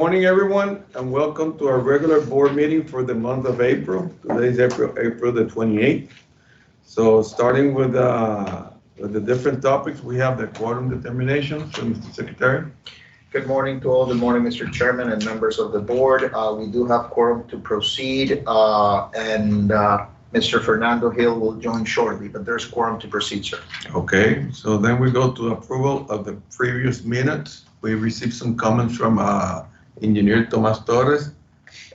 Morning, everyone, and welcome to our regular board meeting for the month of April. Today is April the 28th. So starting with the different topics, we have the quorum determination. So, Mr. Secretary. Good morning to all. Good morning, Mr. Chairman and members of the board. We do have quorum to proceed, and Mr. Fernando Hill will join shortly, but there's quorum to proceed, sir. Okay, so then we go to approval of the previous minutes. We received some comments from Engineer Tomas Torres.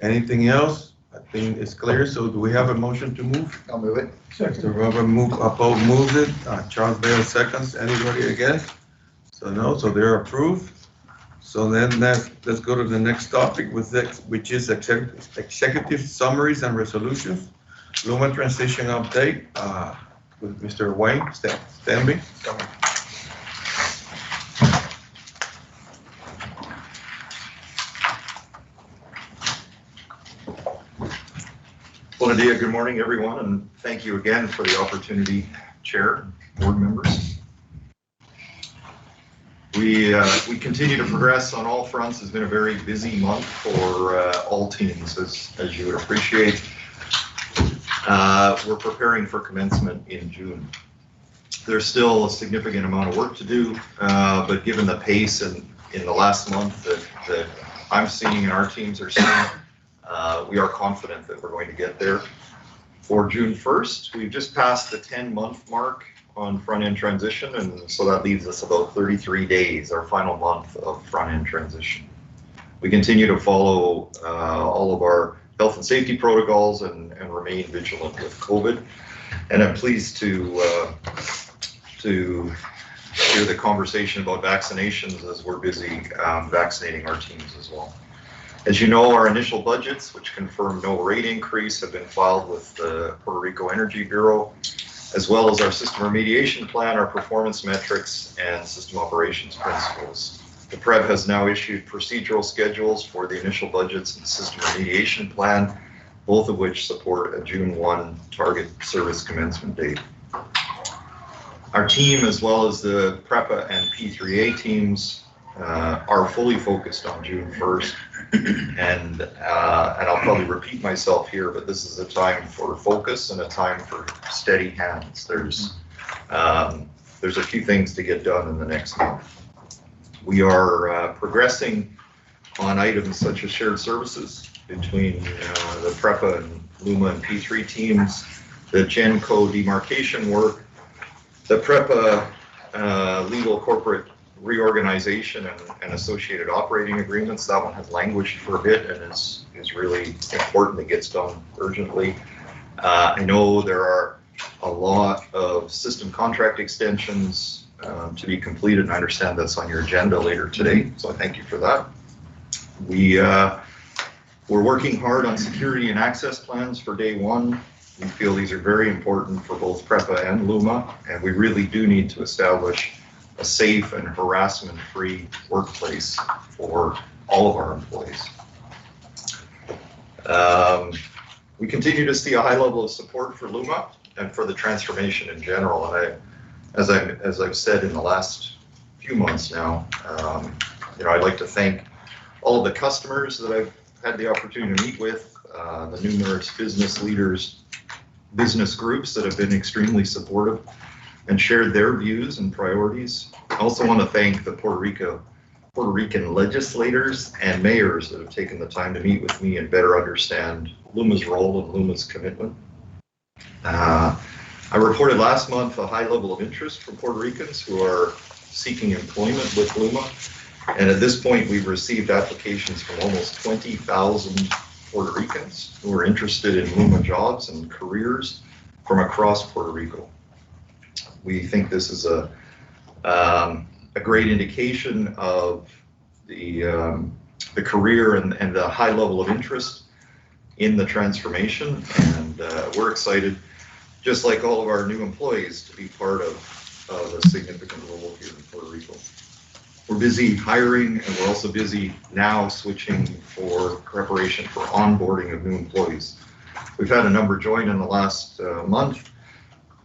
Anything else? I think it's clear. So do we have a motion to move? I'll move it. Mr. Robert moves it. Charles Bale seconds. Anybody against? So no, so they're approved. So then let's go to the next topic, which is executive summaries and resolutions. Luma transition update with Mr. Wayne Stanby. Buenos dias, good morning, everyone, and thank you again for the opportunity, Chair, board members. We continue to progress on all fronts. It's been a very busy month for all teams, as you would appreciate. We're preparing for commencement in June. There's still a significant amount of work to do, but given the pace in the last month that I'm seeing and our teams are seeing, we are confident that we're going to get there. For June 1st, we've just passed the 10-month mark on front-end transition, and so that leaves us about 33 days, our final month of front-end transition. We continue to follow all of our health and safety protocols and remain vigilant with COVID. And I'm pleased to hear the conversation about vaccinations as we're busy vaccinating our teams as well. As you know, our initial budgets, which confirm no rate increase, have been filed with the Puerto Rico Energy Bureau, as well as our system remediation plan, our performance metrics, and system operations principles. The PREB has now issued procedural schedules for the initial budgets and system remediation plan, both of which support a June 1 target service commencement date. Our team, as well as the PREPA and P3A teams, are fully focused on June 1st, and I'll probably repeat myself here, but this is a time for focus and a time for steady hands. There's a few things to get done in the next month. We are progressing on items such as shared services between the PREPA and Luma and P3 teams, the GenCo demarcation work, the PREPA legal corporate reorganization and associated operating agreements. That one has languished for a bit and is really important. It gets done urgently. I know there are a lot of system contract extensions to be completed, and I understand that's on your agenda later today, so I thank you for that. We're working hard on security and access plans for day one. We feel these are very important for both PREPA and Luma, and we really do need to establish a safe and harassment-free workplace for all of our employees. We continue to see a high level of support for Luma and for the transformation in general. And as I've said in the last few months now, I'd like to thank all of the customers that I've had the opportunity to meet with, the numerous business leaders, business groups that have been extremely supportive and shared their views and priorities. I also want to thank the Puerto Rican legislators and mayors that have taken the time to meet with me and better understand Luma's role and Luma's commitment. I reported last month a high level of interest from Puerto Ricans who are seeking employment with Luma. And at this point, we've received applications from almost 20,000 Puerto Ricans who are interested in Luma jobs and careers from across Puerto Rico. We think this is a great indication of the career and the high level of interest in the transformation, and we're excited, just like all of our new employees, to be part of a significant role here in Puerto Rico. We're busy hiring, and we're also busy now switching for preparation for onboarding of new employees. We've had a number join in the last month.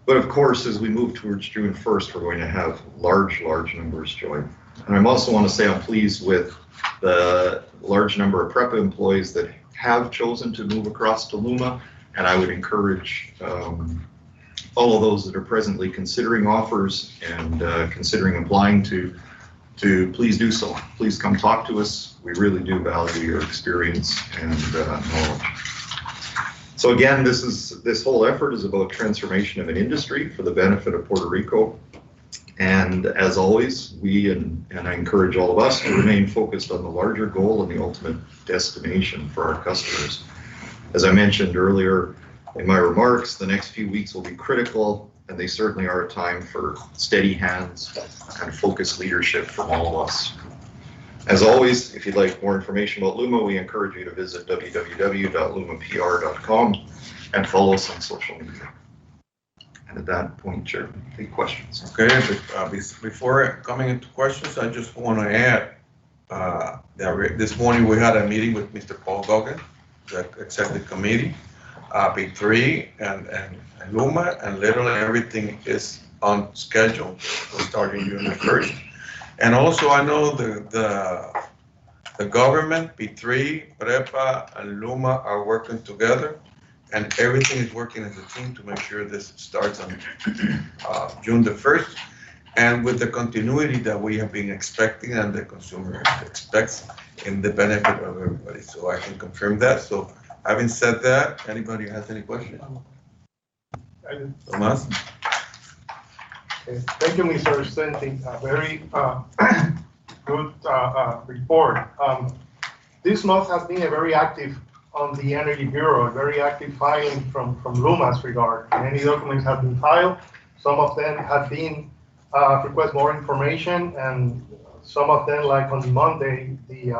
But of course, as we move towards June 1st, we're going to have large numbers join. And I also want to say I'm pleased with the large number of PREPA employees that have chosen to move across to Luma. And I would encourage all of those that are presently considering offers and considering applying to please do so. Please come talk to us. We really do value your experience and knowledge. So again, this whole effort is about transformation of an industry for the benefit of Puerto Rico. And as always, we and I encourage all of us to remain focused on the larger goal and the ultimate destination for our customers. As I mentioned earlier in my remarks, the next few weeks will be critical, and they certainly are a time for steady hands and focused leadership from all of us. As always, if you'd like more information about Luma, we encourage you to visit www.lumapr.com and follow us on social media. And at that point, Chair, take questions. Okay, but before coming into questions, I just want to add that this morning we had a meeting with Mr. Paul Gogan, the executive committee, B3 and Luma, and literally everything is on schedule. We're starting June the 1st. And also I know the government, B3, PREPA, and Luma are working together, and everything is working as a team to make sure this starts on June the 1st, and with the continuity that we have been expecting and the consumer expects in the benefit of everybody. So I can confirm that. So having said that, anybody has any questions? Tomas? Thank you, Mr. President. A very good report. This month has been a very active on the Energy Bureau, a very active filing from Luma's regard. Many documents have been filed. Some of them have been request more information, and some of them, like on Monday, there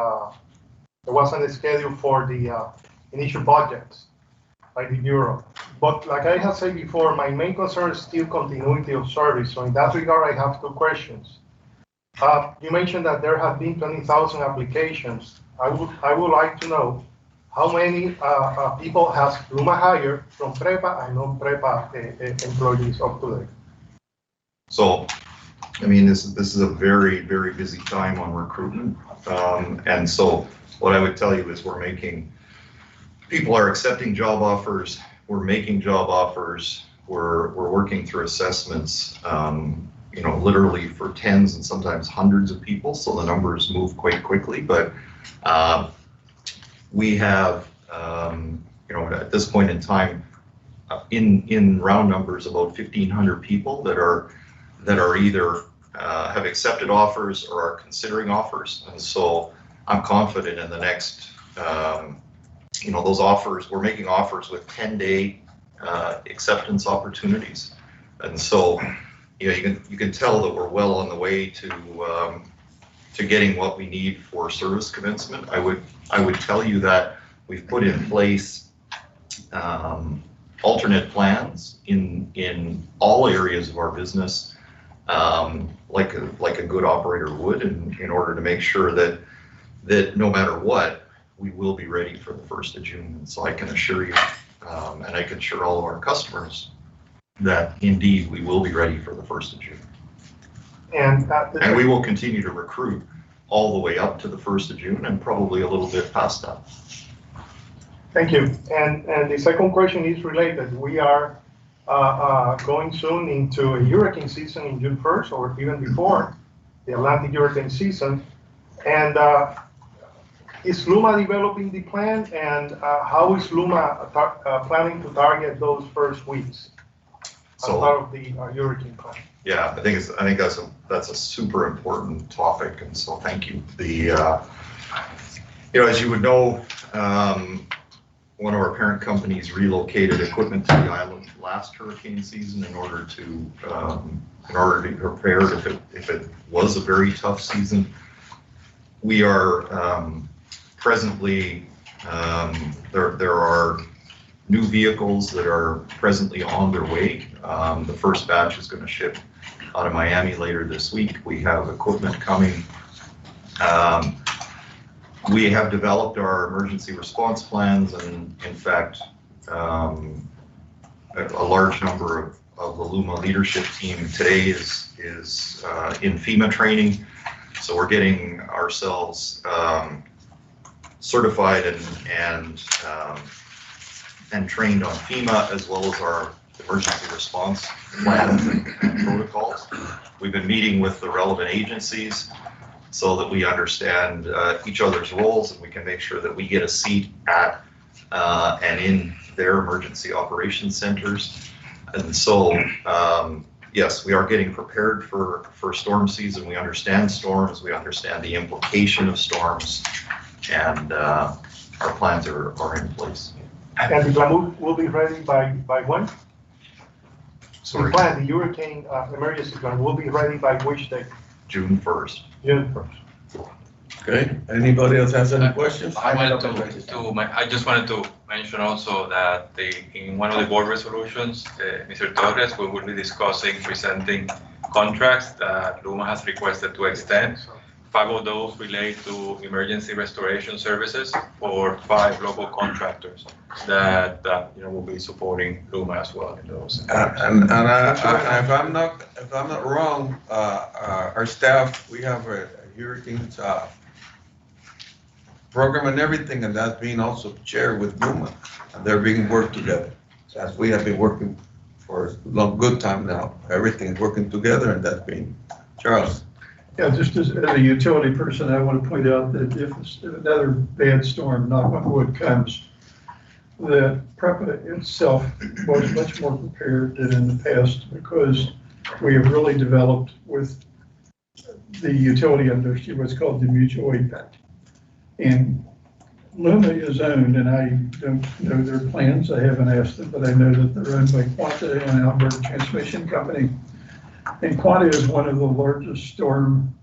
wasn't a schedule for the initial budgets by the Bureau. But like I have said before, my main concern is still continuity of service. So in that regard, I have two questions. You mentioned that there have been 20,000 applications. I would like to know how many people has Luma hired from PREPA and non-PREPA employees up to date. So, I mean, this is a very, very busy time on recruitment. And so what I would tell you is people are accepting job offers, we're making job offers, we're working through assessments, literally for tens and sometimes hundreds of people, so the numbers move quite quickly. But we have, at this point in time, in round numbers, about 1,500 people that are either have accepted offers or are considering offers. And so I'm confident in the next, those offers, we're making offers with 10-day acceptance opportunities. And so, you can tell that we're well on the way to getting what we need for service commencement. I would tell you that we've put in place alternate plans in all areas of our business, like a good operator would, in order to make sure that no matter what, we will be ready for the 1st of June. And so I can assure you, and I can assure all of our customers, that indeed we will be ready for the 1st of June. And we will continue to recruit all the way up to the 1st of June and probably a little bit past that. Thank you. And the second question is related. We are going soon into a hurricane season in June 1st, or even before the Atlantic hurricane season. And is Luma developing the plan, and how is Luma planning to target those first weeks as part of the hurricane plan? Yeah, I think that's a super important topic, and so thank you. As you would know, one of our parent companies relocated equipment to the island last hurricane season in order to be prepared if it was a very tough season. We are presently there are new vehicles that are presently on their way. The first batch is going to ship out of Miami later this week. We have equipment coming. We have developed our emergency response plans, and in fact, a large number of the Luma leadership team today is in FEMA training. So So we're getting ourselves certified and trained on FEMA, as well as our emergency response plans and protocols. We've been meeting with the relevant agencies so that we understand each other's roles, and we can make sure that we get a seat at and in their emergency operations centers. And so, yes, we are getting prepared for storm season. We understand storms, we understand the implication of storms, and our plans are in place. And the plan will be ready by when? Sorry, The plan, the hurricane emergency plan will be ready by which date? June 1st. June 1st. Okay, anybody else has any questions? I just wanted to mention also that in one of the board resolutions, Mr. Torres, we will be discussing presenting contracts that Luma has requested to extend. 5 of those relate to emergency restoration services for 5 local contractors that will be supporting Luma as well in those. And if I'm not wrong, our staff, we have a hurricanes program and everything, and that's being also shared with Luma, and they're being worked together. As we have been working for a long, good time now, everything's working together, and that's being, Charles. Yeah, just as a utility person, I want to point out that if another bad storm, knock on wood, comes, the PREPA itself was much more prepared than in the past, because we have really developed with the utility industry what's called the mutual aid pact. And Luma is owned, and I don't know their plans, I haven't asked them, but I know that they're owned by Quanta and Alberta Transmission Company. And Quanta is one of the largest storm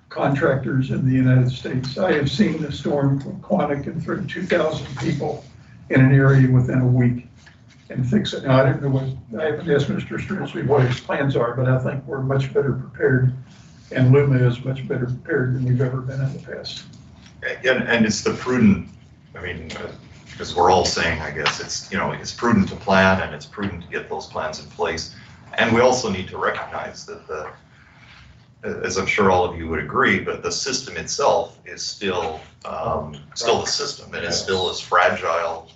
contractors in the United States. I have seen the storm from Quanta can throw 2,000 people in an area within a week and fix it. Now, I don't know I haven't asked Mr. Strinsley what his plans are, but I think we're much better prepared, and Luma is much better prepared than we've ever been in the past. And it's the prudent, because we're all saying, I guess, it's prudent to plan, and it's prudent to get those plans in place. And we also need to recognize that as I'm sure all of you would agree, but the system itself is still the system, and it's still as fragile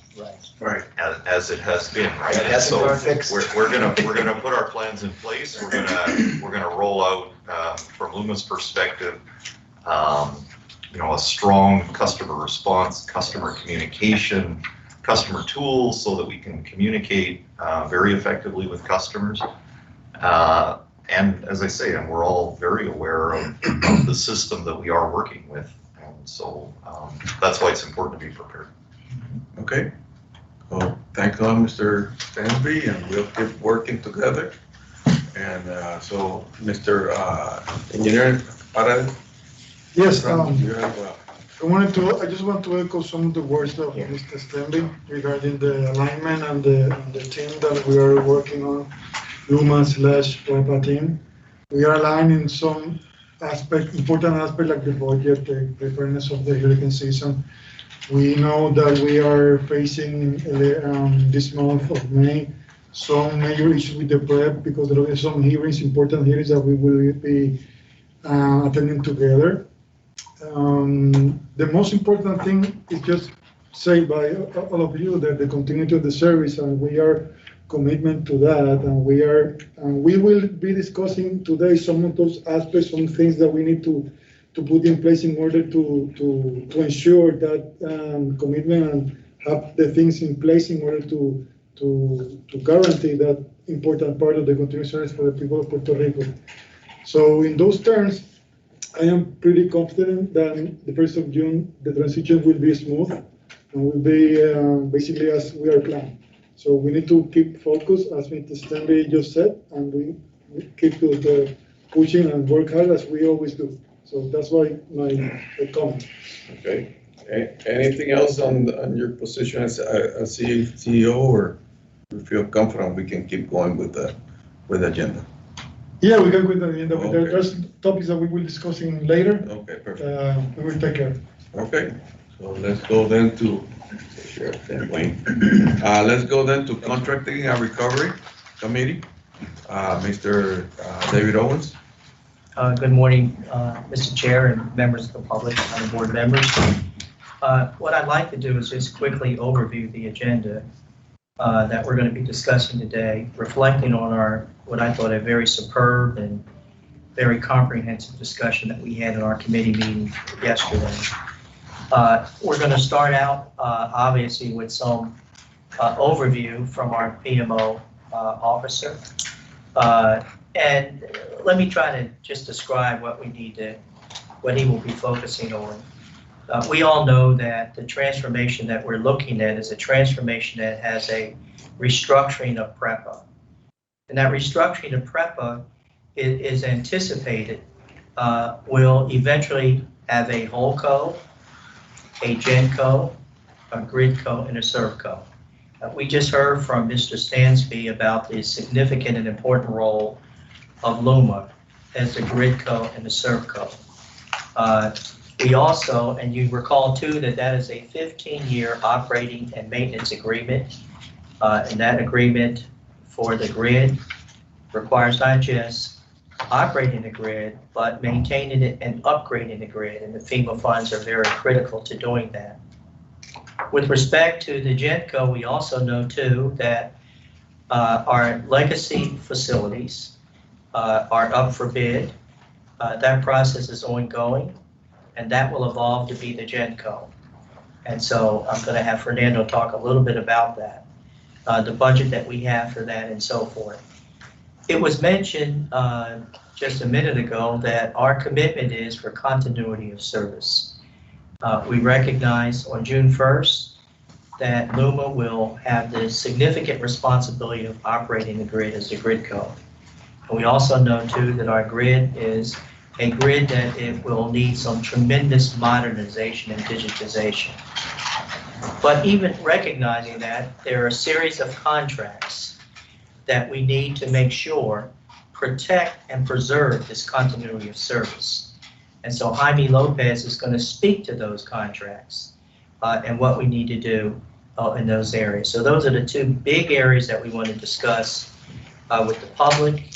as it has been, right? And so we're gonna put our plans in place. We're gonna roll out from Luma's perspective, a strong customer response, customer communication, customer tools, so that we can communicate very effectively with customers. And as I say, and we're all very aware of the system that we are working with. And so that's why it's important to be prepared. Okay. Well, thank you, Mr. Stansby, and we'll keep working together. And so, Mr. Engineer Paredes? Yes, You have, I just want to echo some of the words of Mr. Stanley regarding the alignment and the team that we are working on, Luma/PREPA team. We are aligned in some important aspect like the budget, the preparedness of the hurricane season. We know that we are facing this month of May some major issues with the PREP, because there are some important hearings that we will be attending together. The most important thing is just say by all of you that the continuity of the service, and we are commitment to that, and we will be discussing today some of those aspects, some things that we need to put in place in order to ensure that commitment and have the things in place in order to guarantee that important part of the continuous service for the people of Puerto Rico. So in those terms, I am pretty confident that the 1st of June, the transition will be smooth and will be basically as we are planned. So we need to keep focused, as Mr. Stanley just said, and we keep pushing and work hard as we always do. So that's why my comment. okay. Anything else on your position as a CEO, or you feel confident we can keep going with the agenda? Yeah, we can go with the agenda. Okay. There's topics that we will discuss later. Okay, perfect. We will take care. Okay, so let's go then to let's go then to Contracting and Recovery Committee. Mr. David Owens. Good morning, Mr. Chair and members of the public and the board members. What I'd like to do is just quickly overview the agenda that we're going to be discussing today, reflecting on what I thought a very superb and very comprehensive discussion that we had in our committee meeting yesterday. We're going to start out, obviously, with some overview from our PMO officer. And let me try to just describe what he will be focusing on. We all know that the transformation that we're looking at is a transformation that has a restructuring of PREPA. And that restructuring of PREPA is anticipated will eventually have a HoldCo, a GenCo, a GridCo, and a ServCo. We just heard from Mr. Stansby about the significant and important role of LUMA as the GridCo and the ServCo. We also, and you recall too, that is a 15-year operating and maintenance agreement. And that agreement for the grid requires not just operating the grid, but maintaining it and upgrading the grid. And the FEMA funds are very critical to doing that. With respect to the GenCo, we also know too that our legacy facilities are up for bid. That process is ongoing, and that will evolve to be the GenCo. And so I'm going to have Fernando talk a little bit about that, the budget that we have for that and so forth. It was mentioned just a minute ago that our commitment is for continuity of service. We recognize on June 1st that LUMA will have the significant responsibility of operating the grid as the GridCo. And we also know too that our grid is a grid that it will need some tremendous modernization and digitization. But even recognizing that, there are a series of contracts that we need to make sure protect and preserve this continuity of service. And so Jaime Lopez is going to speak to those contracts and what we need to do in those areas. So those are the two big areas that we want to discuss with the public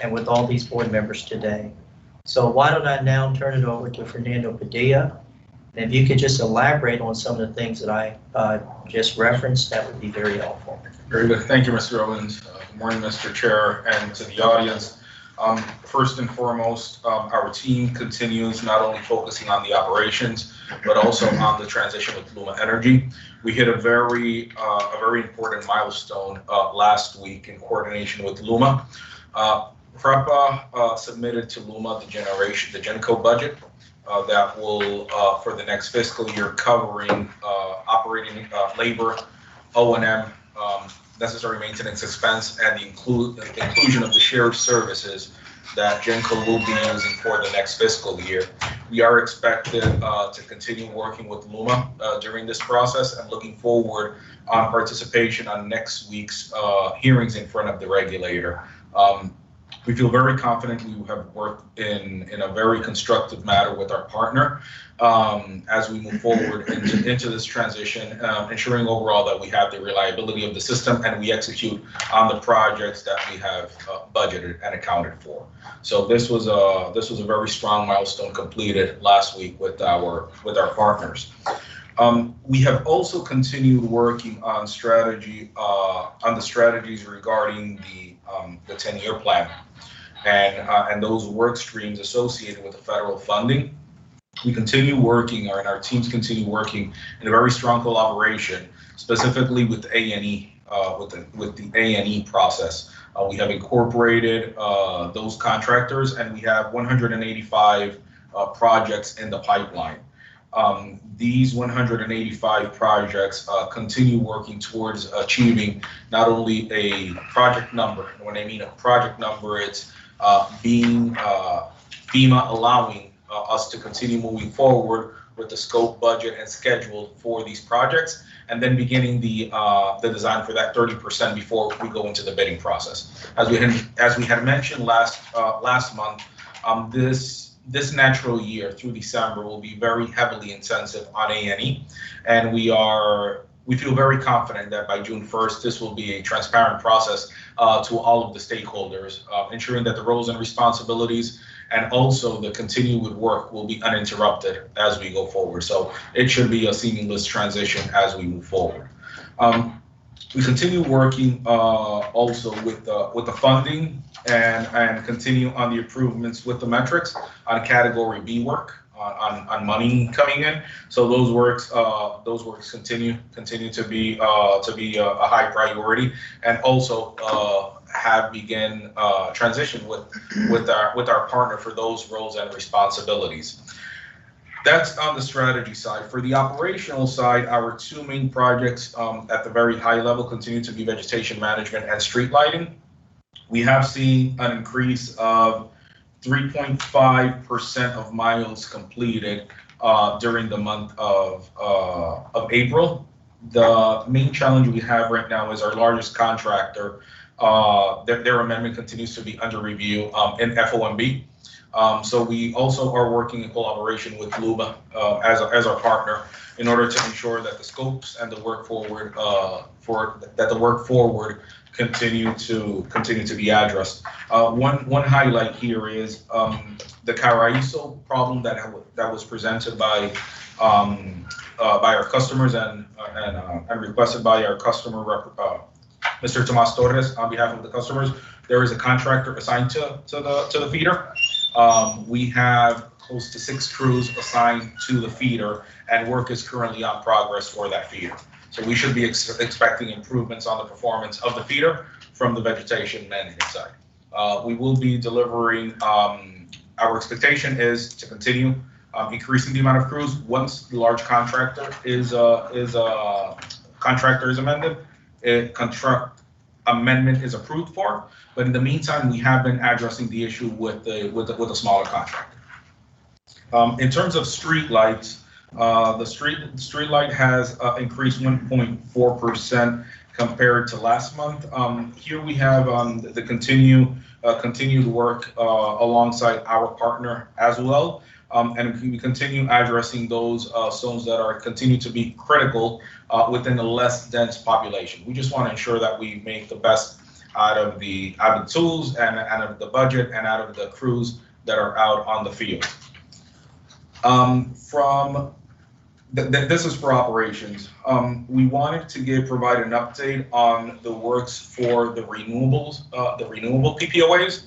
and with all these board members today. So why don't I now turn it over to Fernando Padilla? And if you could just elaborate on some of the things that I just referenced, that would be very helpful. Very good. Thank you, Mr. Owens. Good morning, Mr. Chair, and to the audience. First and foremost, our team continues not only focusing on the operations, but also on the transition with Luma Energy. We hit a very important milestone last week in coordination with Luma. PREPA submitted to Luma the GenCo budget that will, for the next fiscal year, covering operating labor, O&M, necessary maintenance expense, and the inclusion of the shared services that GenCo will be using for the next fiscal year. We are expected to continue working with Luma during this process and looking forward on participation on next week's hearings in front of the regulator. We feel very confident we have worked in a very constructive manner with our partner as we move forward into this transition, ensuring overall that we have the reliability of the system and we execute on the projects that we have budgeted and accounted for. So this was a very strong milestone completed last week with our partners. We have also continued working on the strategies regarding the 10-year plan and those work streams associated with the federal funding. We continue working, and our teams continue working in a very strong collaboration, specifically with A&E, with the A&E process. We have incorporated those contractors, and we have 185 projects in the pipeline. These 185 projects continue working towards achieving not only a project number, and when I mean a project number, it's being FEMA allowing us to continue moving forward with the scope, budget, and schedule for these projects, and then beginning the design for that 30% before we go into the bidding process. As we had mentioned last month, this natural year through December will be very heavily intensive on A&E, and we feel very confident that by June 1st, this will be a transparent process to all of the stakeholders, ensuring that the roles and responsibilities and also the continued work will be uninterrupted as we go forward. So it should be a seamless transition as we move forward. We continue working also with the funding and continue on the improvements with the metrics on Category B work on money coming in. So those works continue to be a high priority, and also have begun transition with our partner for those roles and responsibilities. That's on the strategy side. For the operational side, our two main projects at the very high level continue to be vegetation management and street lighting. We have seen an increase of 3.5% of miles completed during the month of April. The main challenge we have right now is our largest contractor. Their amendment continues to be under review in FOMB. So we also are working in collaboration with LUMA as our partner in order to ensure that the scopes and the work forward continue to be addressed. One highlight here is the Caraizo problem that was presented by our customers and requested by our customer Mr. Tomas Torres on behalf of the customers. There is a contractor assigned to the feeder. We have close to 6 crews assigned to the feeder, and work is currently on progress for that feeder. So we should be expecting improvements on the performance of the feeder from the vegetation management side. We will be delivering, our expectation is to continue increasing the amount of crews once the large contractor is amended. Contract amendment is approved for, but in the meantime, we have been addressing the issue with the smaller contractor. In terms of street lights, the street light has increased 1.4% compared to last month. Here we have the continued work alongside our partner as well. And we continue addressing those zones that continue to be critical within a less dense population. We just want to ensure that we make the best out of the tools and out of the budget and out of the crews that are out on the field. This is for operations. We wanted to provide an update on the works for the renewable PPOAs.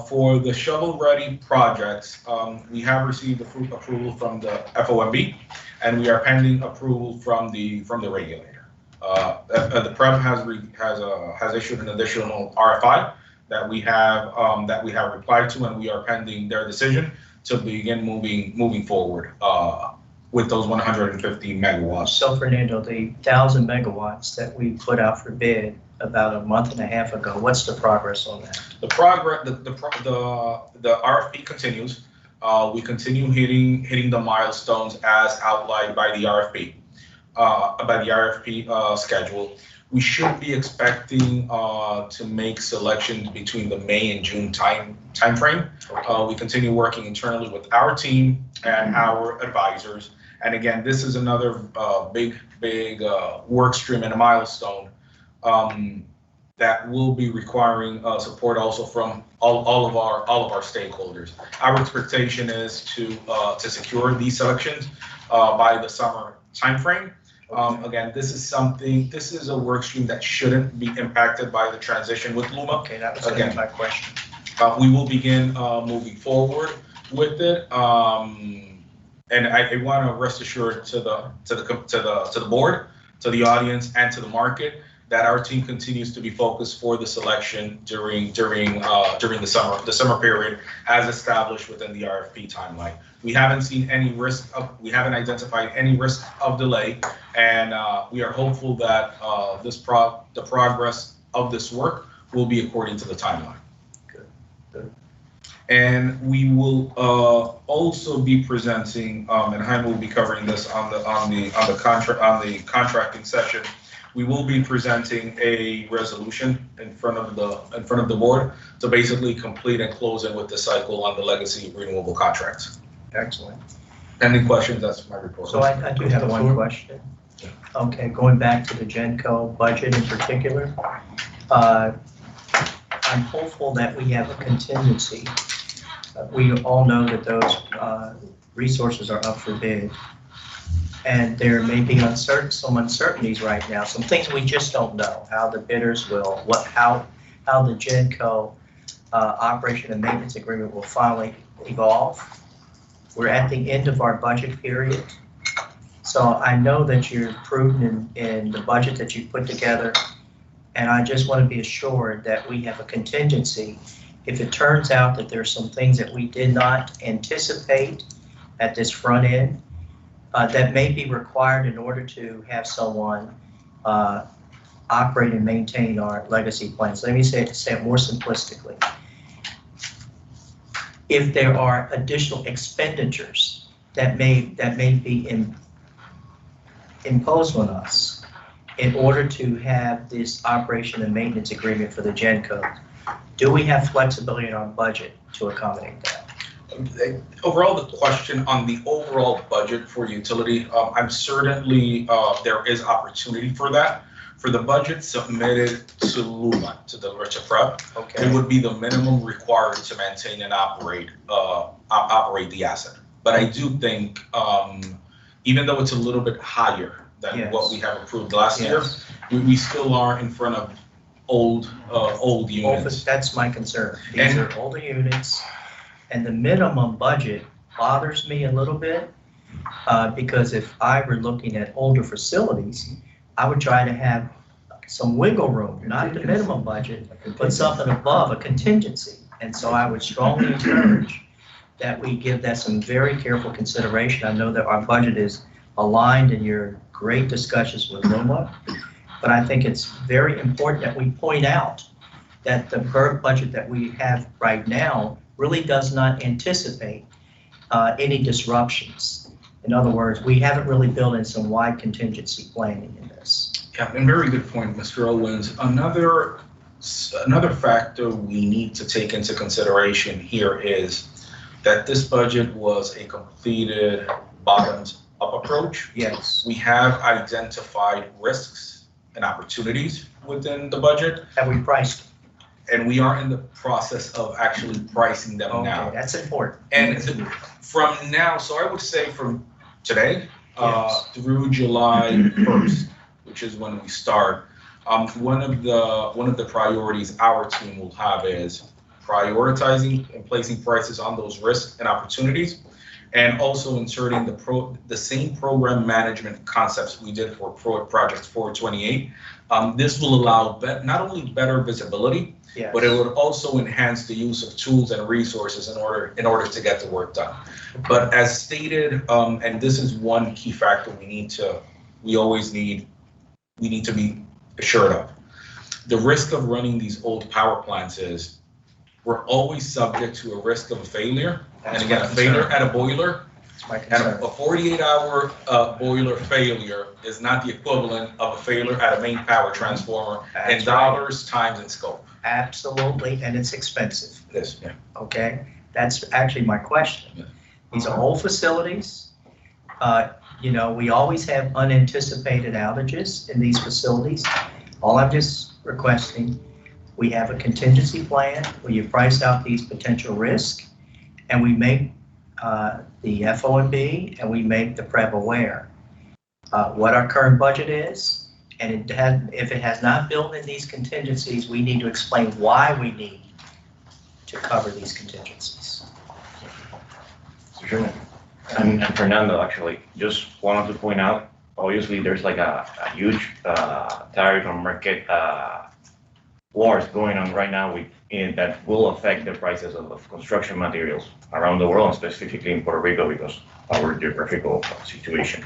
For the shovel-ready projects, we have received approval from the FOMB, and we are pending approval from the regulator. The PREP has issued an additional RFI that we have replied to, and we are pending their decision to begin moving forward with those 150 megawatts. So Fernando, the 1,000 megawatts that we put out for bid about a month and a half ago, what's the progress on that? The RFP continues. We continue hitting the milestones as outlined by the RFP schedule. We should be expecting to make selections between the May and June timeframe. We continue working internally with our team and our advisors. And again, this is another big work stream and a milestone that will be requiring support also from all of our stakeholders. Our expectation is to secure these selections by the summer timeframe. Again, this is a work stream that shouldn't be impacted by the transition with LUMA. Okay, that was again my question. We will begin moving forward with it. And I want to rest assured to the board, to the audience, and to the market that our team continues to be focused for the selection during the summer period as established within the RFP timeline. We haven't seen any risk we haven't identified any risk of delay, and we are hopeful that the progress of this work will be according to the timeline. Good. And we will also be presenting, and Jaime will be covering this on the contracting session. We will be presenting a resolution in front of the board to basically complete and close in with the cycle on the legacy renewable contracts. Excellent. Any questions? That's my report. So I do have one question. Okay, going back to the GenCo budget in particular, I'm hopeful that we have a contingency We all know that those resources are up for bid. And there may be some uncertainties right now, some things we just don't know, how the bidders will, how the GenCo operation and maintenance agreement will finally evolve. We're at the end of our budget period. So I know that you're prudent in the budget that you put together, and I just want to be assured that we have a contingency. If it turns out that there's some things that we did not anticipate at this front end, that may be required in order to have someone operate and maintain our legacy plans. Let me say it more simplistically. If there are additional expenditures that may be imposed on us in order to have this operation and maintenance agreement for the GenCo, do we have flexibility in our budget to accommodate that? Overall, the question on the overall budget for utility, I'm certainly, there is opportunity for that. For the budget submitted to LUMA, to the RICHA-PREP, Okay. it would be the minimum required to maintain and operate the asset. But I do think, even though it's a little bit higher than what we have approved last year, we still are in front of old units. That's my concern. These are older units, and the minimum budget bothers me a little bit, because if I were looking at older facilities, I would try to have some wiggle room, not the minimum budget, but something above, a contingency. And so I would strongly encourage that we give that some very careful consideration. I know that our budget is aligned in your great discussions with LUMA, but I think it's very important that we point out that the current budget that we have right now really does not anticipate any disruptions. In other words, we haven't really built in some wide contingency planning in this. Yeah, and very good point, Mr. Owens. Another factor we need to take into consideration here is that this budget was a completed bottoms-up approach. Yes. We have identified risks and opportunities within the budget. Have we priced? And we are in the process of actually pricing them now. Okay, that's important. And from now, so I would say from today through July 1st, which is when we start, one of the priorities our team will have is prioritizing and placing prices on those risks and opportunities, and also inserting the same program management concepts we did for Project 428. This will allow not only better visibility, but it would also enhance the use of tools and resources in order to get the work done. But as stated, and this is one key factor we need to be assured of. The risk of running these old power plants is we're always subject to a risk of a failure. And again, a failure at a boiler, and a 48-hour boiler failure is not the equivalent of a failure at a main power transformer in dollars, times, and scope. Absolutely, and it's expensive. Yes. Yeah. Okay, that's actually my question. Yeah. These are old facilities. We always have unanticipated outages in these facilities. All I'm just requesting, we have a contingency plan where you price out these potential risks, and we make the FOMB and we make the PREP aware what our current budget is, and if it has not built in these contingencies, we need to explain why we need to cover these contingencies. Mr. Chairman, and Fernando, actually, just wanted to point out, obviously, there's like a huge tariff and market wars going on right now that will affect the prices of construction materials around the world, and specifically in Puerto Rico because of our geographical situation.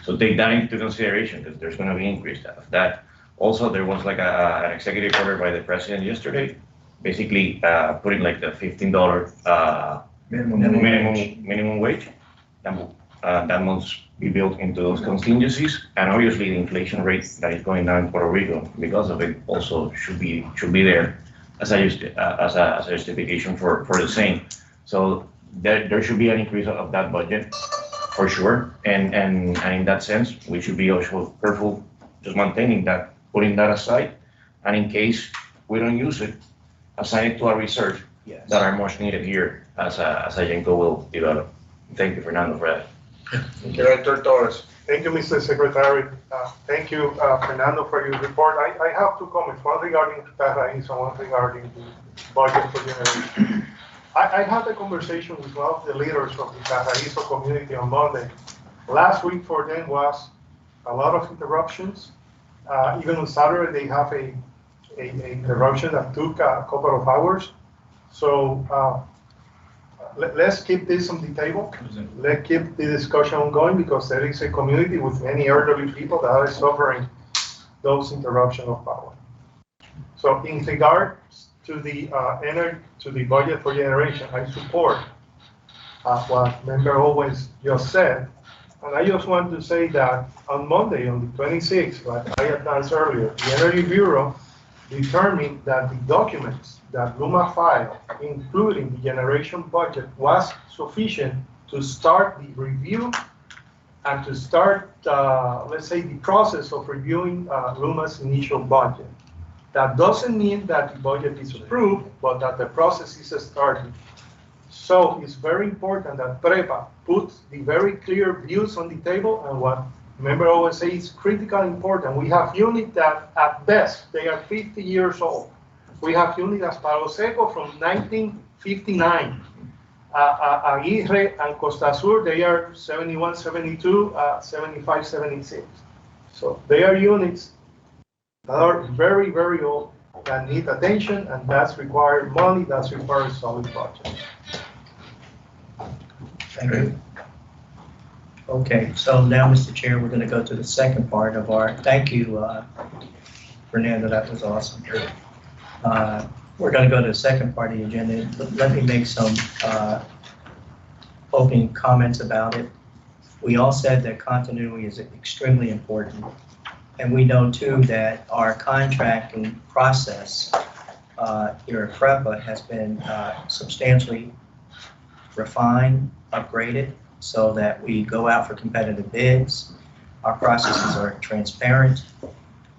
So take that into consideration because there's going to be increase of that. Also, there was like an executive order by the president yesterday, basically putting like the $15 minimum wage. That must be built into those contingencies, and obviously the inflation rate that is going down in Puerto Rico because of it also should be there as a justification for the same. So there should be an increase of that budget for sure, and in that sense we should be also careful just maintaining that, putting that aside, and in case we don't use it, assign it to our research that are much needed here as a Junta will develop. Thank you, Fernando, for that. Director Torres. Thank you, Mr. Secretary. Thank you, Fernando, for your report. I have two comments, one regarding Tarraíz and one regarding the budget for generation. I had a conversation with one of the leaders of the Tarraíz community on Monday. Last week for them was a lot of interruptions. Even on Saturday, they have a interruption that took a couple of hours. So let's keep this on the table. Let's keep the discussion ongoing because there is a community with many elderly people that are suffering those interruptions of power. So in regards to the budget for generation, I support what Member Owens just said. And I just want to say that on Monday, on the 26th, like I announced earlier, the Energy Bureau determined that the documents that LUMA filed, including the generation budget, was sufficient to start the review and to start, let's say, the process of reviewing LUMA's initial budget. That doesn't mean that the budget is approved, but that the process is started. So it's very important that PREPA puts the very clear views on the table, and what Member always says is critically important. We have units that, at best, they are 50 years old. We have units as Palo Seco from 1959. Aguirre and Costa Sur, they are 71, 72, 75, 76. So they are units that are very, very old, that need attention, and that's required money, that's required solid budget. Thank you. Okay, so now, Mr. Chair, we're going to go to the second part of our, thank you, Fernando, that was awesome. We're going to go to the second part of the agenda. Let me make some opening comments about it. We all said that continuity is extremely important. And we know too that our contracting process here at PREPA has been substantially refined, upgraded, so that we go out for competitive bids. Our processes are transparent.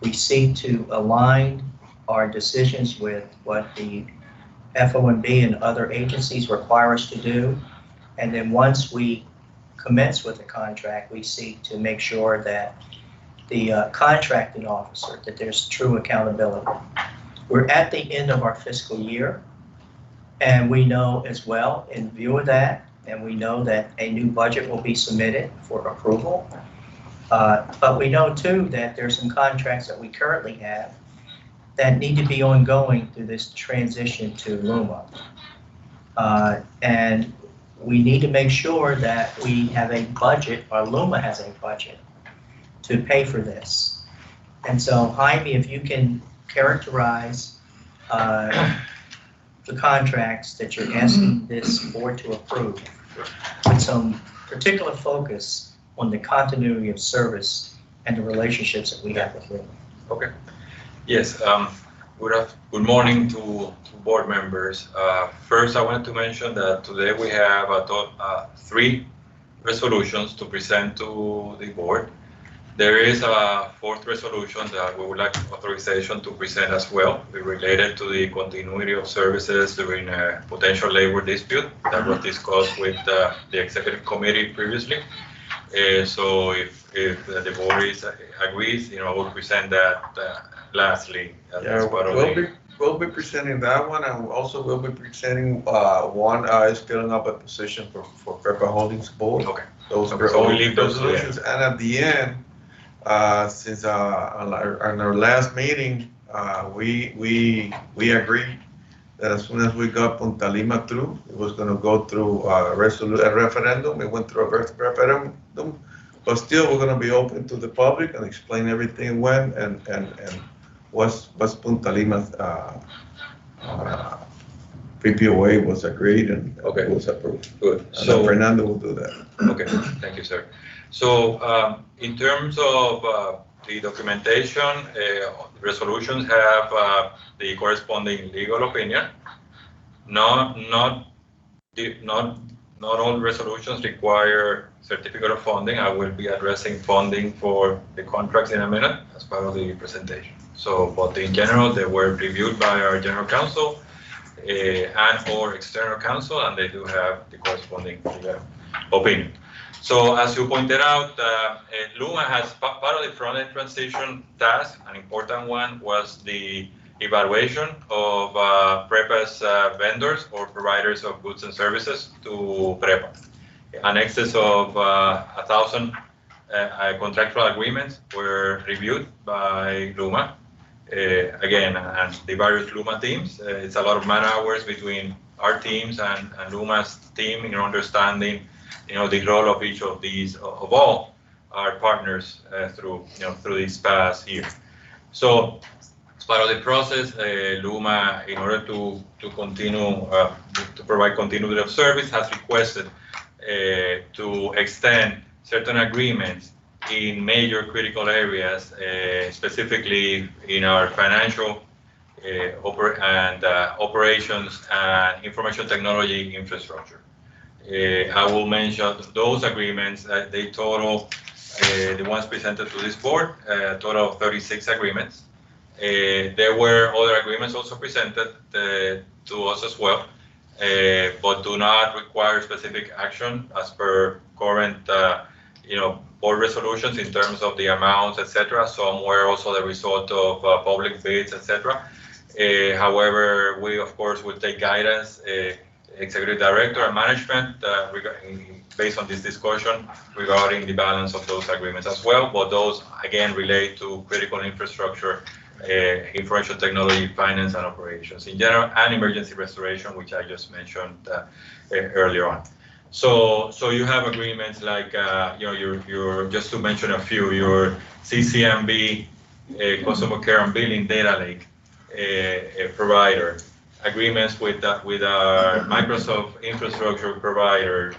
We seek to align our decisions with what the FOMB and other agencies require us to do. And then once we commence with the contract, we seek to make sure that the contracting officer, that there's true accountability. We're at the end of our fiscal year, and we know as well, in view of that, and we know that a new budget will be submitted for approval. But we know too that there's some contracts that we currently have that need to be ongoing through this transition to LUMA. And we need to make sure that we have a budget, or LUMA has a budget, to pay for this. And so, Jaime, if you can characterize the contracts that you're asking this board to approve with some particular focus on the continuity of service and the relationships that we have with LUMA. Okay. Yes. Good morning to board members. First, I wanted to mention that today we have 3 resolutions to present to the board. There is a 4th resolution that we would like authorization to present as well, related to the continuity of services during a potential labor dispute that was discussed with the executive committee previously. So if the board agrees, we'll present that lastly. Yeah, we'll be presenting that one, and also we'll be presenting one is filling up a position for PREPA Holdings Board. Okay. Those Okay, so we leave those resolutions, and at the end, since on our last meeting, we agreed that as soon as we got Punta Lima through, it was going to go through a referendum. It went through a referendum, but still we're going to be open to the public and explain everything when and what's Punta Lima's PPOA was agreed and okay. It was approved. Good. So Fernando will do that. Okay, thank you, sir. So in terms of the documentation, resolutions have the corresponding legal opinion. Not all resolutions require certificate of funding. I will be addressing funding for the contracts in a minute as part of the presentation. So, but in general, they were reviewed by our general counsel. and/or external counsel, and they do have the corresponding opinion. So as you pointed out, Luma has part of the front-end transition task. An important one was the evaluation of PREPA's vendors or providers of goods and services to PREPA. An excess of 1,000 contractual agreements were reviewed by Luma. Again, and the various Luma teams. It's a lot of man hours between our teams and Luma's team in understanding, the role of each of these, of all our partners through this past year. So, as part of the process, Luma, in order to continue to provide continuity of service, has requested to extend certain agreements in major critical areas, specifically in our financial operations and information technology infrastructure. I will mention those agreements. They total, the ones presented to this board, a total of 36 agreements. There were other agreements also presented to us as well, but do not require specific action as per current board resolutions in terms of the amounts, etc. Some were also the result of public bids, etc. However, we of course will take guidance, executive director and management based on this discussion regarding the balance of those agreements as well. But those again relate to critical infrastructure, information technology, finance and operations in general, and emergency restoration, which I just mentioned earlier on. So you have agreements like your just to mention a few, your CCMB, customer care and billing data lake provider, agreements with our Microsoft infrastructure provider,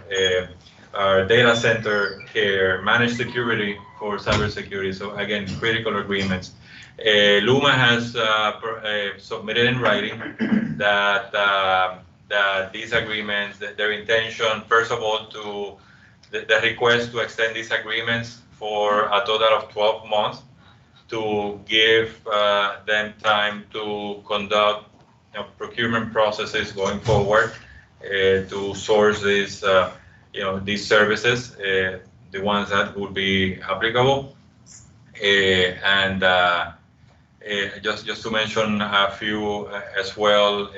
our data center care, managed security for cybersecurity. So again, critical agreements. Luma has submitted in writing that these agreements, their intention, first of all, the request to extend these agreements for a total of 12 months to give them time to conduct procurement processes going forward to source these these services, the ones that would be applicable, and just to mention a few as well,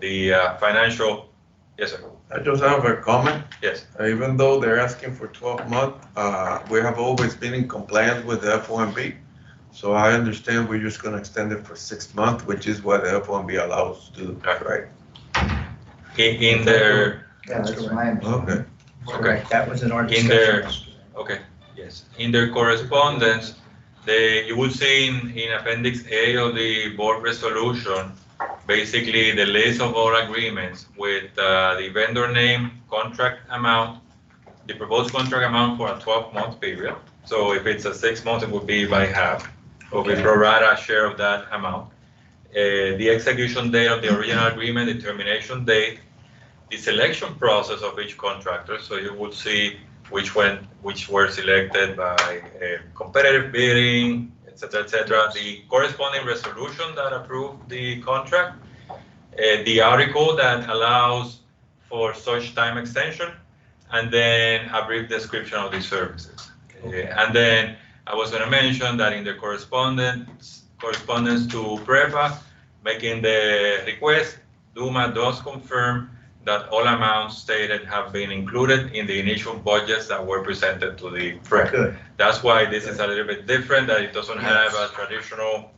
the financial. Yes, sir. I just have a comment. Yes. Even though they're asking for 12 months, we have always been in compliance with the FOMB. So I understand we're just going to extend it for 6 months, which is what the FOMB allows to do, right? In their. That's right. Okay. Okay. That was in our In their. discussion. Okay. Yes. In their correspondence, you will see in Appendix A of the board resolution, basically the list of all agreements with the vendor name, contract amount, the proposed contract amount for a 12-month period. So if it's a 6 months, it would be by half. Okay. Pro rata share of that amount. The execution date of the original agreement, the termination date, the selection process of each contractor. So you will see which were selected by competitive bidding, etc., etc. The corresponding resolution that approved the contract, the article that allows for such time extension, and then a brief description of the services. And then I was going to mention that in the correspondence to PREPA, making the request, Luma does confirm that all amounts stated have been included in the initial budgets that were presented to the PREPA. Good. That's why this is a little bit different, that it doesn't have a traditional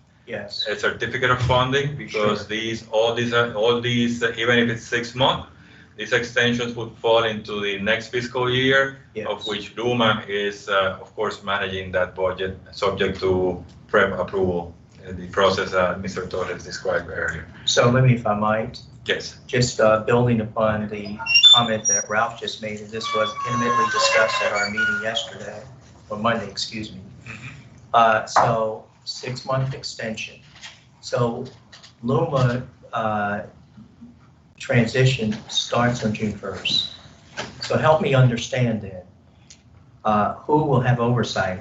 certificate of funding, because all these, even if it's 6 months, these extensions would fall into the next fiscal year, of which Luma is, of course, managing that budget, subject to PREP approval, the process that Mr. Torres described earlier. So let me, if I might. Yes. Just building upon the comment that Ralph just made, and this was intimately discussed at our meeting yesterday, or Monday, excuse me. So 6-month extension. So Luma transition starts on June 1st. So help me understand then, who will have oversight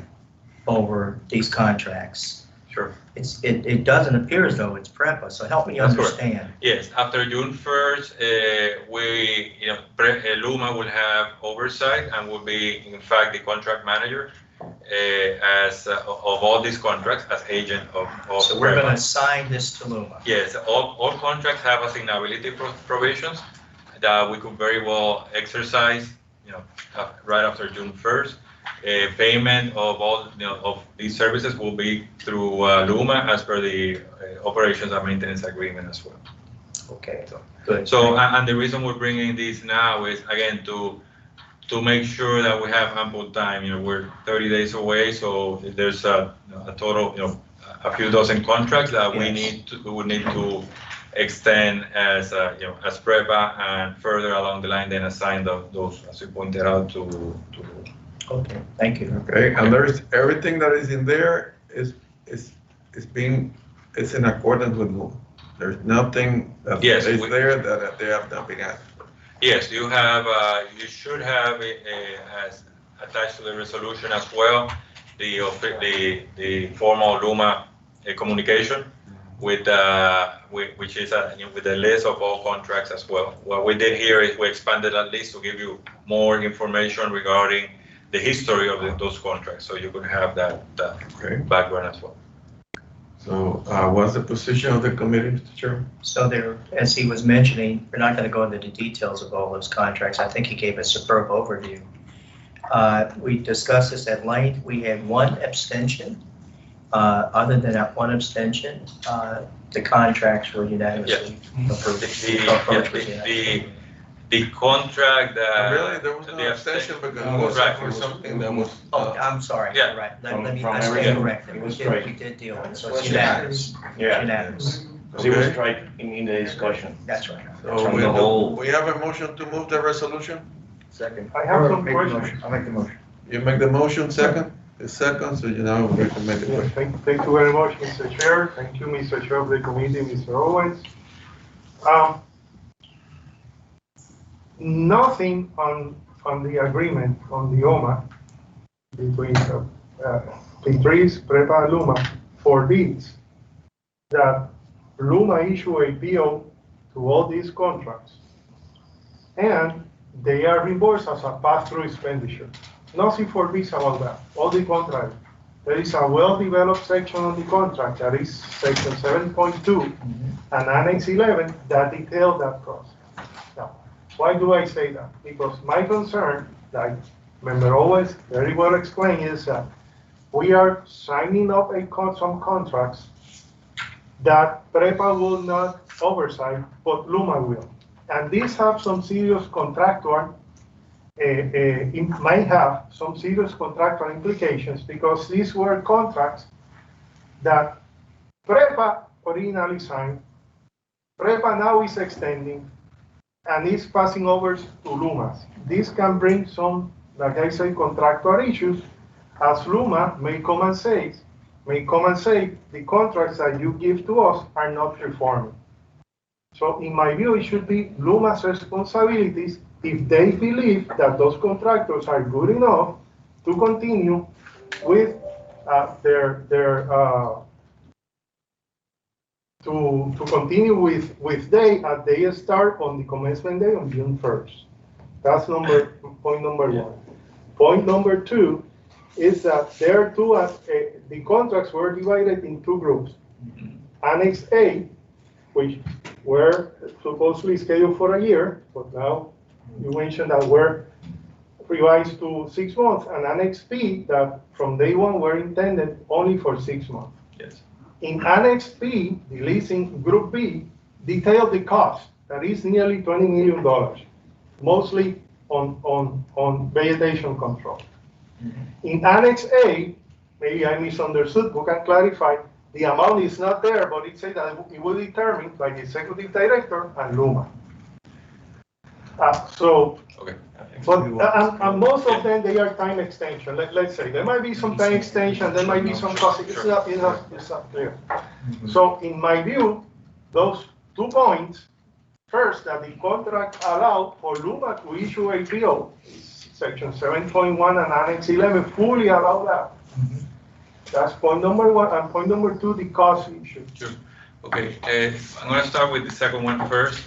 over these contracts? Sure. It doesn't appear as though it's PREPA, so help me That's correct. understand. Yes, after June 1st, Luma will have oversight and will be, in fact, the contract manager of all these contracts as agent of So we're going to PREPA. assign this to Luma. Yes, all contracts have assignability provisions that we could very well exercise, right after June 1st. Payment of all, of these services will be through Luma as per the operations and maintenance agreement as well. Okay, good. So, and the reason we're bringing this now is, again, to make sure that we have ample time. We're 30 days away, so there's a total, a few dozen contracts that we would need to extend as PREPA, and further along the line, then assign those, as you pointed out, to. Okay, thank you. Okay, and there's, everything that is in there is in accordance with law. There's nothing that Yes, is there that they have not been asked for. Yes, you have, you should have as attached to the resolution as well, the formal Luma communication with which is with the list of all contracts as well. What we did here is we expanded that list to give you more information regarding the history of those contracts, so you could have that background as well. So what's the position of the committee, Mr. Chairman? So there, as he was mentioning, we're not going to go into the details of all those contracts. I think he gave a superb overview. We discussed this at length. We had one abstention. Other than that one abstention, the contracts were unanimously approved. The contract that. Really, there was no abstention because it was for something that was. Oh, I'm sorry. Yeah. Right. Let me, From I stand everything. corrected. It We was did, straight. we did deal with it, so it's unanimous. Yeah, Unanimous. because it was strike in the discussion. That's right. So From the whole- we have a motion to move the resolution? Second. I have some Make the questions. motion. I'll make the motion. You make the motion second? The second, so we can make the Yeah, question. thank you very much, Mr. Chair. Thank you, Mr. Chair of the committee, Mr. Owens. Nothing on the agreement, on the OMA, between P3's, PREPA, and Luma, forbids that Luma issue a PO to all these contracts, and they are reimbursed as a pass-through expenditure. Nothing forbids about that, all the contrary. There is a well-developed section on the contract, that is section 7.2 and Annex 11, that detail that process. Now, why do I say that? Because my concern, like Member always very well explained, is that we are signing up some contracts that PREPA will not oversight, but Luma will. And these have some serious contractual, it might have some serious contractual implications, because these were contracts that PREPA originally signed, PREPA now is extending, and is passing over to Luma. This can bring some, like I say, contractual issues, as Luma may come and say the contracts that you give to us are not performing. So in my view, it should be Luma's responsibilities if they believe that those contractors are good enough to continue with to continue with they start on the commencement day on June 1st. That's point number one. Point number two is that there are two, the contracts were divided in two groups. Annex A, which were supposedly scheduled for a year, but now you mentioned that were revised to 6 months, and Annex B that from day one were intended only for 6 months. Yes. In Annex B, the leasing Group B detailed the cost, that is nearly $20 million, mostly on vegetation control. In Annex A, maybe I misunderstood, who can clarify, the amount is not there, but it says that it will be determined by the executive director and Luma. Okay. But and most of them, they are time extension. Let's say there might be some time extension, there might be some cost. It's not clear. So in my view, those 2 points, first, that the contract allowed for Luma to issue a PO, section 7.1 and Annex 11 fully allow that. That's point number one, and point number two, the cost issue. Okay, I'm gonna start with the second one first.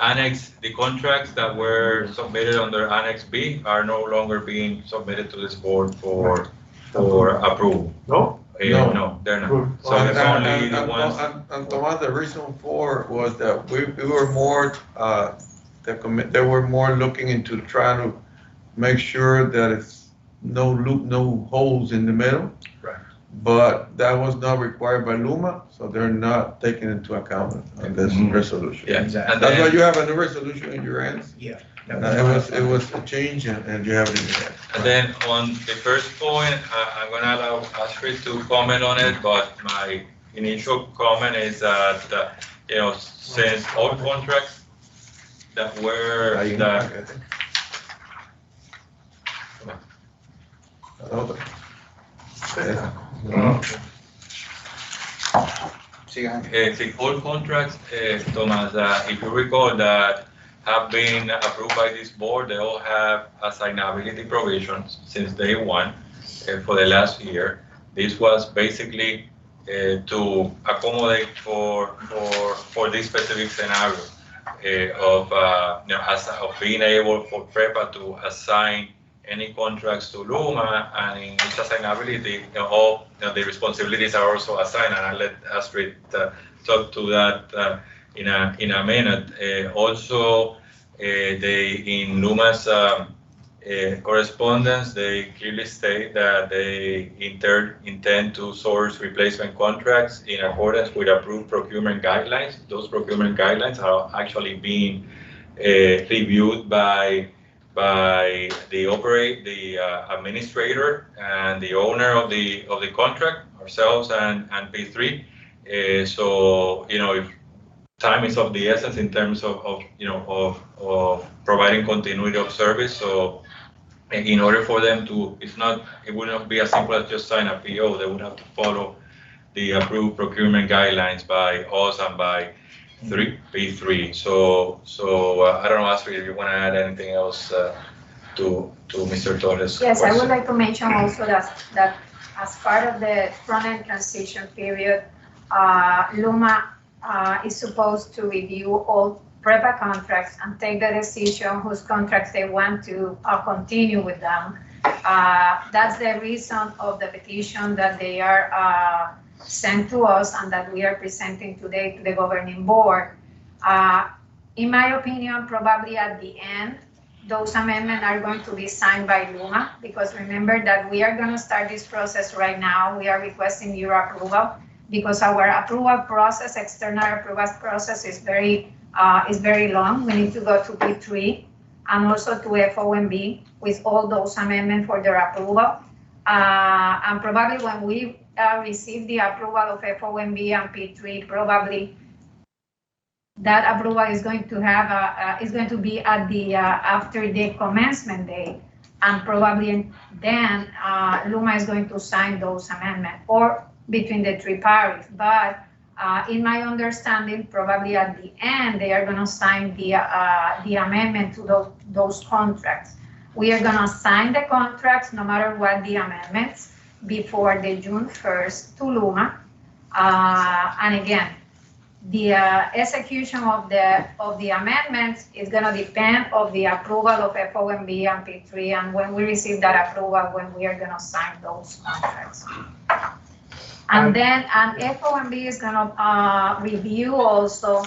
Annex, the contracts that were submitted under Annex B are no longer being submitted to this board for approval. No? No. No, they're not. Good. So it's only the And ones, the one, the reason for was that we were more, they were more looking into trying to make sure that it's no loop, no holes in the middle. Right. But that was not required by Luma, so they're not taking into account in this resolution. yeah. Exactly. And That's why then, you have a new resolution in your hands. Yeah. It was a change and you have it in your hands. and then on the first point, I'm gonna allow Astrid to comment on it, but my initial comment is that, since all contracts that were, that the all contracts, Thomas, if you recall that have been approved by this board, they all have assignability provisions since day one for the last year. This was basically to accommodate for this specific scenario of being able for PREPA to assign any contracts to Luma, and in each assignability, all the responsibilities are also assigned, and I'll let Astrid talk to that in a minute. Also, they in Luma's correspondence, they clearly state that they intend to source replacement contracts in accordance with approved procurement guidelines. Those procurement guidelines are actually being reviewed by the administrator and the owner of the contract, ourselves and P3. So if time is of the essence in terms of providing continuity of service. So in order for them to, it would not be as simple as just sign a PO. They would have to follow the approved procurement guidelines by us and by P3. So I don't know, Astrid, if you want to add anything else to Mr. Torres' Yes, question. I would like to mention also that as part of the front-end transition period, Luma is supposed to review all PREPA contracts and take the decision whose contracts they want to continue with them. That's the reason of the petition that they are sent to us and that we are presenting today to the governing board. In my opinion, probably at the end, those amendments are going to be signed by Luma, because remember that we are going to start this process right now. We are requesting your approval because our approval process, external approval process, is very long. We need to go to P3 and also to FOMB with all those amendments for their approval. And probably when we receive the approval of FOMB and P3, probably that approval is going to be at the after the commencement date, and probably then Luma is going to sign those amendments, or between the three parties. But in my understanding, probably at the end they are going to sign the amendment to those contracts. We are going to sign the contracts no matter what the amendments before the June 1st to Luma, and again, the execution of the amendments is going to depend on the approval of FOMB and P3, and when we receive that approval, when we are going to sign those contracts. And then FOMB is going to review also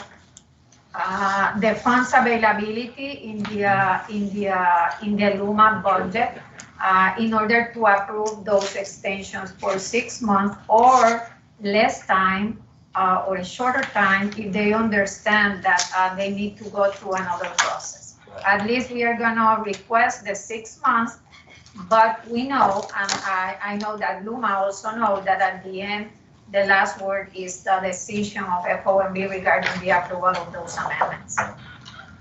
the funds availability in the Luma budget in order to approve those extensions for 6 months or less time, or a shorter time if they understand that they need to go through another process. At least we are going to request the 6 months, but we know, and I know that Luma also knows that at the end, the last word is the decision of FOMB regarding the approval of those amendments.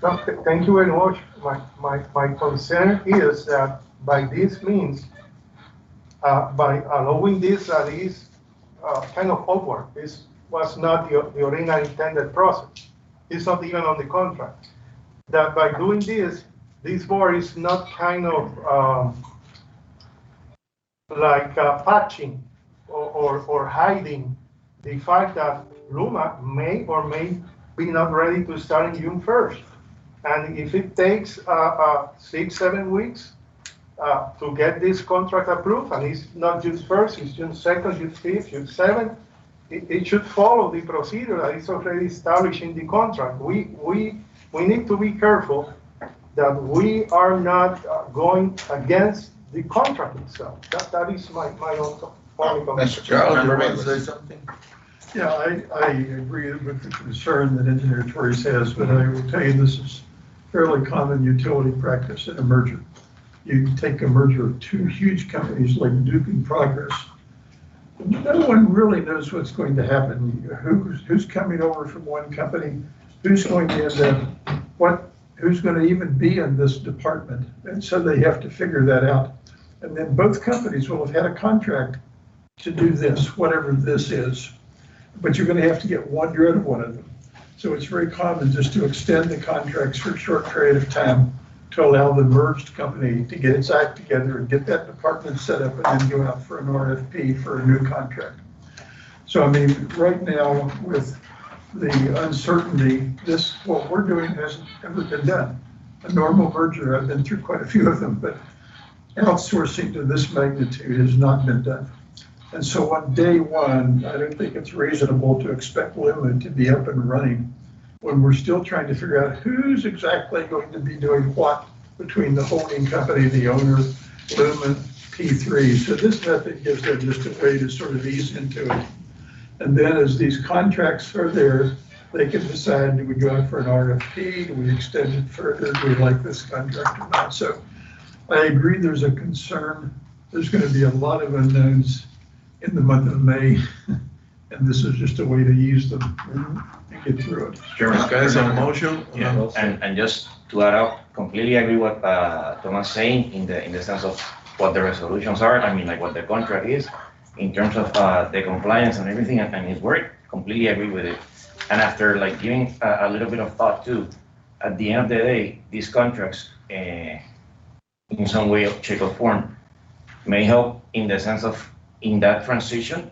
Thank you very much. My concern is that by this means, by allowing this kind of awkward, this was not the original intended process. It's not even on the contract. That by doing this board is not kind of like patching or hiding the fact that Luma may or may be not ready to start in June 1st. And if it takes 6, 7 weeks to get this contract approved, and it's not June 1st, it's June 2nd, June 5th, June 7th, it should follow the procedure that is already established in the contract. We need to be careful that we are not going against the contract itself. That is my own point of Mr. Charles, you Member want to Reyes. say something? Yeah, I agree with the concern that Engineer Torres has, but I will tell you this is fairly common utility practice in a merger. You take a merger of two huge companies like Duke and Progress. No one really knows what's going to happen. Who's coming over from one company? Who's going to end up? Who's going to even be in this department? And so they have to figure that out. And then both companies will have had a contract to do this, whatever this is. But you're going to have to get rid of one of them. So it's very common just to extend the contracts for a short period of time to allow the merged company to get its act together and get that department set up and then go out for an RFP for a new contract. So I mean, right now with the uncertainty, what we're doing hasn't ever been done. A normal merger, I've been through quite a few of them, but outsourcing to this magnitude has not been done. And so on day one, I don't think it's reasonable to expect Lumen to be up and running when we're still trying to figure out who's exactly going to be doing what between the holding company, the owner, Lumen, P3. So this method gives them just a way to sort of ease into it. And then as these contracts are there, they can decide, do we go out for an RFP? Do we extend it further? Do we like this contract or not? So I agree there's a concern. There's going to be a lot of unknowns in the month of May. And this is just a way to use them and get through it. Okay, so motion? Yeah, and just to add up, completely agree what Thomas saying in the sense of what the resolutions are. I mean, like what the contract is in terms of the compliance and everything and his work. Completely agree with it. And after like giving a little bit of thought too, at the end of the day, these contracts, in some way, shape, or form, may help in the sense of in that transition,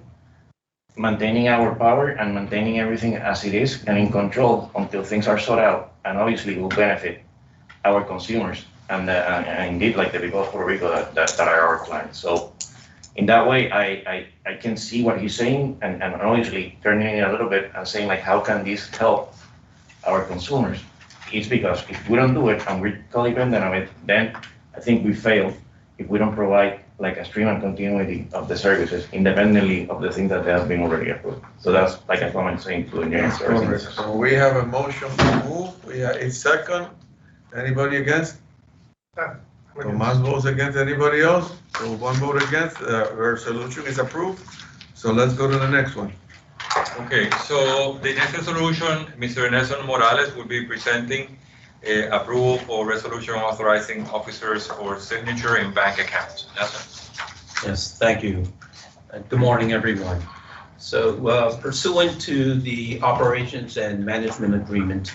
maintaining our power and maintaining everything as it is and in control until things are sorted out, and obviously will benefit our consumers and indeed like the people of Puerto Rico that are our clients. So in that way, I can see what he's saying and obviously turning it a little bit and saying like, how can this help our consumers? It's because if we don't do it and we're codependent on it, then I think we fail if we don't provide like a stream and continuity of the services independently of the things that they have been already approved. So that's like a comment saying to engineering services. So we have a motion to move, we have a second. Anybody against? Tomas votes against, anybody else? So one vote against, resolution is approved. So let's go to the next one. Okay, so the next resolution, Mr. Nelson Morales will be presenting approval for resolution authorizing officers for signature in bank accounts. Nelson. Yes, thank you. Good morning, everyone. So pursuant to the operations and management agreement,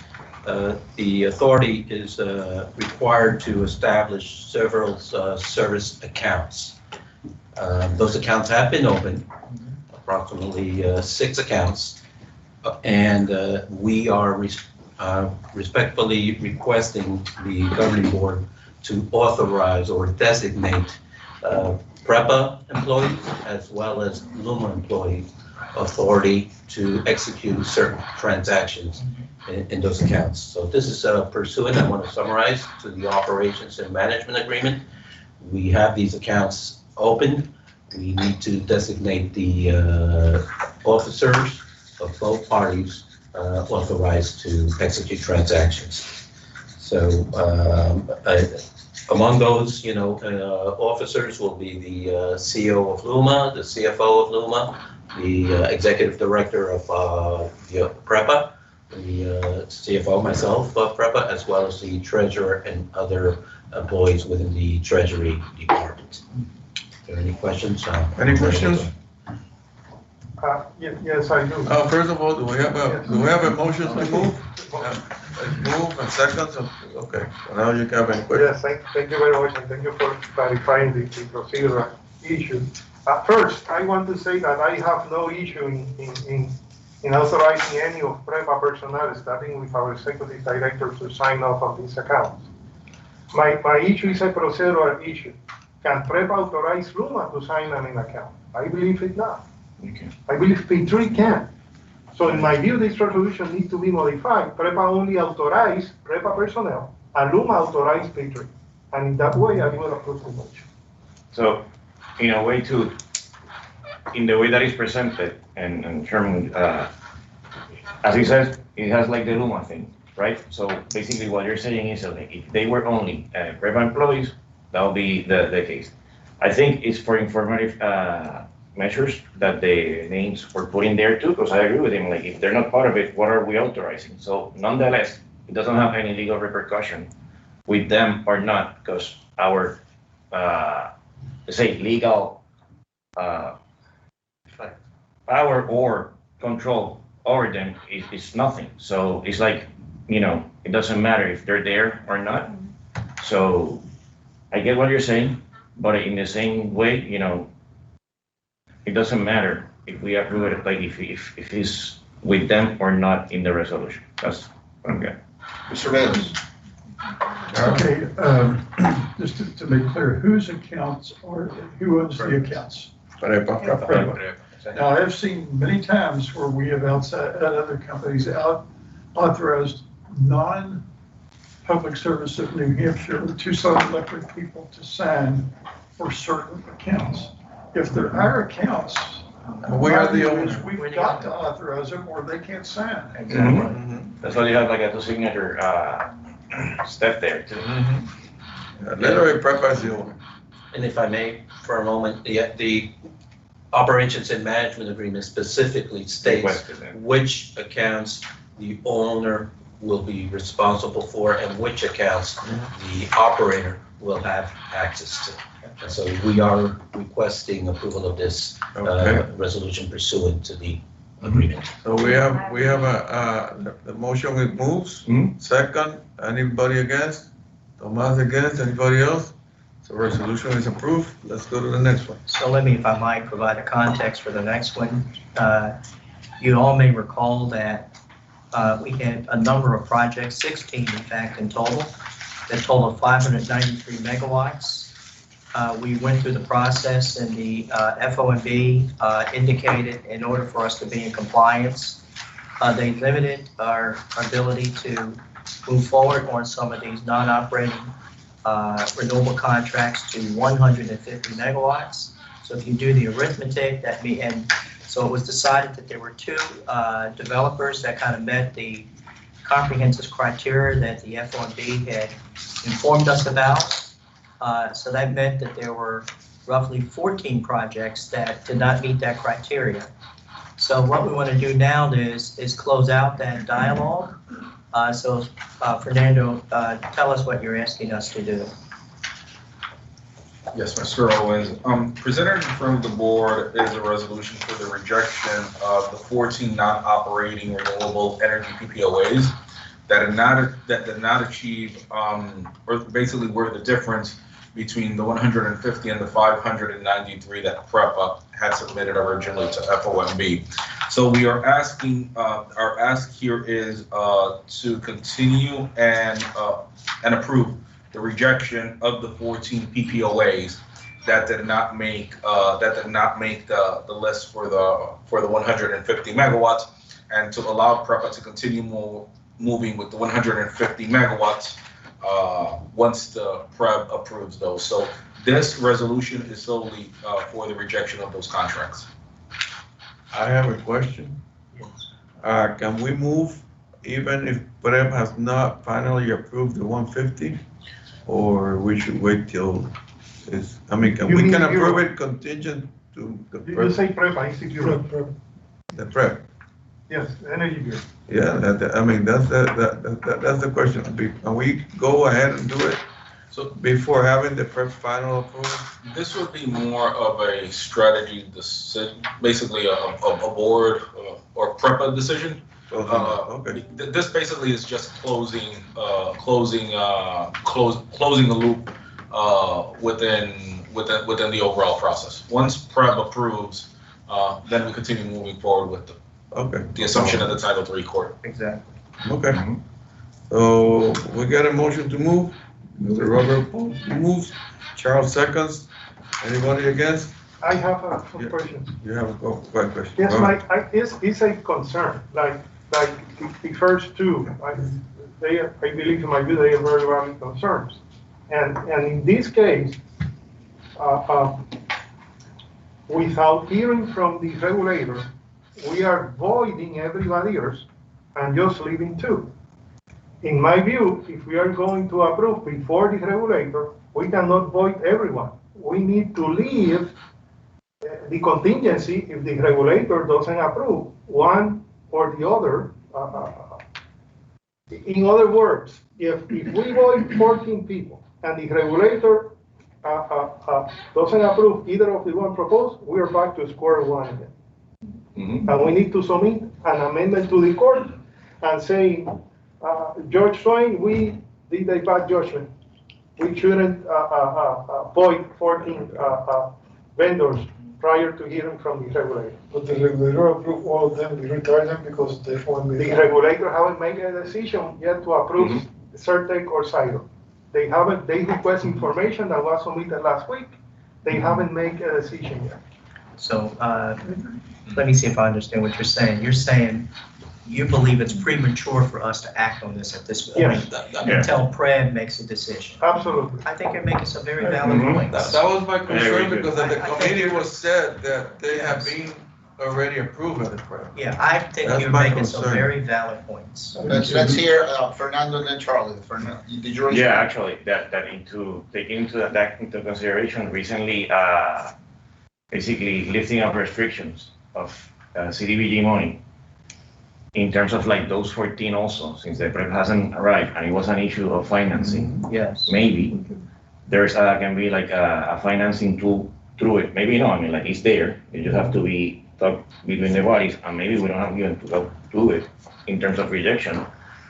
the authority is required to establish several service accounts. Those accounts have been opened, approximately 6 accounts, and we are respectfully requesting the governing board to authorize or designate PREPA employees as well as Luma employees authority to execute certain transactions in those accounts. So this is pursuant, I want to summarize, to the operations and management agreement. We have these accounts opened. We need to designate the officers of both parties authorized to execute transactions. So among those, officers will be the CEO of Luma, the CFO of Luma, the executive director of PREPA, the CFO, myself, of PREPA, as well as the treasurer and other employees within the Treasury Department. Are there any questions? Any questions? Yes, I do. First of all, do we have a motion to move? Move and second, okay, so now you have any questions? Yes, thank you very much, and thank you for clarifying the procedural issue. First, I want to say that I have no issue in authorizing any of PREPA personnel, starting with our executive director, to sign off on these accounts. My issue is a procedural issue. Can PREPA authorize LUMA to sign an account? I believe it not. Okay. I believe P3 can. So in my view, this resolution needs to be modified. PREPA only authorize PREPA personnel, and LUMA authorize P3. And in that way, I will approve the motion. So, in a way to, in the way that is presented, and Chairman, as he says, it has like the Luma thing, right? So basically what you're saying is, okay, if they were only PREPA employees, that would be the case. I think it's for informative measures that the names were put in there too, because I agree with him, like, if they're not part of it, what are we authorizing? So nonetheless, it doesn't have any legal repercussion with them or not, because our, let's say, legal power or control over them is nothing. So it's like, you know, it doesn't matter if they're there or not. So I get what you're saying, but in the same way, you know, it doesn't matter if we approve it, like if it's with them or not in the resolution. That's what I'm getting. Mr. Vales. Okay, just to make clear, whose accounts are, who owns the accounts? PREPA. Now, I've seen many times where we have outside, other companies authorized non-public service of New Hampshire, Tucson electric people to sign for certain accounts. If they're our accounts, We are the my view owner. is we've got to authorize them or they can't sign. Exactly. That's why you have like a two signature step there too. Literally, PREPA is the owner. And if I may, for a moment, the operations and management agreement specifically states Requested, yeah. which accounts the owner will be responsible for and which accounts the operator will have access to. And so we are requesting approval of this Okay. resolution pursuant to the agreement. So we have the motion with moves. Second, anybody against? Tomas against, anybody else? So resolution is approved. Let's go to the next one. So let me, if I might, provide a context for the next one. You all may recall that we had a number of projects, 16 in fact in total, that totaled 593 megawatts. We went through the process and the FOMB indicated in order for us to be in compliance, they limited our ability to move forward on some of these non-operating renewable contracts to 150 megawatts. So if you do the arithmetic, and so it was decided that there were two developers that kind of met the comprehensive criteria that the FOMB had informed us about. So that meant that there were roughly 14 projects that did not meet that criteria. So what we want to do now is close out that dialogue. Fernando, tell us what you're asking us to do. Yes, Mr. Owens. Presented in front of the board is a resolution for the rejection of the 14 non-operating renewable energy PPOAs that did not achieve, or basically were the difference between the 150 and the 593 that PREPA had submitted originally to FOMB. So we are asking, our ask here is to continue and approve the rejection of the 14 PPOAs that did not make the list for the 150 megawatts, and to allow PREPA to continue moving with the 150 megawatts once the PREP approves those. So this resolution is solely for the rejection of those contracts. I have a question. Can we move even if PREP has not finally approved the 150? Or we should wait till it's, we can approve it contingent to the You say PREPA, Institute Europe. the PREP? Yes, Energy Bureau. Yeah, that's the question. Can we go ahead and do it? So before having the PREP final approval? This would be more of a strategy decision, basically a board or PREPA decision. Okay. This basically is just closing the loop within the overall process. Once PREB approves, then we continue moving forward with the assumption of the Title III court. Exactly. Okay. So we got a motion to move. Mr. Robert moves. Charles seconds. Anybody against? I have a question. You have a question. Yes, Go ahead. it's a concern, like the first two, I believe in my view, they are very valid concerns. And in this case, without hearing from the regulator, we are voiding everybody else and just leaving two. In my view, if we are going to approve before the regulator, we cannot void everyone. We need to leave the contingency if the regulator doesn't approve one or the other. In other words, if we void 14 people and the regulator doesn't approve either of the one proposed, we are back to square one again. Mhm. And we need to submit an amendment to the court and say, George Swain, we did a bad judgment. We shouldn't void 14 vendors prior to hearing from the regulator. But the regulator approved all of them, we retire them because they formed The regulator haven't made a decision yet to approve Certec or Cyro. They request information that was submitted last week. They haven't made a decision yet. So, let me see if I understand what you're saying. You're saying you believe it's premature for us to act on this at this point until PREB makes a decision. Absolutely. I think you're making some very valid points. That was my concern because at the I think committee you're- was said that they have been already approved by the PREB. Yeah, I think That's you're my making some concern. very valid points. Let's hear Fernando and then Charlie. Fernando, did you raise? Yeah, actually, that taking into consideration recently, basically lifting of restrictions of CDBG money in terms of like those 14 also, since the PREP hasn't arrived and it was an issue of financing. Yes. Maybe there's can be like a financing tool through it. Maybe no, I mean, like it's there. You just have to be talk between the bodies, and maybe we don't have even to go through it in terms of rejection.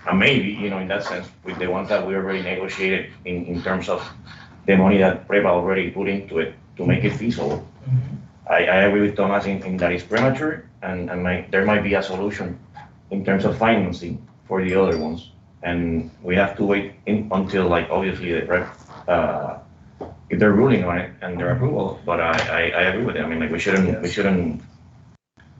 And maybe, you know, in that sense, with the ones that we already negotiated in terms of the money that PREPA already put into it to make it feasible. I agree with Thomas in that it's premature, and there might be a solution in terms of financing for the other ones. And we have to wait until, like, obviously the PREP, if they're ruling on it and their approval, but I agree with it. I mean, like, we shouldn't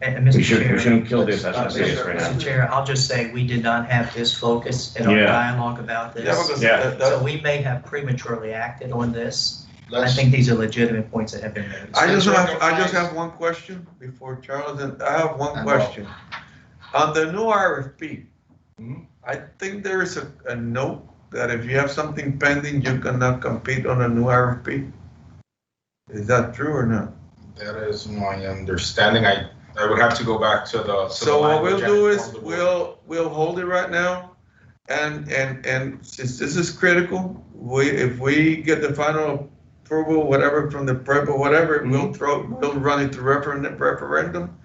And Mr. Chair, kill this as it is right now. Mr. Chair, I'll just say we did not have this focus in our Yeah. dialogue about Yeah, this. because Yeah. So we may have prematurely acted on this. I Let's- think these are legitimate points that have been made. I just have one question before Charles, and I have one question. On the new RFP, I think there is a note that if you have something pending, you cannot compete on a new RFP. Is that true or not? That is my understanding. I would have to go back to the. So what we'll language do and is, from the board. we'll hold it right now, and since this is critical, if we get the final approval, whatever, from the PREP or whatever, we'll run it to referendum,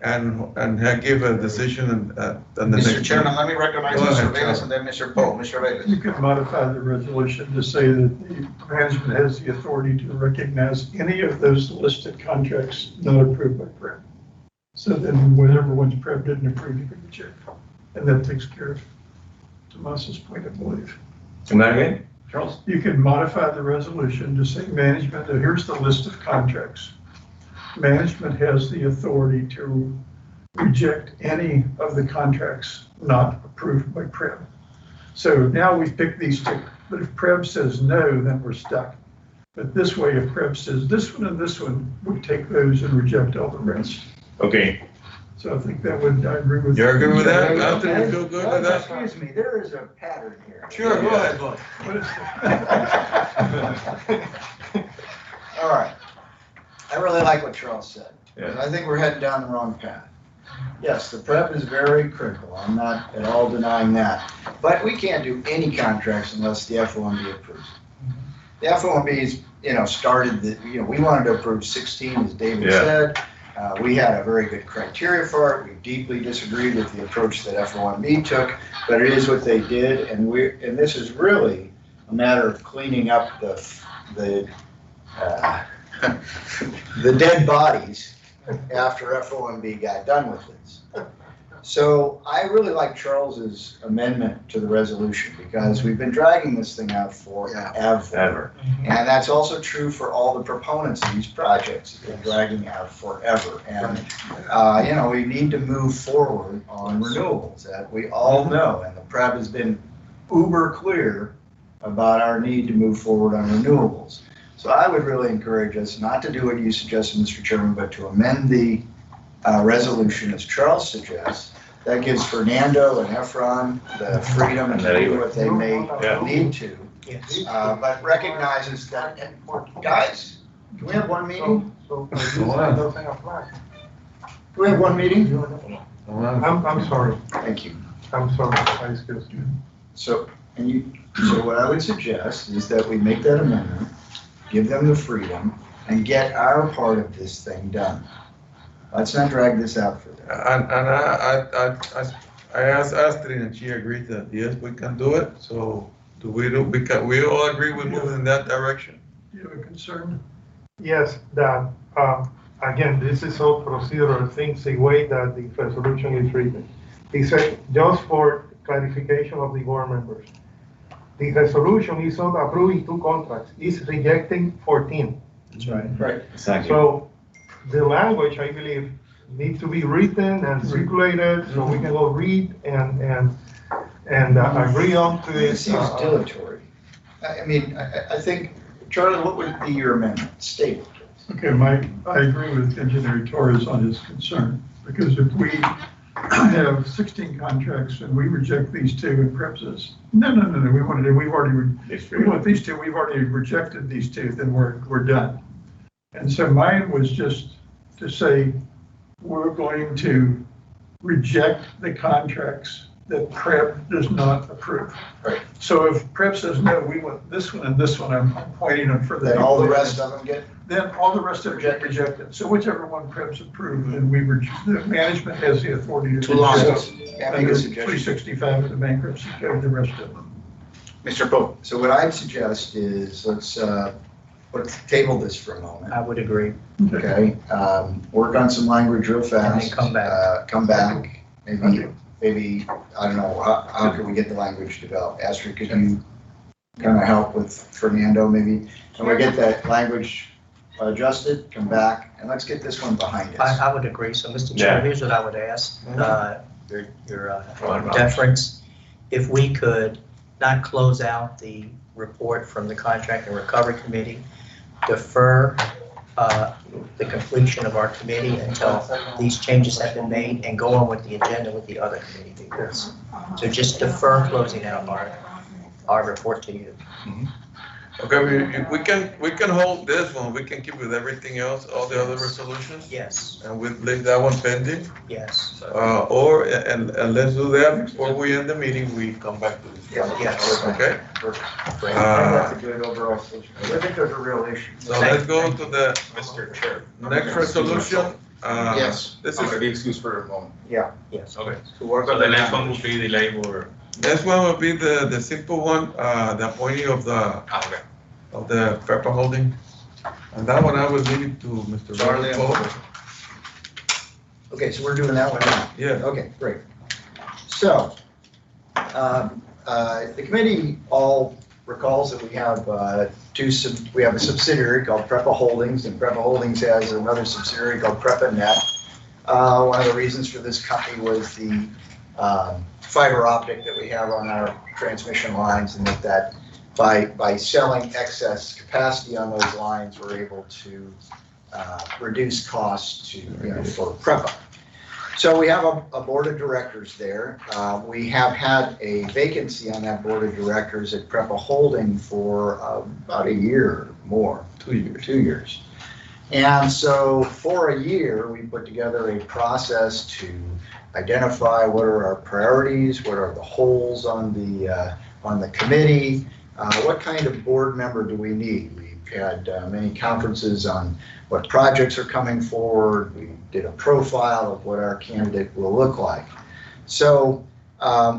and give a decision and the next. Mr. Chairman, let me recognize Go ahead, Mr. Velez and then Mr. Poe. Mr. You Velez. could modify the resolution to say that the management has the authority to recognize any of those listed contracts not approved by PREP. So then whatever ones PREP didn't approve, you can reject. And that takes care of Tomas's point, I believe. Say that again, Charles? You can modify the resolution to say management, here's the list of contracts. Management has the authority to reject any of the contracts not approved by PREP. So now we've picked these two, but if PREP says no, then we're stuck. But this way, if PREP says this one and this one, we take those and reject all the rest. Okay. So I think that would, I agree with. You agree with that? Anthony, you feel good with that? Excuse me, there is a pattern here. Sure, go ahead, Bob. What is All right. I really like what Charles said. Yeah. I think we're heading down the wrong path. Yes, the PREP is very critical. I'm not at all denying that. But we can't do any contracts unless the FOMB approves. The FOMB's, started we wanted to approve 16, as David Yeah. said. We had a very good criteria for it. We deeply disagreed with the approach that FOMB took, but it is what they did. And this is really a matter of cleaning up the the the dead bodies after FOMB got done with this. So I really like Charles's amendment to the resolution because we've been dragging this thing out forever. And that's also true for all the proponents of these projects. They're dragging out forever. And, you know, we need to move forward on renewables that we all know. And the PREB has been uber clear about our need to move forward on renewables. So I would really encourage us not to do what you suggested, Mr. Chairman, but to amend the resolution as Charles suggests. That gives Fernando and Efron the freedom to do what they may need to. Yes. But recognizes that, guys, can we have one meeting? So doesn't apply. Can we have one meeting? I'm sorry, Thank you. I'm sorry, excuse me. So, so what I would suggest is that we make that amendment, give them the freedom, and get our part of this thing done. Let's not drag this out further. And I asked Astrid and she agreed that yes, we can do it. So we all agree with moving in that direction? Do you have a concern? Yes, that, again, this is all procedural things, the way that the resolution is written. It said, just for clarification of the board members, the resolution is not approving 2 contracts, it's rejecting 14. That's right. Right. Exactly. So the language, I believe, needs to be written and circulated so we can go read and agree on to It it. seems dilatory. I mean, I think, Charlie, what would be your amendment? State it. Okay, I agree with Engineer Torres on his concern, because if we have 16 contracts and we reject these 2 and PREP says, no, we want these 2, we've already rejected these 2, then we're done. And so mine was just to say, we're going to reject the contracts that PREP does not approve. Right. So if PREP says, no, we want this one and this one, I'm pointing them for the. Then all the rest of them get? Then all the rest of it get rejected. So whichever one PREP's approved, then the management has the authority to. 2 lines. Yeah, make a suggestion. 365 of the bankruptcy code, the rest of them. Mr. Pope, so what I'd suggest is let's table this for a moment. I would agree. Okay, work on some language real fast. And then come back. Come back, maybe, I don't know, how can we get the language developed? Astrid, could you kind of help with Fernando, maybe? Can we get that language adjusted, come back, and let's get this one behind us. I would agree. So, Mr. Chair, here's what I would ask, your deference. If we could not close out the report from the Contract and Recovery Committee, defer the completion of our committee until these changes have been made and go on with the agenda with the other committee reports. So just defer closing out our report to you. Okay, we can hold this one, we can keep with everything else, all the other resolutions? Yes, And we leave that one pending? yes. And let's do that before we end the meeting, we come back to this. Yes. Okay? Great. That's a good overall solution. I think there's a real issue. So let's go to the Mr. Chair. next resolution. Yes. This I'm going to is, be excused for a moment. Yes. Okay, To work so on the the next one will language. be the labor, next one will be the simple one, the appointing of the Pepper Holding. And that one I will leave it to Mr. Charlie and Pope. Okay, so we're doing that one now. Yeah. Okay, great. So, the committee all recalls that we have we have a subsidiary called PREPA Holdings, and PREPA Holdings has another subsidiary called PREPA Net. One of the reasons for this company was the fiber optic that we have on our transmission lines, and that by selling excess capacity on those lines, we're able to reduce costs for PREPA. So we have a board of directors there. We have had a vacancy on that board of directors at PREPA Holding for about a year or more. 2 years. 2 years. And so for a year, we put together a process to identify what are our priorities, what are the holes on the committee, what kind of board member do we need. We've had many conferences on what projects are coming forward. We did a profile of what our candidate will look like. So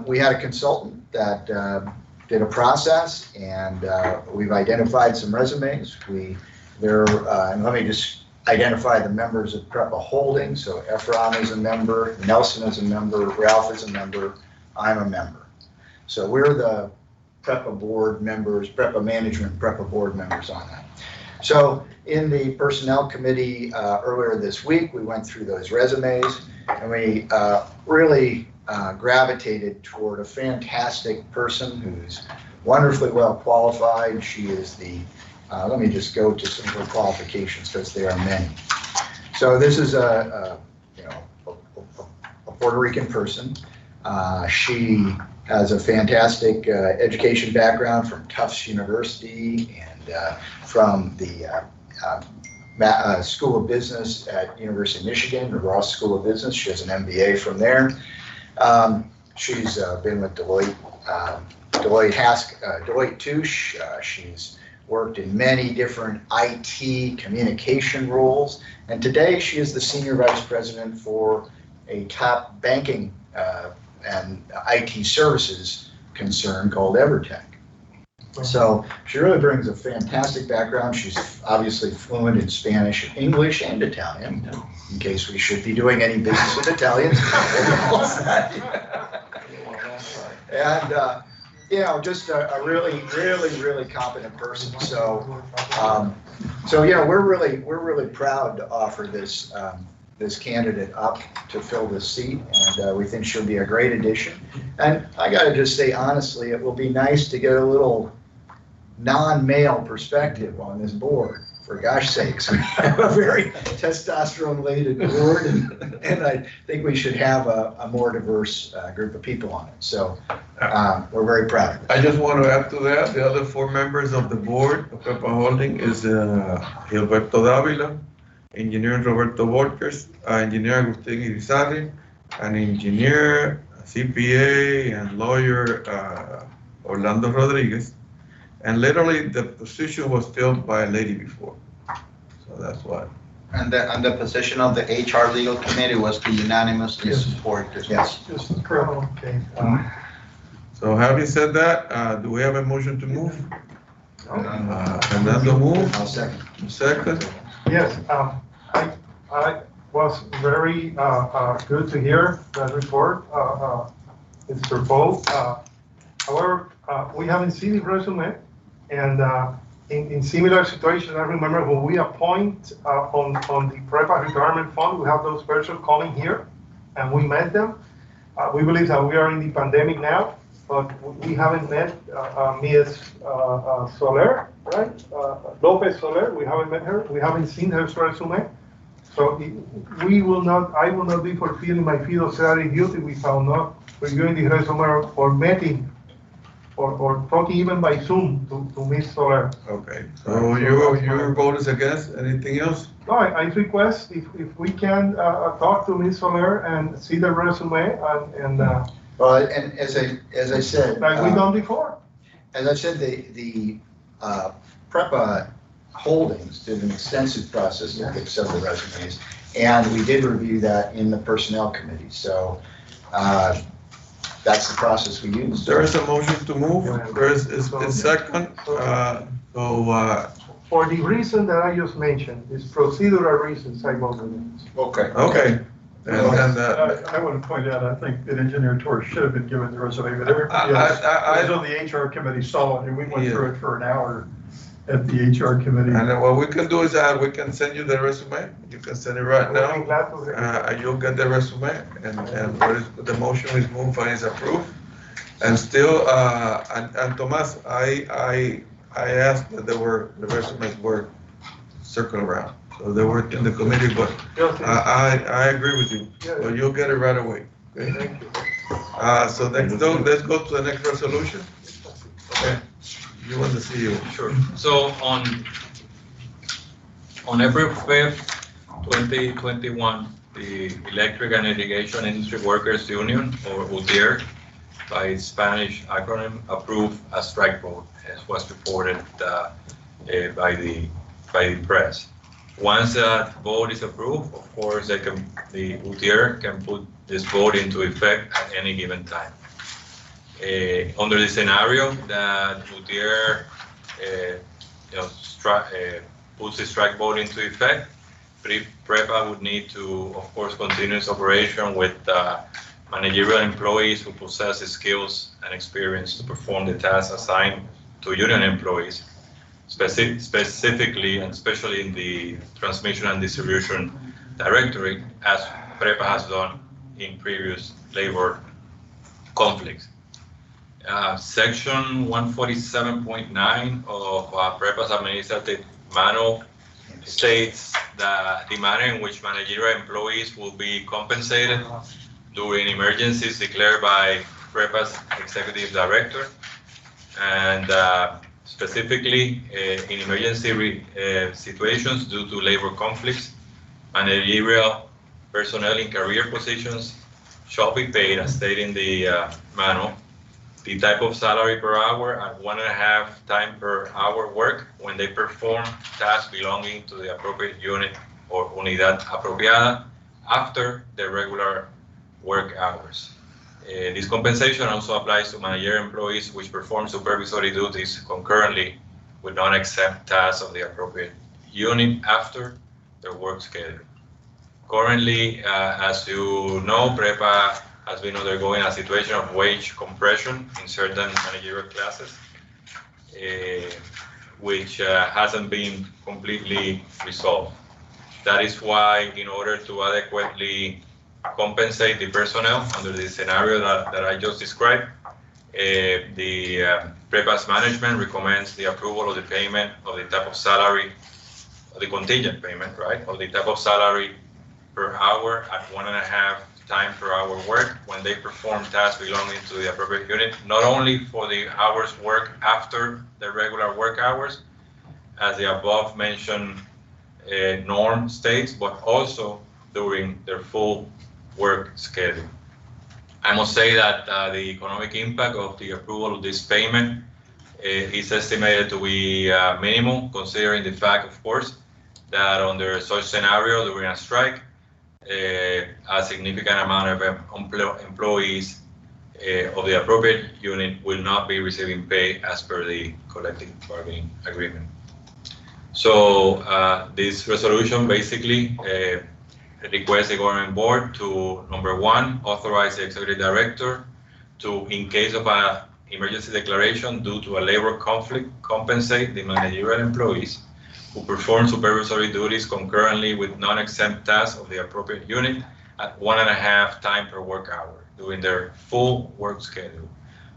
we had a consultant that did a process, and we've identified some resumes. And let me just identify the members of PREPA Holdings. So Efron is a member, Nelson is a member, Ralph is a member, I'm a member. So we're the PREPA board members, PREPA management, PREPA board members on that. So in the personnel committee earlier this week, we went through those resumes, and we really gravitated toward a fantastic person who's wonderfully well qualified. She is the, let me just go to some of her qualifications because there are many. So this is a Puerto Rican person. She has a fantastic education background from Tufts University and from the School of Business at University of Michigan, the Ross School of Business. She has an MBA from there. She's been with Deloitte Touche. She's worked in many different IT communication roles, and today she is the Senior Vice President for a top banking and IT services concern called Evertech. So she really brings a fantastic background. She's obviously fluent in Spanish, English, and Italian, in case we should be doing any business with Italians. And, just a really, really, really competent person. So, we're really proud to offer this this candidate up to fill this seat, and we think she'll be a great addition. And I got to just say honestly, it will be nice to get a little non-male perspective on this board. For gosh sakes, we have a very testosterone-laden board, and I think we should have a more diverse group of people on it. So we're very proud of it. I just want to add to that, the other 4 members of the board of PREPA Holding is Gilberto Davila, engineer Roberto Volkers, engineer Agustin Irizarry, an engineer, CPA, and lawyer Orlando Rodriguez. And literally, the position was filled by a lady before, so that's why. And the position of the HR legal committee was to unanimously support this. Yes. Okay. So having said that, do we have a motion to move? Fernando move. I'll second. Second. Yes, I was very good to hear that report. It's proposed. However, we haven't seen the resume, and in similar situations, I remember when we appoint on the PREPA retirement fund, we have those persons calling here, and we met them. We believe that we are in the pandemic now, but we haven't met Ms. Soler, right? Lopez Soler, we haven't met her. We haven't seen her resume. So I will not be fulfilling my fiduciary duty without not reviewing the resume or meeting or talking even by Zoom to Ms. Soler. Okay, so your vote is against, anything else? No, I request if we can talk to Ms. Soler and see the resume and Well, and as I said, like we done before. As I said, the PREPA Holdings did an extensive process to pick several resumes, and we did review that in the personnel committee. So that's the process we used. There is a motion to move. There is second. For the reason that I just mentioned, these procedural reasons, I vote against. Okay. Okay. I want to point out, I think that Engineer Torres should have been given the resume, but everybody else, I on the HR committee saw it, and we went through it for an hour at the HR committee. And then what we can do is we can send you the resume. You can send it right now. You'll get the resume, and the motion is moved and is approved. And still, and Tomas, I asked that the resumes were circled around. So they were in the committee, but I agree with you. So you'll get it right away. Okay? Thank you. So let's go to the next resolution. Okay. You want to see you? Sure. So on April 5th, 2021, the Electric and Irrigation Industry Workers Union, or UTIER, by its Spanish acronym, approved a strike vote, as was reported by the press. Once that vote is approved, of course, the UTIER can put this vote into effect at any given time. Under the scenario that Gutierrez puts the strike vote into effect, PREPA would need to, of course, continue its operation with managerial employees who possess the skills and experience to perform the tasks assigned to union employees, specifically and especially in the transmission and distribution directorate, as PREPA has done in previous labor conflicts. Section 147.9 of PREPA's administrative manual states that the manner in which managerial employees will be compensated during emergencies declared by PREPA's executive director, and specifically in emergency situations due to labor conflicts, managerial personnel in career positions shall be paid, as stated in the manual, the type of salary per hour at 1.5 time per hour work when they perform tasks belonging to the appropriate unit or unidad apropiada after the regular work hours. This compensation also applies to managerial employees which perform supervisory duties concurrently with non-exempt tasks of the appropriate unit after their work schedule. Currently, as you know, PREPA has been undergoing a situation of wage compression in certain managerial classes, which hasn't been completely resolved. That is why, in order to adequately compensate the personnel under the scenario that I just described, the PREPA's management recommends the approval of the payment of the type of salary, or the contingent payment, right, of the type of salary per hour at 1.5 time per hour work when they perform tasks belonging to the appropriate unit, not only for the hours worked after the regular work hours, as the above mentioned norm states, but also during their full work schedule. I must say that the economic impact of the approval of this payment is estimated to be minimal, considering the fact, of course, that under such scenario during a strike, a significant amount of employees of the appropriate unit will not be receiving pay as per the collective bargaining agreement. So this resolution basically requests the government board to, number one, authorize the executive director to, in case of an emergency declaration due to a labor conflict, compensate the managerial employees who perform supervisory duties concurrently with non-exempt tasks of the appropriate unit at 1.5 time per work hour during their full work schedule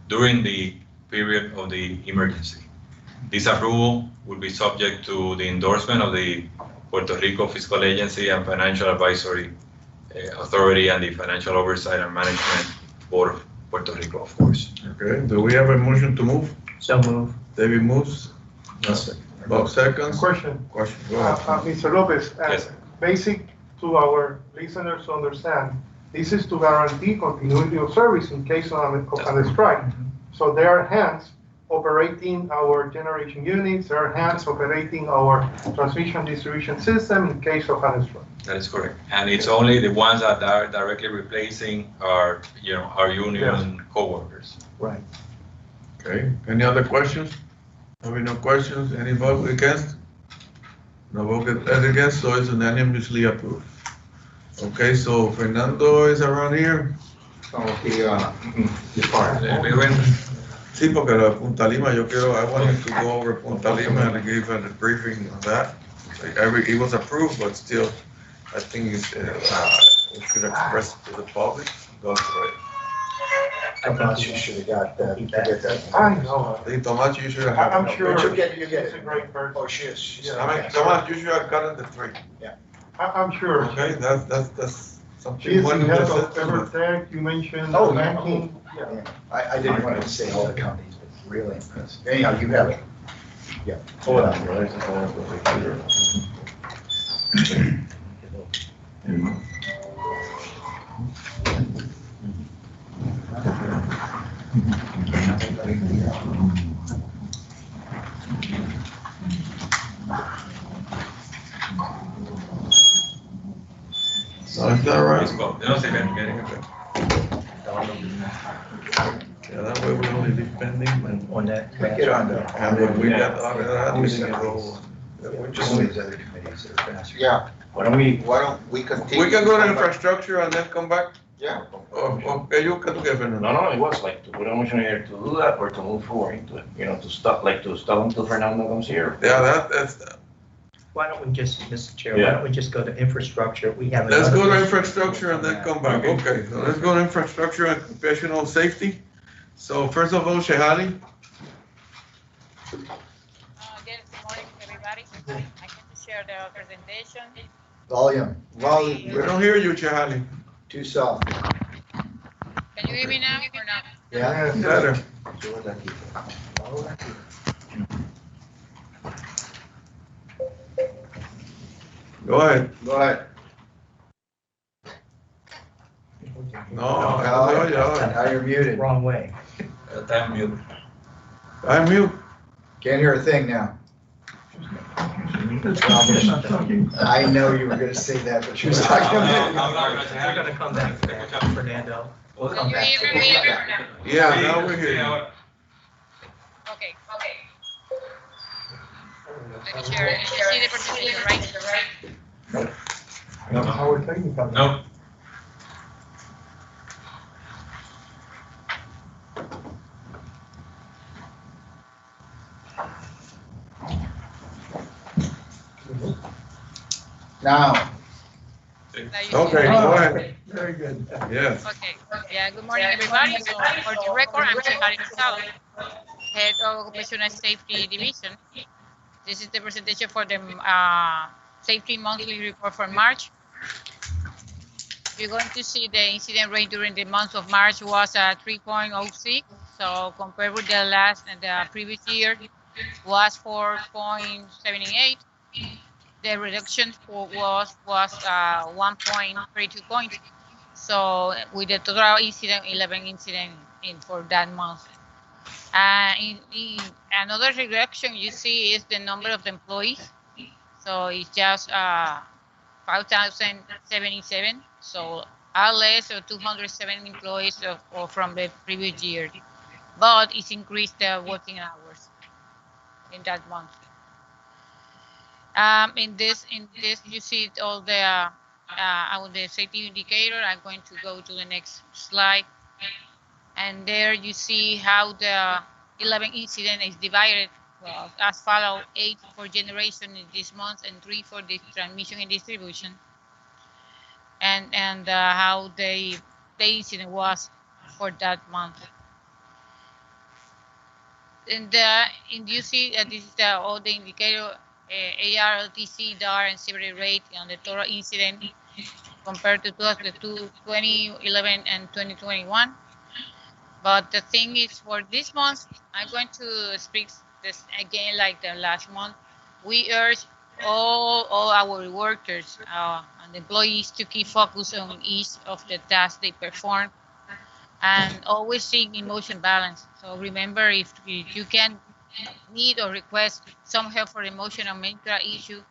during the period of the emergency. This approval will be subject to the endorsement of the Puerto Rico Fiscal Agency and Financial Advisory Authority and the Financial Oversight and Management Board of Puerto Rico, of course. Okay, do we have a motion to move? So move. David moves. Bob seconds. Question. Question, go ahead. Mr. Lopez, Yes. basic to our listeners to understand, this is to guarantee continuity of service in case of a strike. So there are hands operating our generation units, there are hands operating our transmission distribution system in case of a strike. That is correct. And it's only the ones that are directly replacing our, our union coworkers. Right. Okay, any other questions? Having no questions, any vote against? No vote against, so it's unanimously approved. Okay, so Fernando is around here. Sí, porque la Punta Lima, I wanted to go over Punta Lima and give a briefing on that. It was approved, but still, I think we should express it to the public. Go for it. I thought you should have got that. I know. Hey, Tomas, you should have. I'm sure You get it. she's a great person. Oh, she is. She's I mean, Tomas, you should have gotten the 3. I'm sure. Okay, that's something. She's the wonderful. head of Evertech, you mentioned Oh, yeah. banking. Yeah. I didn't want to say all the companies, but really impressive. Anyhow, you have it. Yeah. Hold on. So is that right? Let's go. No, sí, ven, ven. Yeah, that way we only depending and, on that. Get on that. and when we got out of that, we can go. We're just with the other committees that are faster. Yeah, Why don't we, why don't we continue? We can go to infrastructure and then come back, Yeah. or, you can get Fernando. no, it was like to put a motion here to do that or to move forward into it, to stop until Fernando comes here. Yeah, that's, Why don't we just, Mr. Chair, why don't we just go to infrastructure? We have. let's go to another- infrastructure and then come back, okay, so let's go to infrastructure and occupational safety. So first of all, Shehali, Yes, good morning, everybody. I can share the presentation. Volume, we don't hear you, Shehali, too soft. Can you hear me now or not? Yeah. better. Go ahead, Go ahead. no, Now you're muted. Wrong way. Time mute. I'm mute. Can't hear a thing now. I know you were gonna say that, but she was talking about it. We're gonna come back to that, Fernando. We'll Can come you back. hear me? Yeah, now we hear you. Okay. Let me share. You see the presentation, right? Our technical. No. Now, Now you see Okay, it. go ahead, Very good. yes. Okay. Yeah, good morning, everybody. So for the record, I'm Shehari Gonzalez, Head of Occupational Safety Division. This is the presentation for the Safety Monthly Report for March. You're going to see the incident rate during the month of March was 3.06. So compared with the previous year was 4.78. The reduction was 1.32 points. So with the total incident, 11 incident for that month. In another reduction you see is the number of employees. So it's just 5,077. So less of 207 employees from the previous year, but it's increased the working hours in that month. In this you see all the safety indicator. I'm going to go to the next slide, and there you see how the 11 incident is divided. Well, as follow: 8 for generation in this month and 3 for the transmission and distribution, and how the incident was for that month. And you see that this is all the indicator. AR, LTC, DAR, and severity rate on the total incident compared to 2011 and 2021. But the thing is, for this month, I'm going to speak this again like the last month. We urge all our workers and employees to keep focus on each of the tasks they perform and always seek emotion balance. So remember, if you can need or request some help for emotional and mental issue,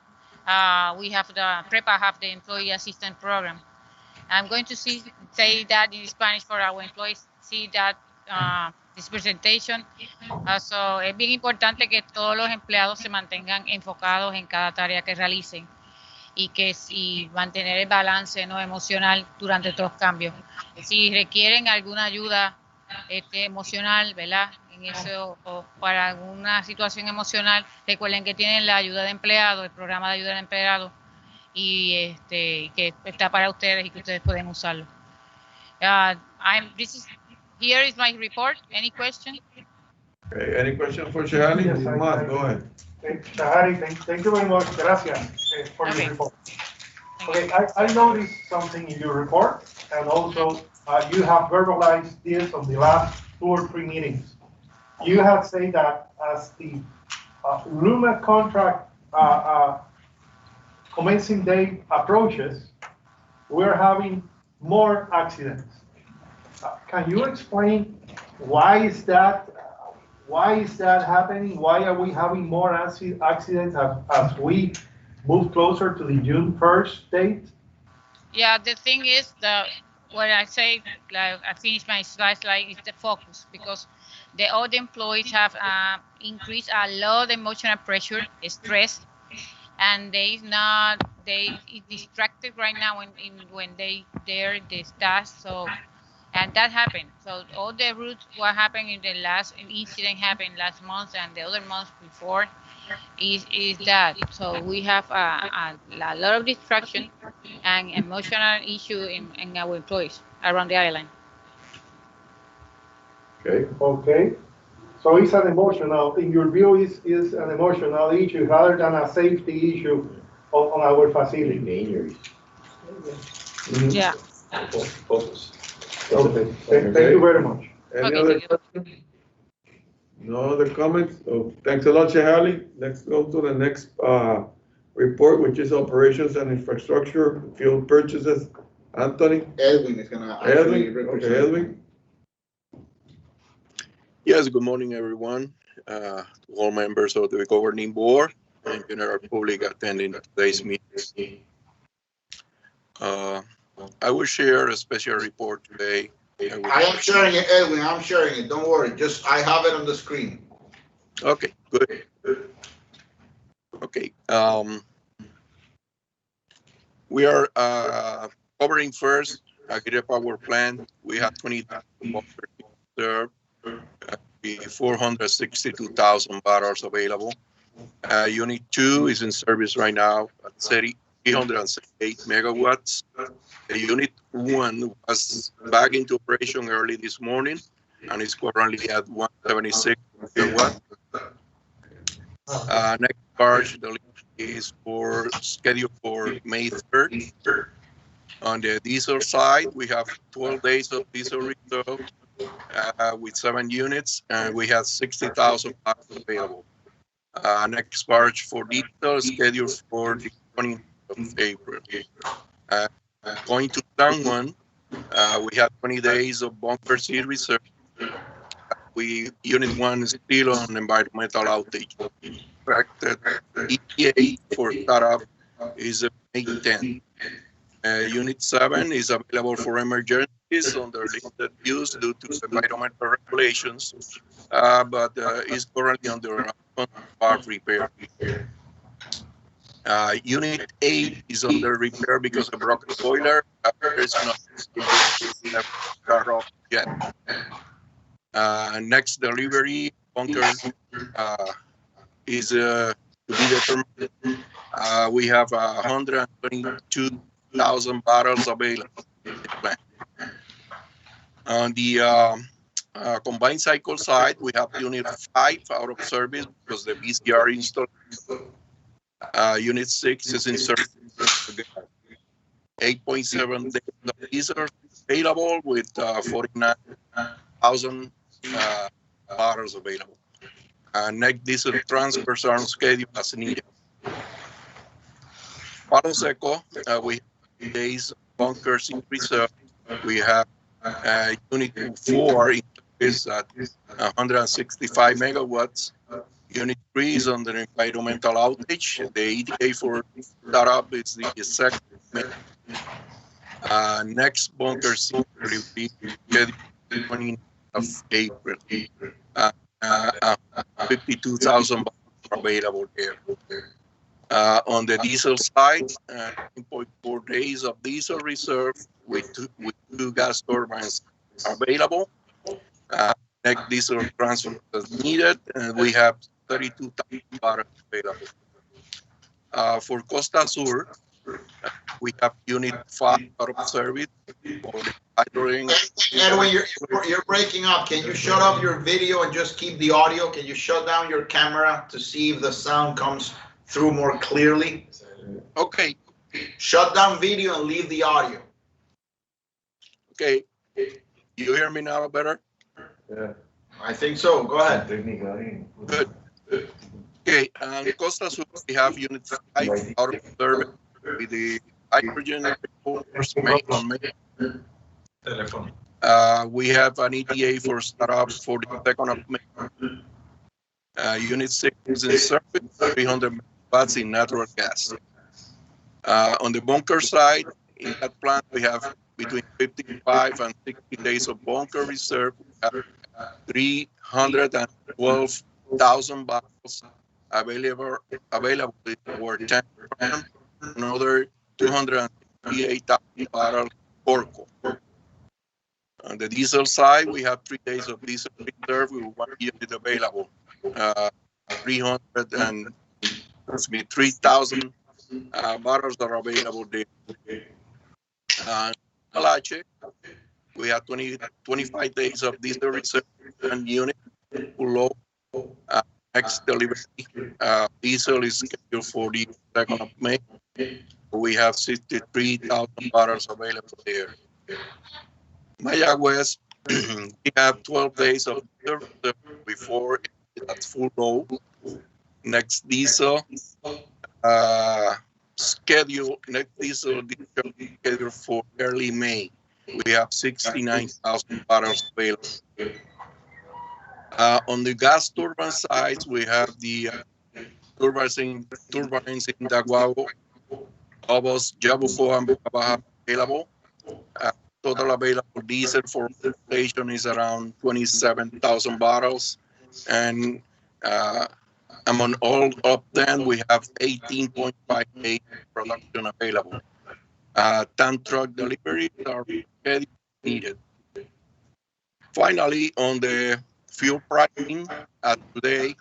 we have PREPA have the employee assistance program. I'm going to say that in Spanish for our employees, see that this presentation. So es bien importante que todos los empleados se mantengan enfocados en cada tarea que realicen y mantener el balance emocional durante estos cambios. Si requieren alguna ayuda emocional, ¿verdad? En eso, o para alguna situación emocional, recuerden que tienen la ayuda de empleado, el programa de ayuda de empleado, y que está para ustedes y que ustedes pueden usarlo. Here is my report. Any question? Okay, any question for Shehali? Yes, Go ahead. Shahari, thank you very much. Gracias for your report. Okay, I noticed something in your report, and also you have verbalized this on the last 2 or 3 meetings. You have said that as the LUMA contract commencing date approaches, we're having more accidents. Can you explain why is that? Why is that happening? Why are we having more accidents as we move closer to the June 1st date? Yeah, the thing is that what I say, like I finished my slide, is the focus because all the employees have increased a lot of emotional pressure, stress, and they is distracted right now when they're the staff. So and that happened. So all the routes what happened in the last incident happened last month and the other months before is that. So we have a lot of distraction and emotional issue in our employees around the island. Okay. Okay, so it's an emotional, in your view, is an emotional issue rather than a safety issue on our facility. Yeah. Focus. Okay, thank you very much. Any Okay, other thank you. questions? No other comments? Oh, thanks a lot, Shahali. Let's go to the next report, which is operations and infrastructure, field purchases. Anthony? Edwin is gonna actually Edwin? represent. Okay, Edwin? Yes, good morning, everyone. To all members of the governing board and general public attending today's meeting. I will share a special report today. I am sharing it, Edwin, I'm sharing it, don't worry, just, I have it on the screen. Okay, good. Okay, we are covering first Agri Power Plant. We have 20 there, 462,000 barrels available. Unit 2 is in service right now at 368 megawatts. Unit 1 was back into operation early this morning and is currently at 176 megawatts. Next barge delivery is scheduled for May 3rd. On the diesel side, we have 12 days of diesel reserve with 7 units, and we have 60,000 barrels available. Next barge for diesel scheduled for the 20th of April. Going to San Juan, we have 20 days of bunker C reserve. Unit 1 is still on environmental outage. Expected ETA for startup is May 10th. Unit 7 is available for emergencies under limited use due to environmental regulations, but is currently under part repair. Unit 8 is under repair because of broken boiler. It's not start off yet. Next delivery bunker is to be determined. We have 122,000 barrels available in the plant. On the combined cycle side, we have Unit 5 out of service because the VCR installed. Unit 6 is in service. 8.7 days of diesel available with 49,000 barrels available. Next diesel transfers are on schedule as needed. Palo Seco, we have days of bunkers in reserve. We have Unit 4 in service at 165 megawatts. Unit 3 is under environmental outage. The ETA for startup is the 2nd May. Next bunker C will be scheduled 20th of April. 52,000 available there. On the diesel side, 9.4 days of diesel reserve with two gas turbines available. Next diesel transfer as needed, and we have 32,000 barrels available. For Costa Sur, we have Unit 5 out of service for the hydrogen. Edwin, you're breaking up. Can you shut off your video and just keep the audio? Can you shut down your camera to see if the sound comes through more clearly? Okay. Shut down video and leave the audio. Okay. You hear me now better? Yeah. I think so. Go ahead. Good. Okay, Costa Sur, we have Unit 5 out of service with the hydrogen made on May. We have an ETA for startup for the 2nd of May. Unit 6 is in service, 300 megawatts in natural gas. On the bunker side, in that plant, we have between 55 and 60 days of bunker reserve. We have 312,000 barrels available in our tank farm, another 258,000 barrels Porco. On the diesel side, we have 3 days of diesel reserve with 1 unit available. 3,000 barrels are available there. Malache, we have 25 days of diesel reserve and unit below. Next delivery, diesel is scheduled for the 2nd of May. We have 63,000 barrels available there. Mayagüez, we have 12 days of diesel before it's full load. Next diesel schedule for early May. We have 69,000 barrels available. On the gas turbine side, we have the turbines in Daguao, Obos, Yabuco, and Baja available. Total available diesel for station is around 27,000 barrels. And among all of them, we have 18.58 production available. Tank truck deliveries are needed. Finally, on the fuel pricing, today,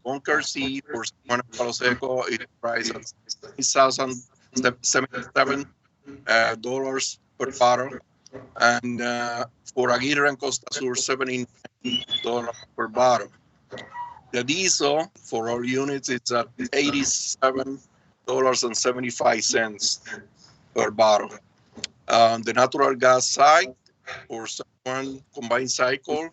bunker C for San Juan Palo Seco is priced at $6,077 per barrel, and for Aguirre and Costa Sur, $79 per barrel. The diesel for all units is at $87.75 per barrel. The natural gas side for San Juan combined cycle,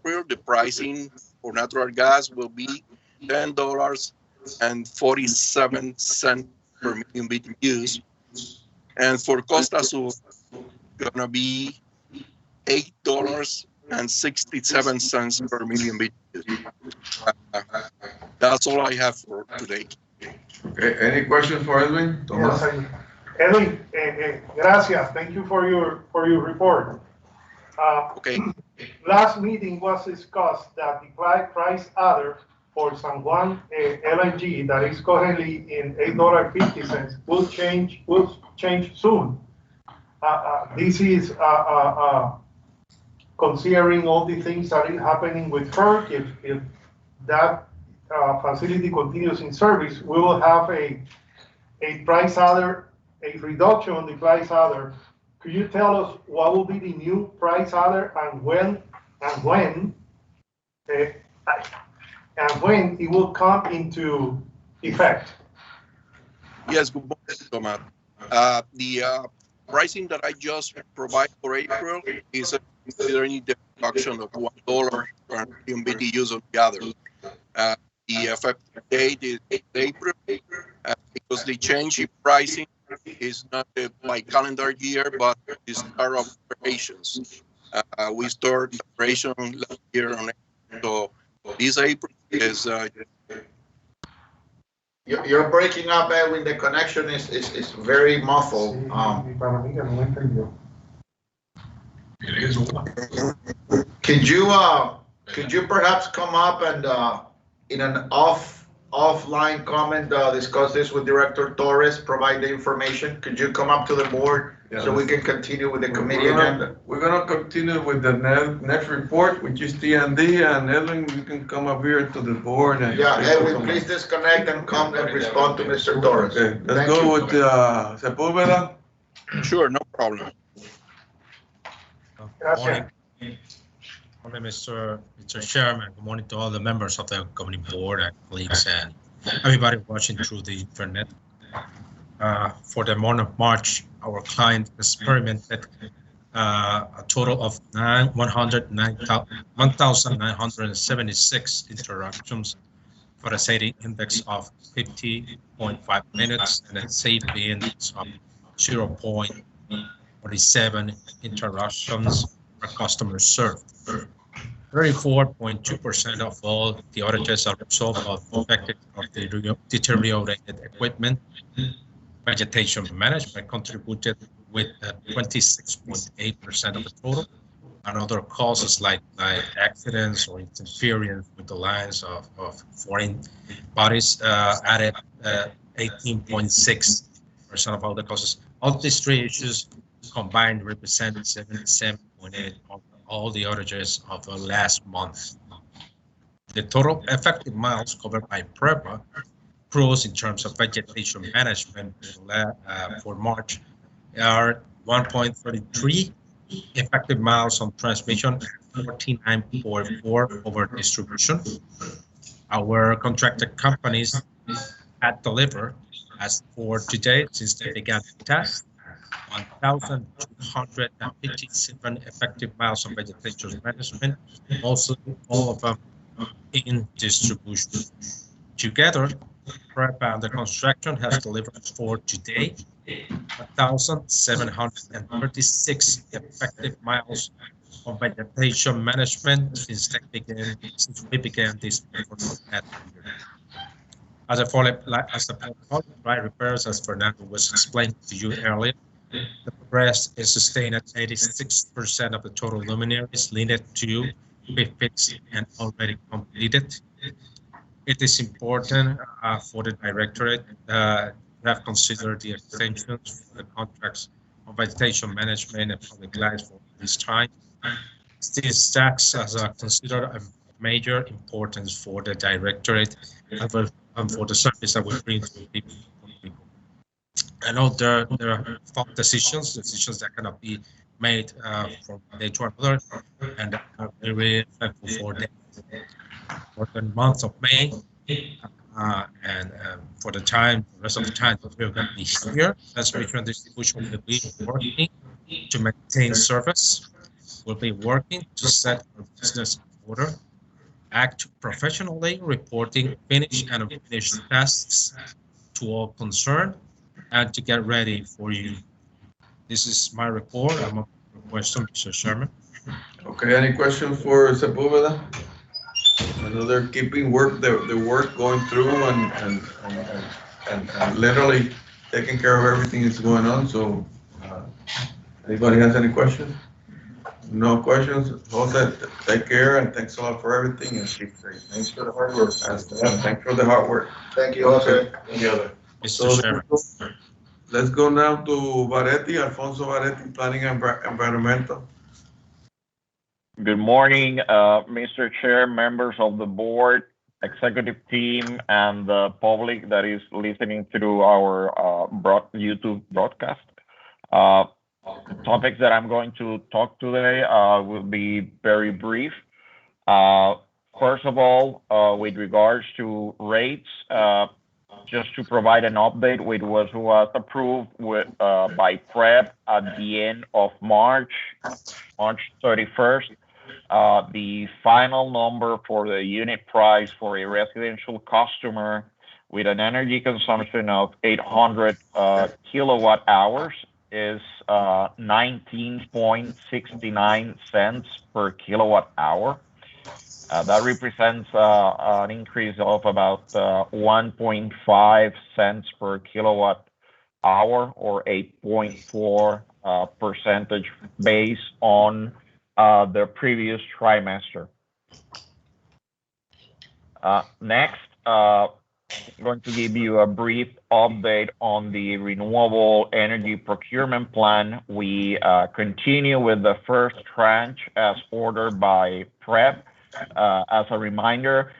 the pricing for natural gas will be $10.47 per million BTUs. And for Costa Sur, gonna be $8.67 per million BTUs. That's all I have for today. Okay, any questions for Edwin? Yes, Edwin, gracias. Thank you for your report. Okay. Last meeting was discussed that the price adder for San Juan LNG that is currently in $8.50 will change soon. This is considering all the things that are happening with FERC. If that facility continues in service, we will have a price adder, a reduction on the price adder. Could you tell us what will be the new price adder and when it will come into effect? Yes, good morning, Thomas. The pricing that I just provide for April is considering the reduction of $1 per million BTUs on the other. The effective date is April because the change in pricing is not by calendar year, but the start of operations. We started operation last year on April, so this April is. You're breaking up, Edwin. The connection is very muffled. Could you perhaps come up and in an offline comment discuss this with Director Torres, provide the information? Could you come up to the board so we can continue with the committee agenda? We're gonna continue with the next report, which is T&D, and Edwin, you can come up here to the board and. Yeah, Edwin, please disconnect and come and respond to Mr. Torres. Okay, let's go with Sepulveda. Sure, no problem. Gracias. Morning, Mr. Chairman. Good morning to all the members of the governing board and colleagues and everybody watching through the internet. For the month of March, our client experimented a total of 1,976 interruptions for a safety index of 50.5 minutes and a safety index of 0.47 interruptions per customer served. 34.2% of all the outages are result of affected of the deteriorated equipment. Vegetation management contributed with 26.8% of the total. And other causes like accidents or interference with the lines of foreign bodies added 18.6% of all the causes. All these three issues combined represent 77.8% of all the outages of the last month. The total effective miles covered by PREPA crews in terms of vegetation management for March are 1.33 effective miles on transmission, 49.4 over distribution. Our contracted companies had delivered, as for today, since they began the test, 1,257 effective miles on vegetation management, mostly all of them in distribution. Together, PREPA and the construction has delivered for today 1,736 effective miles of vegetation management since we began this effort last year. As the public repairs, as Fernando was explaining to you earlier, the progress is sustained at 86% of the total luminaries needed to be fixed and already completed. It is important for the directorate to have considered the extensions for the contracts of vegetation management and public lights for this time. This tax has considered a major importance for the directorate and for the service that we bring to the people. I know there are tough decisions that cannot be made from day to another, and I'm very thankful for that. For the month of May, and for the rest of the time that we're going to be here, transmission and distribution will be working to maintain service. We'll be working to set our business in order, act professionally, reporting finished and unfinished tasks to all concerned, and to get ready for you. This is my report. I'm a question, Mr. Chairman. Okay, any questions for Sepulveda? I know they're keeping the work going through and literally taking care of everything that's going on, so anybody has any questions? No questions? Jose, take care and thanks a lot for everything and keep safe. Thanks for the hard work. Thanks for the hard work. Thank you, Jose. Any other? Mr. Chairman. Let's go now to Varetti, Alfonso Varetti, Planning and Environmental. Good morning, Mr. Chair, members of the board, executive team, and the public that is listening through our YouTube broadcast. Topics that I'm going to talk today will be very brief. First of all, with regards to rates, just to provide an update, which was approved by PREP at the end of March 31st. The final number for the unit price for a residential customer with an energy consumption of 800 kilowatt hours is 19.69 cents per kilowatt hour. That represents an increase of about 1.5 cents per kilowatt hour, or 8.4 percentage based on the previous trimester. Next, I'm going to give you a brief update on the renewable energy procurement plan. We continue with the first tranche as ordered by PREP. As a reminder,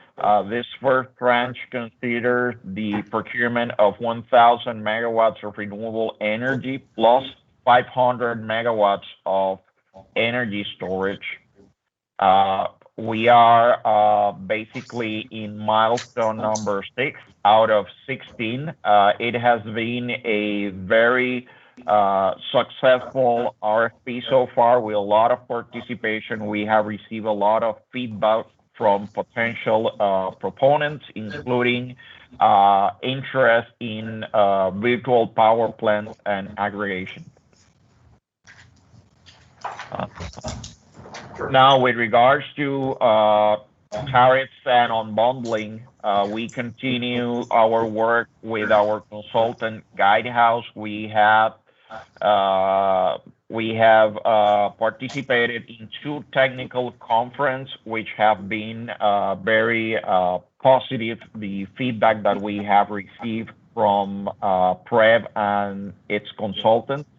this first tranche considers the procurement of 1,000 megawatts of renewable energy plus 500 megawatts of energy storage. We are basically in milestone number 6 out of 16. It has been a very successful RFP so far with a lot of participation. We have received a lot of feedback from potential proponents, including interest in virtual power plants and aggregation. Now, with regards to tariffs and unbundling, we continue our work with our consultant Guidehouse. We have We have participated in 2 technical conferences, which have been very positive. The feedback that we have received from PREB and its consultants.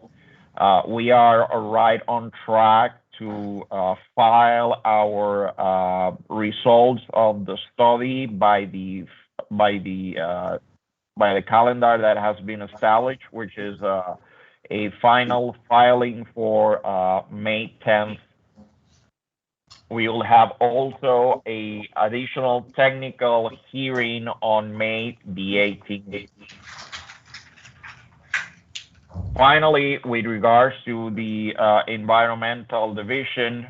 We are right on track to file our results of the study by the calendar that has been established, which is a final filing for May 10th. We will have also a additional technical hearing on May the 18th. Finally, with regards to the environmental division,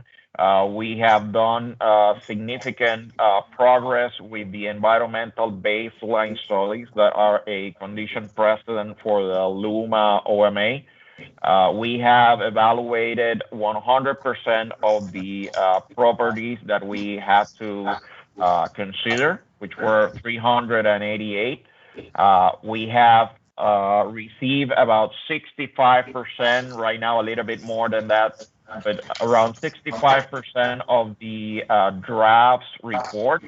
we have done significant progress with the environmental baseline studies that are a condition precedent for the LUMA OMA. We have evaluated 100% of the properties that we had to consider, which were 388. We have received about 65%, right now a little bit more than that, but around 65% of the drafts report.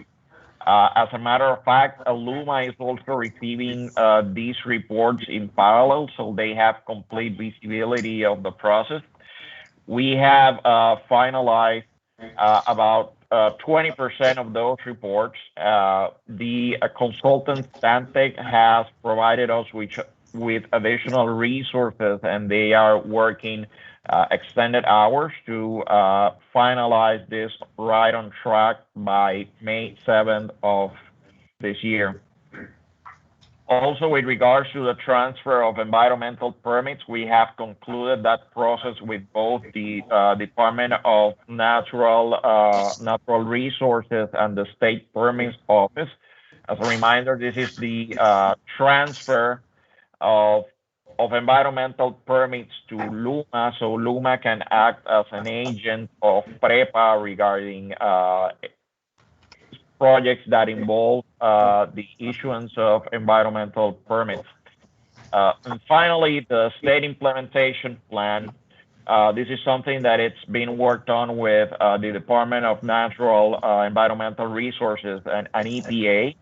As a matter of fact, LUMA is also receiving these reports in parallel, so they have complete visibility of the process. We have finalized about 20% of those reports. The consultant Stantec has provided us with additional resources, and they are working extended hours to finalize this right on track by May 7th of this year. Also, with regards to the transfer of environmental permits, we have concluded that process with both the Department of Natural Resources and the State Permits Office. As a reminder, this is the transfer of environmental permits to LUMA, so LUMA can act as an agent of PREPA regarding projects that involve the issuance of environmental permits. And finally, the state implementation plan. This is something that it's been worked on with the Department of Natural Environmental Resources and EPA.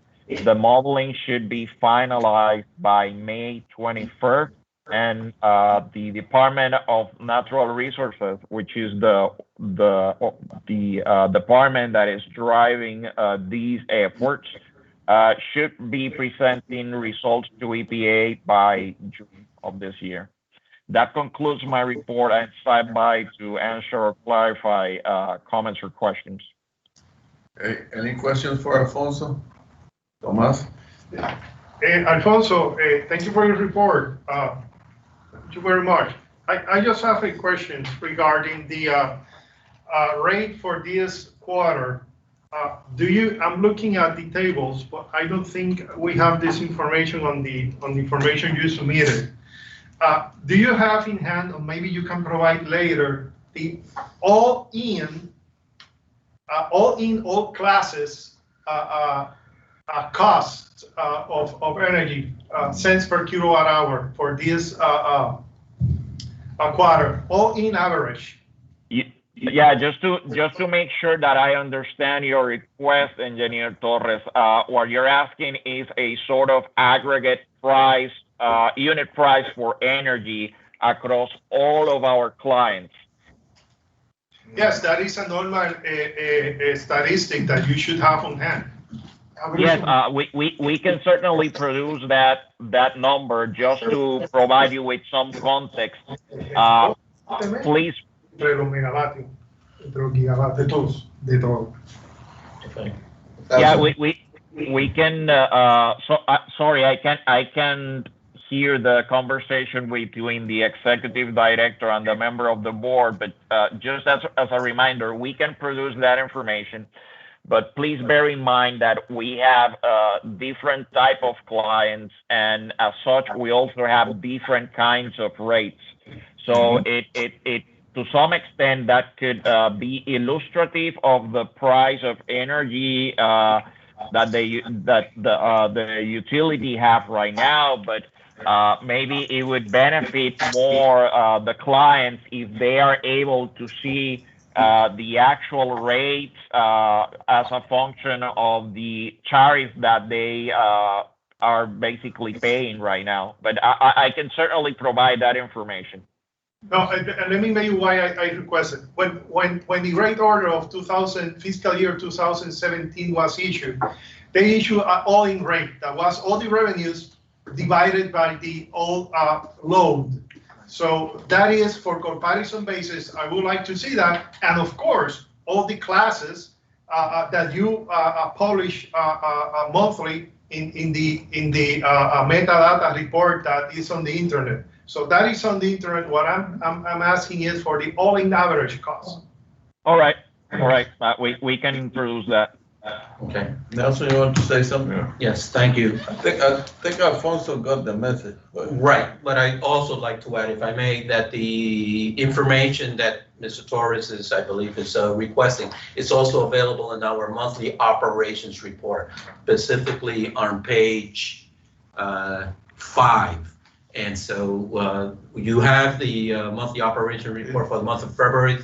The modeling should be finalized by May 21st, and the Department of Natural Resources, which is the department that is driving these efforts, should be presenting results to EPA by June of this year. That concludes my report. I stand by to answer or clarify comments or questions. Okay, any questions for Alfonso? Tomas? Alfonso, thank you for your report. Thank you very much. I just have a question regarding the rate for this quarter. I'm looking at the tables, but I don't think we have this information on the information you submitted. Do you have in hand, or maybe you can provide later, the all classes cost of energy, cents per kilowatt hour for this quarter, all in average? Yeah, just to make sure that I understand your request, Engineer Torres, what you're asking is a sort of aggregate price, unit price for energy across all of our clients. Yes, that is a normal statistic that you should have on hand. Yes, we can certainly produce that number just to provide you with some context. Please. Entre los megavatios, entre los gigavatios, de todos, de todo. Yeah, we can. Sorry, I can't hear the conversation between the executive director and the member of the board. But just as a reminder, we can produce that information. But please bear in mind that we have different type of clients, and as such, we also have different kinds of rates. So it to some extent that could be illustrative of the price of energy that the utility have right now. But maybe it would benefit more the clients if they are able to see the actual rates as a function of the tariff that they are basically paying right now. But I can certainly provide that information. No, and let me tell you why I requested. When the rate order of fiscal year 2017 was issued, they issued an all-in rate that was all the revenues divided by the all load. So that is for comparison basis. I would like to see that, and of course, all the classes that you publish monthly in the metadata report that is on the internet. So that is on the internet. What I'm asking is for the all-in average cost. All right. We can produce that. Okay. Nelson, you want to say something? Yes, thank you. I think Alfonso got the message. Right, but I'd also like to add, if I may, that the information that Mr. Torres is, I believe, is requesting, is also available in our monthly operations report, specifically on page 5. And so you have the monthly operation report for the month of February.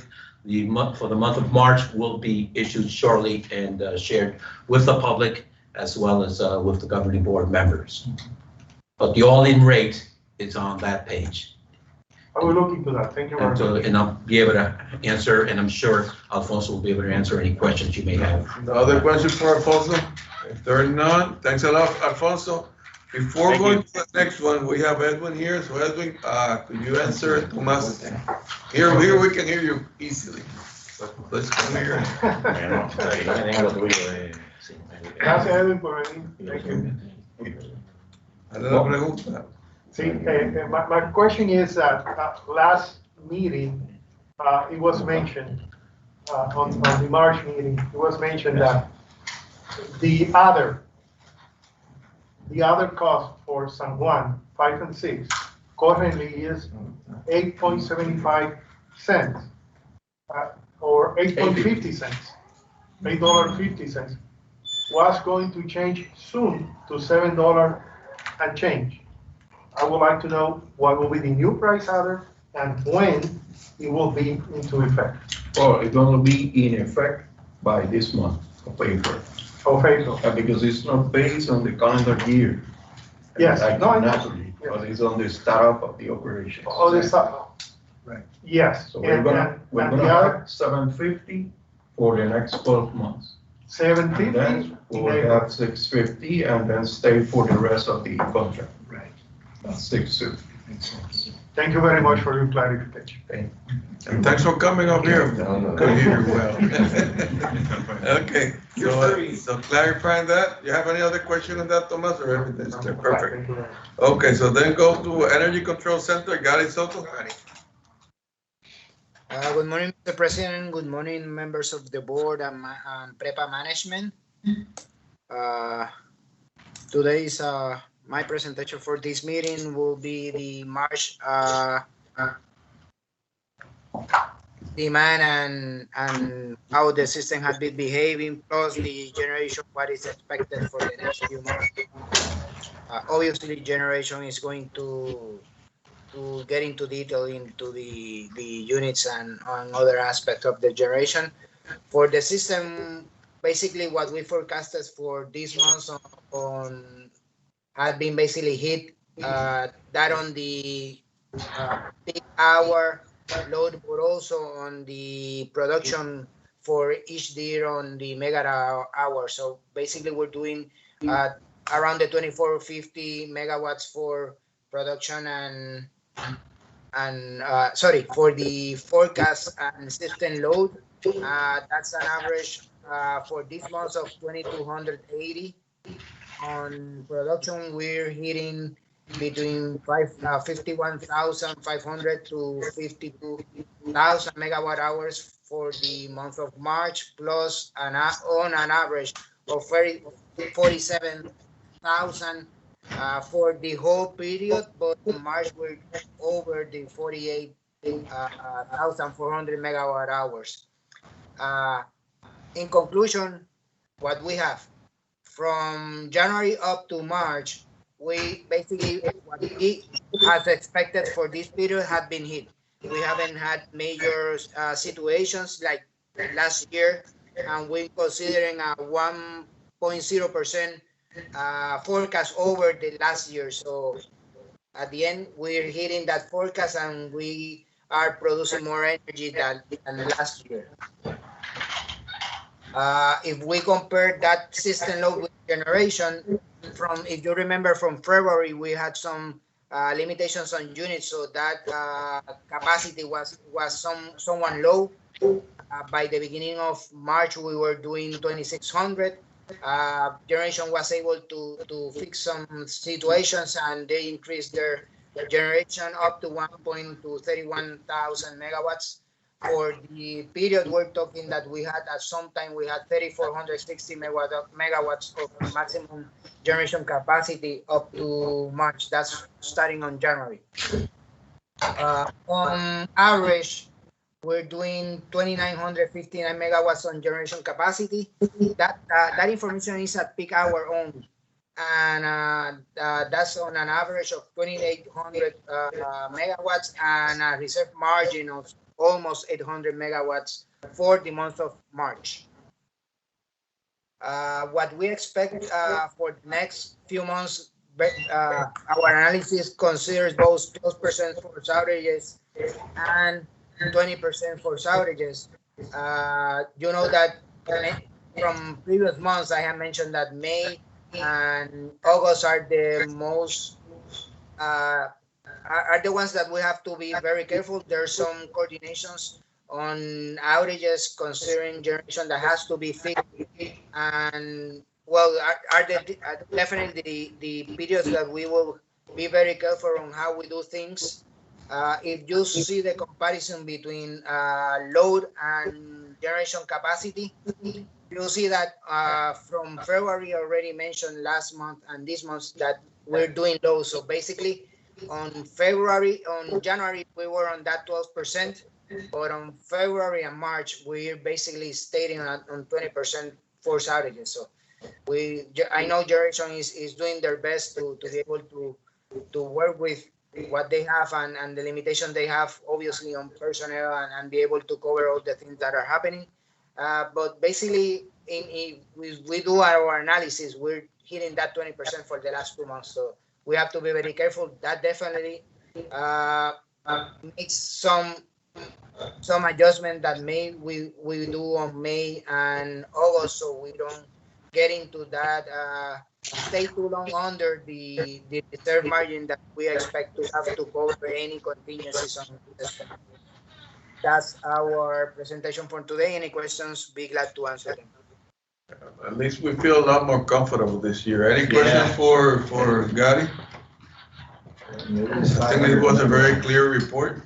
For the month of March will be issued shortly and shared with the public as well as with the governing board members. But the all-in rate is on that page. I will look into that. Thank you very much. And I'll be able to answer, and I'm sure Alfonso will be able to answer any questions you may have. No other questions for Alfonso? If there are none, thanks a lot, Alfonso. Before going to the next one, we have Edwin here. So Edwin, could you answer Tomas? Here we can hear you easily. So let's come here. Gracias, Edwin, por venir. Thank you. See, my question is that last meeting, it was mentioned on the March meeting, it was mentioned that the other cost for San Juan, 5 and 6, currently is 8.75 cents or 8.50 cents, $8.50. Was going to change soon to $7 and change. I would like to know what will be the new price adder and when it will be into effect. Well, it's going to be in effect by this month of April. Because it's not based on the calendar year. Yes, like no, I know. naturally, but it's on the startup of the operation. All this stuff. Right. Yes. So we're gonna have 750 for the next 12 months. 750. Then we'll have 650 and then stay for the rest of the contract. Right. That's 650. Thank you very much for your clarification. And thanks for coming up here. Good to hear you well. Okay, so clarifying that, you have any other question on that, Tomas, or everything's perfect? Okay, so then go to Energy Control Center, Gary Soto. Good morning, Mr. President. Good morning, members of the board and PREPA management. Today's my presentation for this meeting will be the March demand and how the system has been behaving, plus the generation, what is expected for the next few months. Obviously, generation is going to get into detail into the units and on other aspects of the generation. For the system, basically what we forecasted for this month on had been basically hit that on the peak hour load, but also on the production for each year on the megawatt hour. So basically we're doing around the 2450 megawatts for production and for the forecast and system load. That's an average for this month of 2280. On production, we're hitting between 51,500 to 52,000 megawatt hours for the month of March, plus on an average of 47,000 for the whole period, but in March we're over the 48,400 megawatt hours. In conclusion, what we have from January up to March, we basically, what we has expected for this period had been hit. We haven't had major situations like last year, and we're considering a 1.0% forecast over the last year. So at the end, we're hitting that forecast and we are producing more energy than last year. If we compare that system load with generation, from, if you remember from February, we had some limitations on units, so that capacity was somewhat low. By the beginning of March, we were doing 2,600. Generation was able to fix some situations, and they increased their generation up to 1.31,000 megawatts. For the period we're talking that we had at some time, we had 3,460 megawatts of maximum generation capacity up to March. That's starting on January. On average, we're doing 2,959 megawatts on generation capacity. That information is at peak hour only. And that's on an average of 2,800 megawatts and a reserve margin of almost 800 megawatts for the month of March. What we expect for the next few months, our analysis considers both 12% for outages and 20% for outages. You know that from previous months, I have mentioned that May and August are the most are the ones that we have to be very careful. There's some coordinations on outages considering generation that has to be fixed, and well, are definitely the periods that we will be very careful on how we do things. If you see the comparison between load and generation capacity, you'll see that from February, already mentioned last month and this month, that we're doing low. So basically, on January, we were on that 12%, but on February and March, we're basically staying on 20% forced outages. So I know generation is doing their best to be able to work with what they have and the limitation they have, obviously, on personnel and be able to cover all the things that are happening. But basically, if we do our analysis, we're hitting that 20% for the last 2 months. So we have to be very careful. That definitely makes some adjustment that we do on May and August, so we don't get into that stay too long under the reserve margin that we expect to have to cover any contingencies on the system. That's our presentation for today. Any questions? Be glad to answer them. At least we feel a lot more comfortable this year. Any questions for Gary? I think it was a very clear report.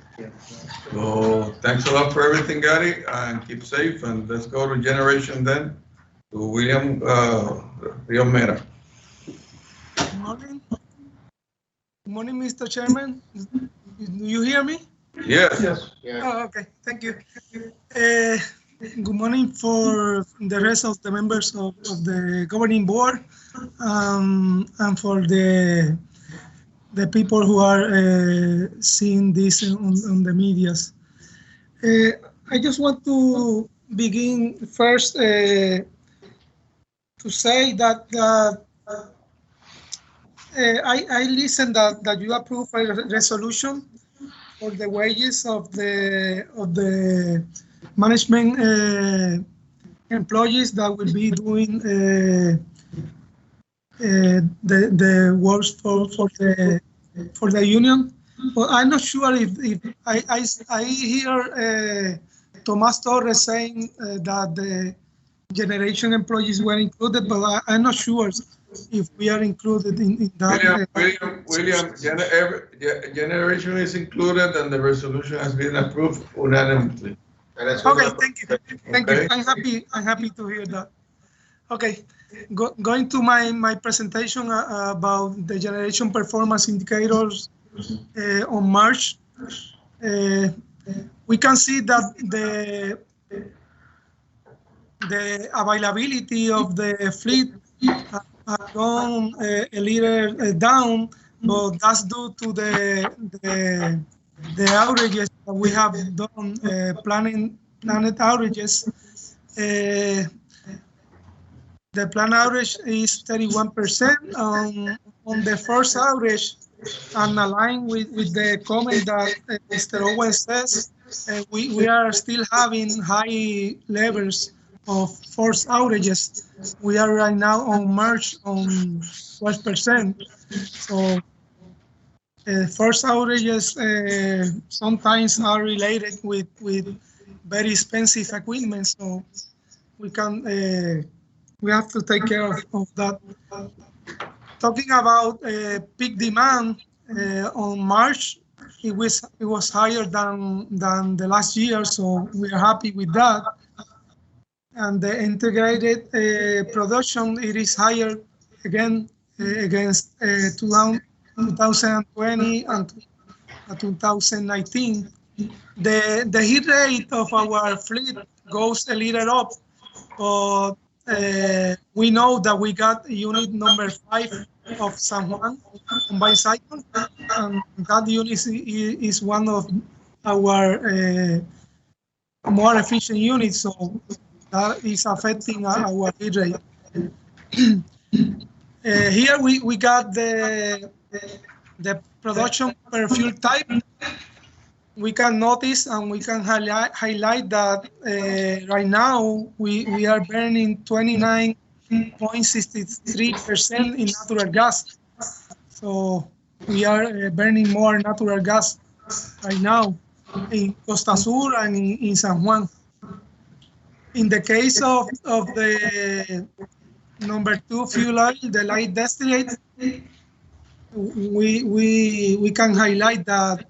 So thanks a lot for everything, Gary, and keep safe. And let's go to generation then, to William Mera. Good morning. Good morning, Mr. Chairman. Do you hear me? Yes. Yes. Oh, okay. Thank you. Good morning for the rest of the members of the governing board, and for the people who are seeing this on the medias. I just want to begin first to say that I listened that you approved a resolution for the wages of the management employees that will be doing the works for the union. But I'm not sure if I hear Tomas Torres saying that the generation employees were included, but I'm not sure if we are included in that. William, generation is included and the resolution has been approved unanimously. Okay, thank you. Thank you. I'm happy to hear that. Okay, going to my presentation about the generation performance indicators on March. We can see that the availability of the fleet gone a little down, but that's due to the outages that we have done, planned outages. The planned outage is 31%. On the first outage, and aligned with the comment that Mr. Owen says, we are still having high levels of forced outages. We are right now on March on 12%. So forced outages sometimes are related with very expensive equipment. So we have to take care of that. Talking about peak demand on March, it was higher than the last year, so we are happy with that. And the integrated production, it is higher again against 2020 and 2019. The heat rate of our fleet goes a little up, but we know that we got unit number 5 of San Juan combined cycle, and that unit is one of our more efficient units, so that is affecting our heat rate. Here we got the production per fuel type. We can notice and we can highlight that right now we are burning 29.63% in natural gas. So we are burning more natural gas right now in Costa Sur and in San Juan. In the case of the number 2 fuel oil, the light distillate, we can highlight that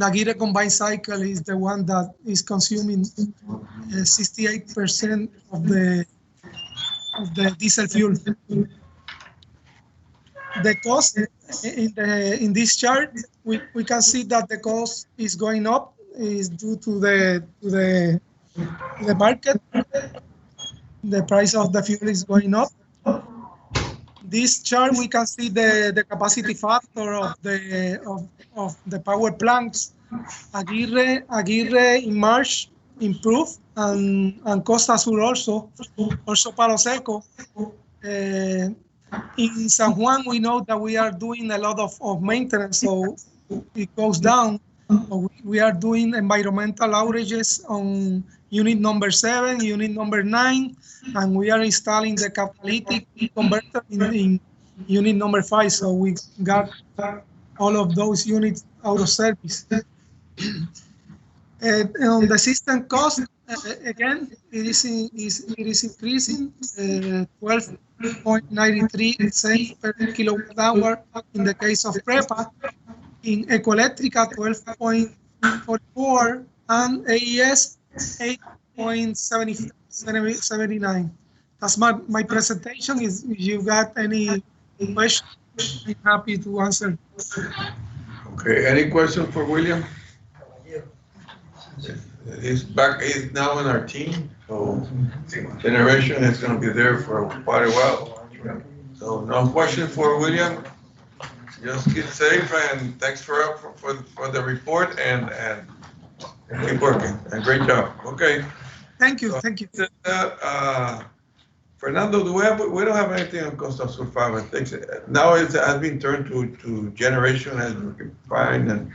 Aguirre combined cycle is the one that is consuming 68% of the diesel fuel. The cost in this chart, we can see that the cost is going up, is due to the market. The price of the fuel is going up. This chart, we can see the capacity factor of the power plants. Aguirre in March improved, and Costa Sur also Palo Seco. In San Juan, we know that we are doing a lot of maintenance, so it goes down. We are doing environmental outages on unit number 7, unit number 9, and we are installing the catalytic converter in unit number 5. So we got all of those units out of service. On the system cost, again, it is increasing 12.93 cents per kilowatt hour in the case of PREPA. In Ecoelectrica, 12.44, and AES 8.79. That's my presentation. If you got any questions, I'm happy to answer. Okay, any questions for William? He's now in our team, so generation is going to be there for quite a while. So no question for William. Just get safe, and thanks for the report, and keep working, and great job. Okay. Thank you, thank you. Fernando, we don't have anything on Costa Sur 5, I think. Now it has been turned to generation, as working fine, and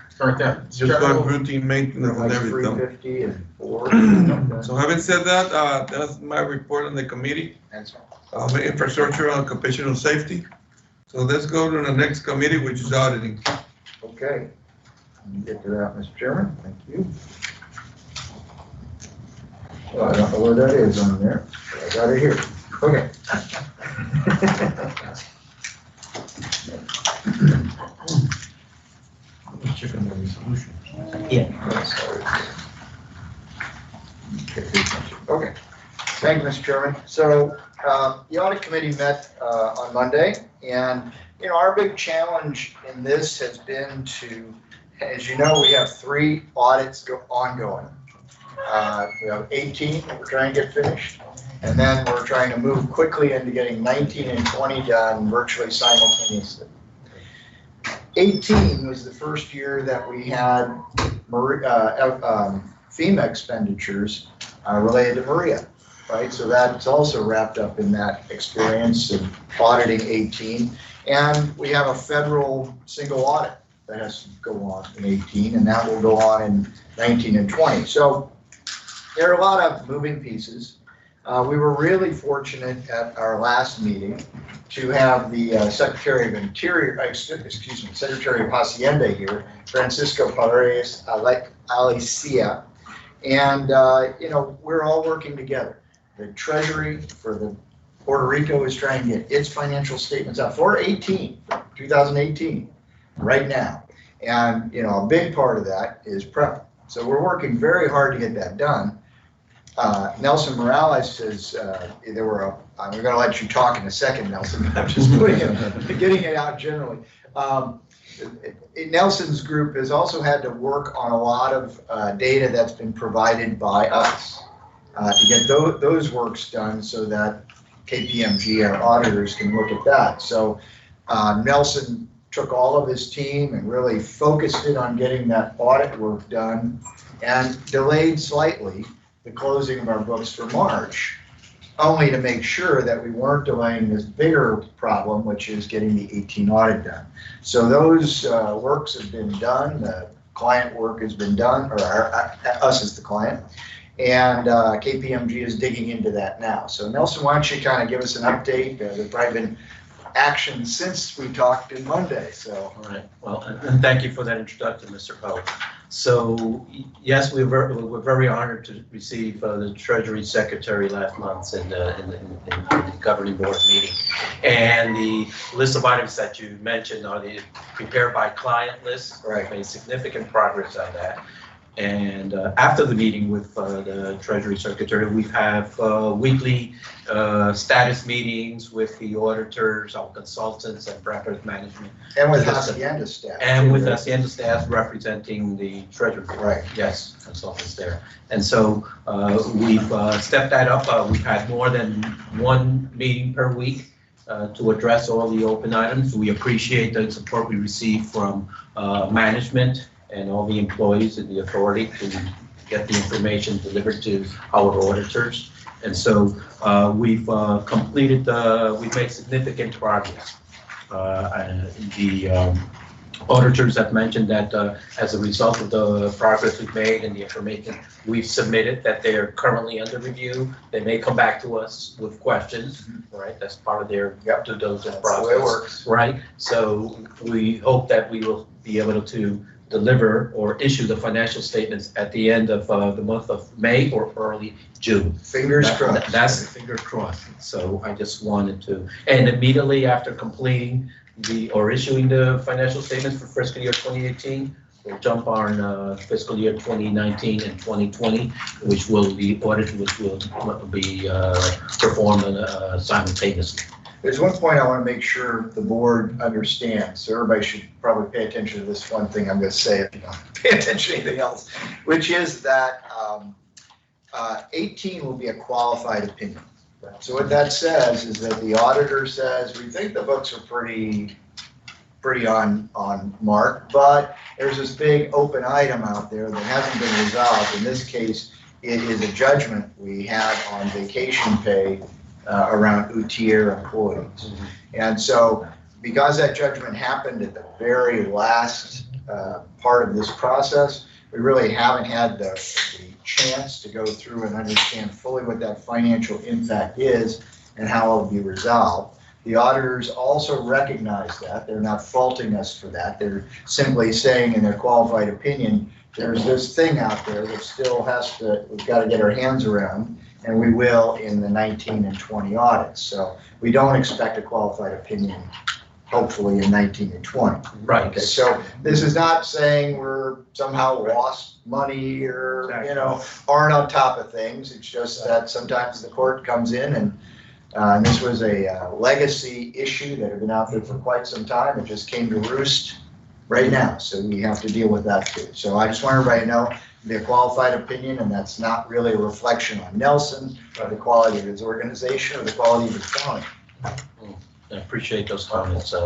just on routine maintenance and everything. 350 and 4. So having said that, that's my report on the committee. Infrastructure and occupational safety. So let's go to the next committee, which is auditing. Okay. Let me get to that, Mr. Chairman. Thank you. Well, I don't know where that is on there, but I got it here. Okay. Check on the resolution. Yeah. Okay. Thank you, Mr. Chairman. So the audit committee met on Monday, and our big challenge in this has been to, as you know, we have 3 audits ongoing. We have 18 that we're trying to get finished. And then we're trying to move quickly into getting 19 and 20 done virtually simultaneously. 18 was the first year that we had FEMA expenditures related to Maria, right? So that's also wrapped up in that experience of auditing 18. And we have a federal single audit that has to go on in 18, and that will go on in 19 and 20. So there are a lot of moving pieces. We were really fortunate at our last meeting to have the Secretary of Interior, excuse me, Secretary of Hacienda here, Francisco Paredes Alicia, and you know, we're all working together. The Treasury for the Puerto Rico is trying to get its financial statements out for 2018, right now. And, you know, a big part of that is PREPA. So we're working very hard to get that done. Nelson Morales says I'm going to let you talk in a second, Nelson. I'm just getting it out generally. Nelson's group has also had to work on a lot of data that's been provided by us to get those works done so that KPMG, our auditors, can look at that. So Nelson took all of his team and really focused it on getting that audit work done and delayed slightly the closing of our books for March, only to make sure that we weren't delaying this bigger problem, which is getting the 18 audit done. So those works have been done, the client work has been done, or us as the client, and KPMG is digging into that now. So Nelson, why don't you kind of give us an update? There's probably been action since we talked on Monday, so. All right, well, and thank you for that introduction, Mr. Poe. So, yes, we're very honored to receive the Treasury Secretary last month in the governing board meeting. And the list of items that you mentioned are the prepared by client list. Right. Made significant progress on that. And after the meeting with the Treasury Secretary, we have weekly status meetings with the auditors, our consultants, and practice management. And with Hacienda staff. And with Hacienda staff representing the Treasury. Right. Yes, consultants there. And so we've stepped that up. We've had more than one meeting per week to address all the open items. We appreciate the support we receive from management and all the employees in the authority to get the information delivered to our auditors. And so we've made significant progress. The auditors have mentioned that as a result of the progress we've made and the information we've submitted, that they are currently under review. They may come back to us with questions, right? That's part of their due diligence process. That's the way it works. Right? So we hope that we will be able to deliver or issue the financial statements at the end of the month of May or early June. Fingers crossed. That's the finger crossed. So I just wanted to, and immediately after completing or issuing the financial statements for fiscal year 2018, we'll jump on fiscal year 2019 and 2020, which will be audited, which will be performed simultaneously. There's one point I want to make sure the board understands, so everybody should probably pay attention to this one thing I'm going to say, if you don't pay attention to anything else, which is that 18 will be a qualified opinion. So what that says is that the auditor says, we think the books are pretty on mark, but there's this big open item out there that hasn't been resolved. In this case, it is a judgment we had on vacation pay around UTIER employees. And so because that judgment happened at the very last part of this process, we really haven't had the chance to go through and understand fully what that financial impact is and how it will be resolved. The auditors also recognize that. They're not faulting us for that. They're simply saying in their qualified opinion, there's this thing out there that still we've got to get our hands around, and we will in the 19 and 20 audits. So we don't expect a qualified opinion, hopefully, in 19 and 20. Right. Okay, so this is not saying we're somehow lost money or, aren't on top of things. It's just that sometimes the court comes in and this was a legacy issue that had been out there for quite some time. It just came to roost right now. So we have to deal with that too. So I just want everybody to know the qualified opinion, and that's not really a reflection on Nelson, or the quality of his organization, or the quality of his county. I appreciate those comments. So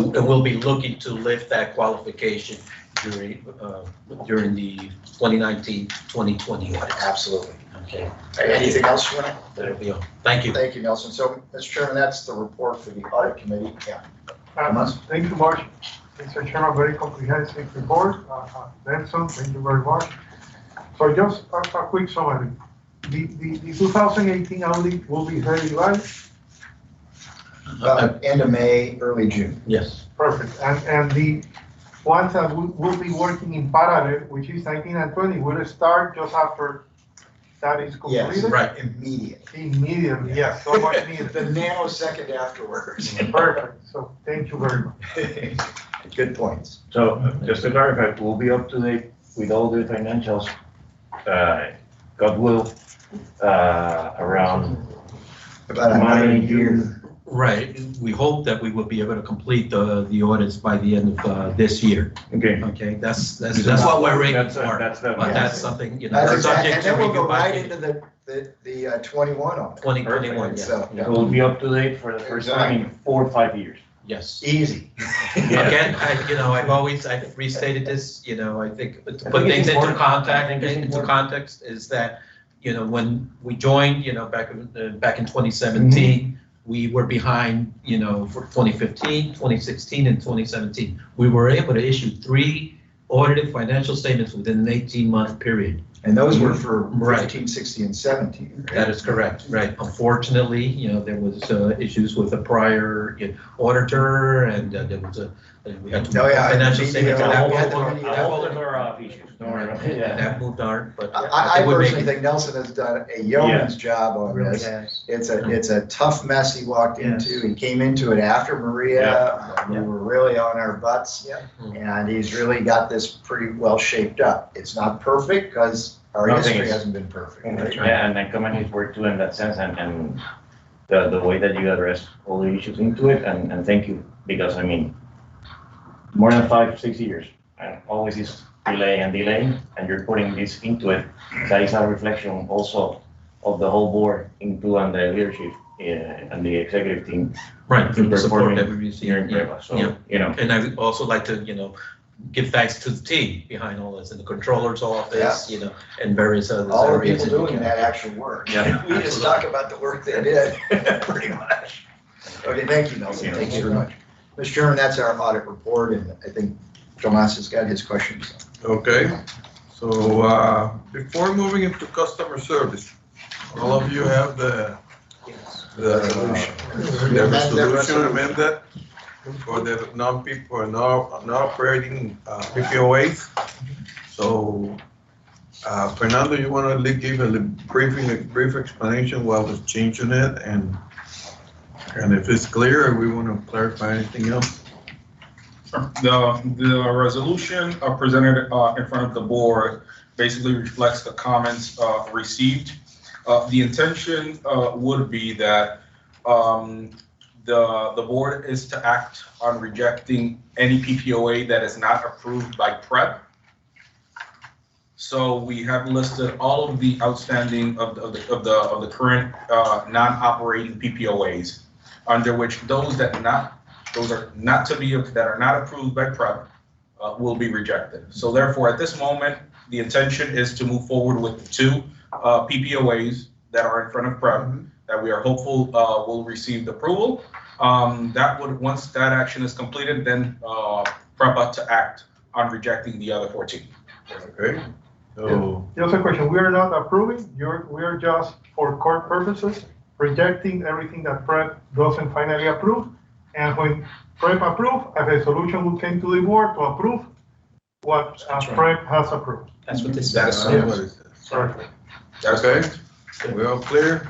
we'll be looking to lift that qualification during the 2019-2020 audit. Absolutely. Okay. Anything else you want to? That'll be all. Thank you. Thank you, Nelson. So, Mr. Chairman, that's the report for the audit committee. Yeah. Thank you much, Mr. Chairman, very comprehensive report. Nelson, thank you very much. So just a quick summary. The 2018 audit will be ready by? End of May, early June. Yes. Perfect. And the ones that will be working in parallel, which is 19 and 20, will start just after that is completed? Yes, right. Immediately, yes, so much needed. The nanosecond afterwards. Perfect, so thank you very much. Good points. So just to clarify, we'll be up to date with all the financials, God will, around About a May, year. June. Right. We hope that we will be able to complete the audits by the end of this year. Okay. Okay, that's what we're aiming for. That's the. But that's something, you know, That's we're exactly, subject and to then we'll review go by right into the 21 on it. 2021, So, yeah. We'll be up to date for the first time in 4 or 5 years. Yes. easy. Again, I've restated this, I think, to put things into context is that, when we joined, back in 2017, we were behind, for 2015, 2016, and 2017. We were able to issue 3 audited financial statements within an 18-month period. And those were for Right. 15, 16, and 17. Right? That is correct, right. Unfortunately, there was issues with a prior auditor, and there was we had to. Oh, yeah. Financial statements. Yeah, That we had moved- to- All of our issues, don't worry about it. Yeah. That moved on, but. I think we made personally it. think Nelson has done a yeoman's job on Really this. has. It's a tough mess he walked Yes. into. He came into it after Maria. We were really on our butts. Yeah. And he's really got this pretty well shaped up. It's not perfect because our Nothing history is- hasn't been perfect. right? Yeah, and I commend his work too in that sense, and the way that you address all the issues into it, and thank you, because I mean, more than 5, 6 years, and always is delay, and you're putting this into it. That is a reflection also of the whole board into, and the leadership, and the executive team. Right, from the support performing that we received. here in Cueva. So, Yeah. And I would also like to, give thanks to the team behind all this, and the controller's office, and various other All the areas. people in the doing county. that actual work. Yeah. We just talk about the work they did, pretty much. Okay, thank you, Nelson. Thank you very much. Mr. Chairman, that's our audit report, and I think Tomas has got his questions. Okay, so, before moving into customer service, all of you have the resolution amended for the non-operating PPOAs. So, Fernando, you want to give a brief explanation while we're changing it, and if it's clear, or we want to clarify anything else? The resolution presented in front of the board basically reflects the comments received. The intention would be that the board is to act on rejecting any PPOA that is not approved by PREP. So we have listed all of the outstanding of the current non-operating PPOAs, under which those that are not approved by PREP will be rejected. So therefore, at this moment, the intention is to move forward with the 2 PPOAs that are in front of PREP that we are hopeful will receive the approval. Once that action is completed, then PREP ought to act on rejecting the other 14. Okay, so. Just a question, we are not approving, we are just, for court purposes, rejecting everything that PREP doesn't finally approve. And when PREP approve, a resolution will come to the board to approve what PREP has approved. That's what this That's is. what it says. Perfect. Okay, we're all clear?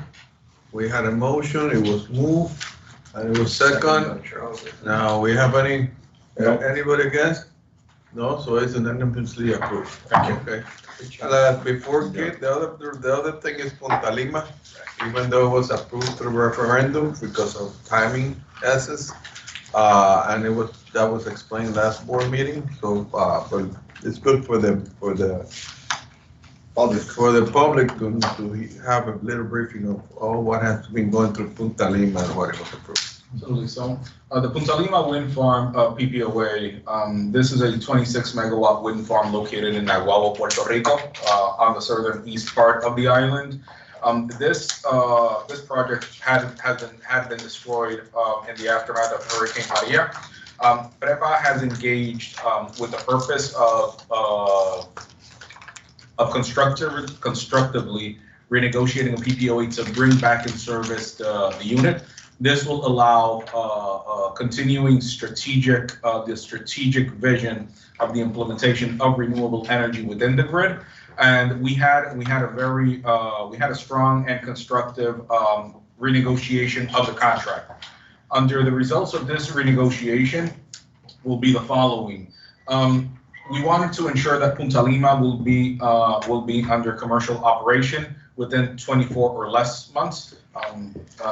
We had a motion, it was moved, and it was second. Now, we have anybody against? No, so it's unanimously approved. Okay. Before, the other thing is Punta Lima, even though it was approved through referendum because of timing essence, and that was explained last board meeting, so, but it's good for the for the public to have a little briefing of all what has been going through Punta Lima and what it was approved. Absolutely. So the Punta Lima wind farm PPOA, this is a 26 megawatt wind farm located in Naguabo, Puerto Rico, on the southern east part of the island. This project had been destroyed in the aftermath of Hurricane Maria. PREPA has engaged with the purpose of constructively renegotiating a PPOA to bring back in service the unit. This will allow continuing the strategic vision of the implementation of renewable energy within the grid. And we had a strong and constructive renegotiation of the contract. Under the results of this renegotiation will be the following. We wanted to ensure that Punta Lima will be under commercial operation within 24 or less months,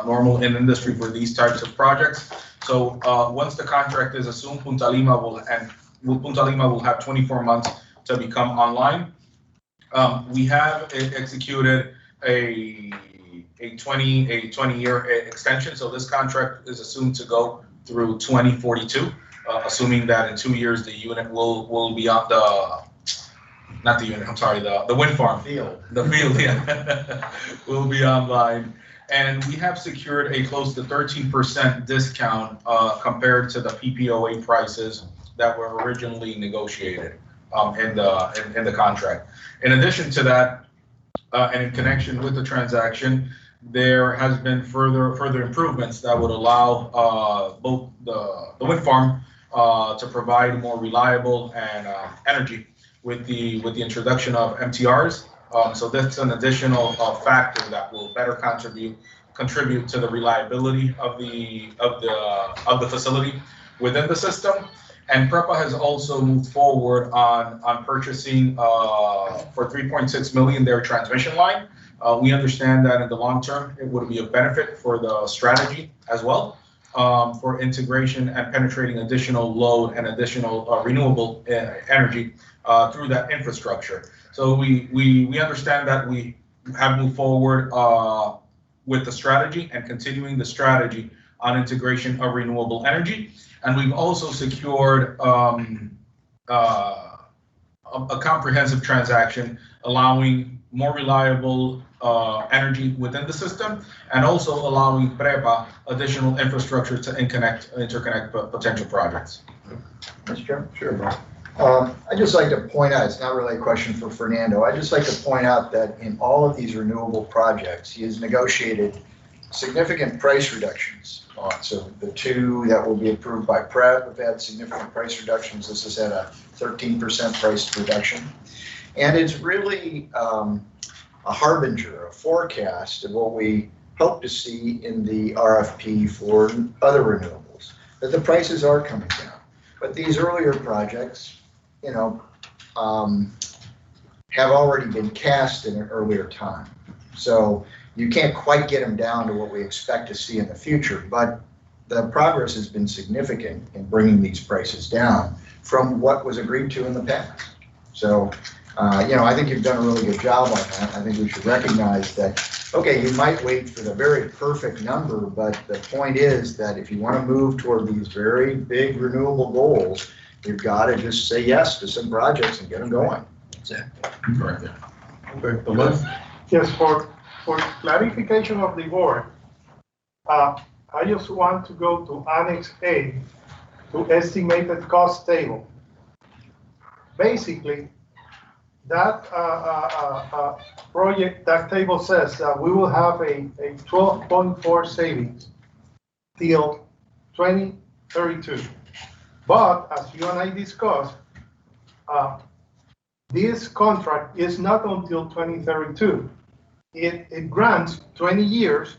normal in industry for these types of projects. So once the contract is assumed, Punta Lima will have 24 months to become online. We have executed a 20-year extension, so this contract is assumed to go through 2042. Assuming that in 2 years the unit will be on the wind farm. The field, yeah, will be online. And we have secured a close to 13% discount compared to the PPOA prices that were originally negotiated in the contract. In addition to that, and in connection with the transaction, there has been further improvements that would allow both the wind farm to provide more reliable and energy with the introduction of MTRs. So that's an additional factor that will better contribute to the reliability of the facility within the system. And PREPA has also moved forward on purchasing for $3.6 million their transmission line. We understand that in the long term it would be a benefit for the strategy as well. For integration and penetrating additional load and additional renewable energy through that infrastructure. So we understand that we have moved forward with the strategy and continuing the strategy on integration of renewable energy. And we've also secured a comprehensive transaction allowing more reliable energy within the system, and also allowing PREPA additional infrastructure to interconnect potential projects. Mr. Chairman? Sure. I'd just like to point out, it's not really a question for Fernando, I'd just like to point out that in all of these renewable projects, he has negotiated significant price reductions. So the two that will be approved by PREP have had significant price reductions. This has had a 13% price reduction. And it's really a harbinger, a forecast of what we hope to see in the RFP for other renewables, that the prices are coming down. But these earlier projects, have already been cast in an earlier time. So you can't quite get them down to what we expect to see in the future, but the progress has been significant in bringing these prices down from what was agreed to in the past. So I think you've done a really good job on that. I think we should recognize that, okay, you might wait for the very perfect number, but the point is that if you want to move toward these very big renewable goals, you've got to just say yes to some projects and get them going. Exactly. Correct. Okay, Yes, for clarification of the board, I just want to go to Annex A, to estimated cost table. Basically, that project, that table says that we will have a 12.4 savings till 2032. But as you and I discussed, this contract is not until 2032. It grants 20 years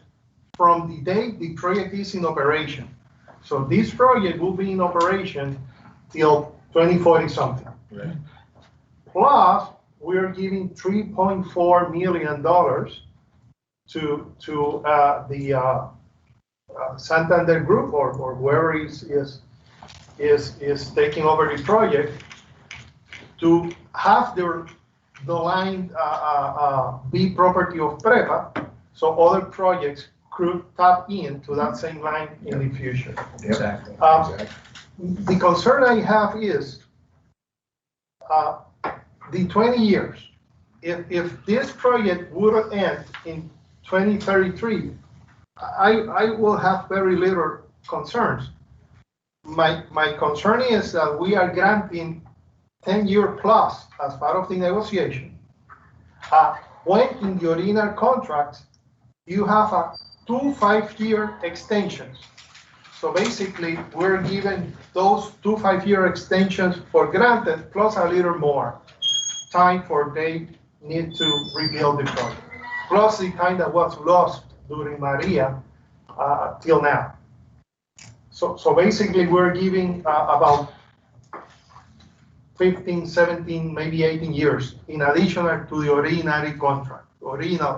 from the day the project is in operation. So this project will be in operation till 2040 something. Right. Plus, we're giving $3.4 million to the Santander Group or whoever is taking over the project to have the line be property of PREPA, so other projects could tap into that same line in the future. Exactly. The concern I have is the 20 years. If this project would end in 2033, I will have very little concerns. My concern is that we are granting 10-year plus as part of the negotiation. When in the original contract, you have two 5-year extensions. So basically, we're given those two 5-year extensions for granted, plus a little more time for they need to rebuild the project, plus the time that was lost during Maria till now. So basically, we're giving about 15, 17, maybe 18 years in addition to the original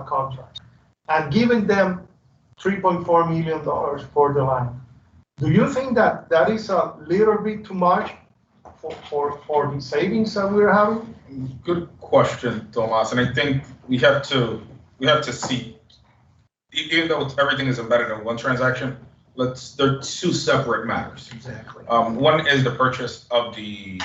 contract, and giving them $3.4 million for the line. Do you think that that is a little bit too much for the savings that we're having? Good question, Tomas, and I think we have to see, even though everything is embedded in one transaction, they're two separate matters. Exactly. One is the purchase of the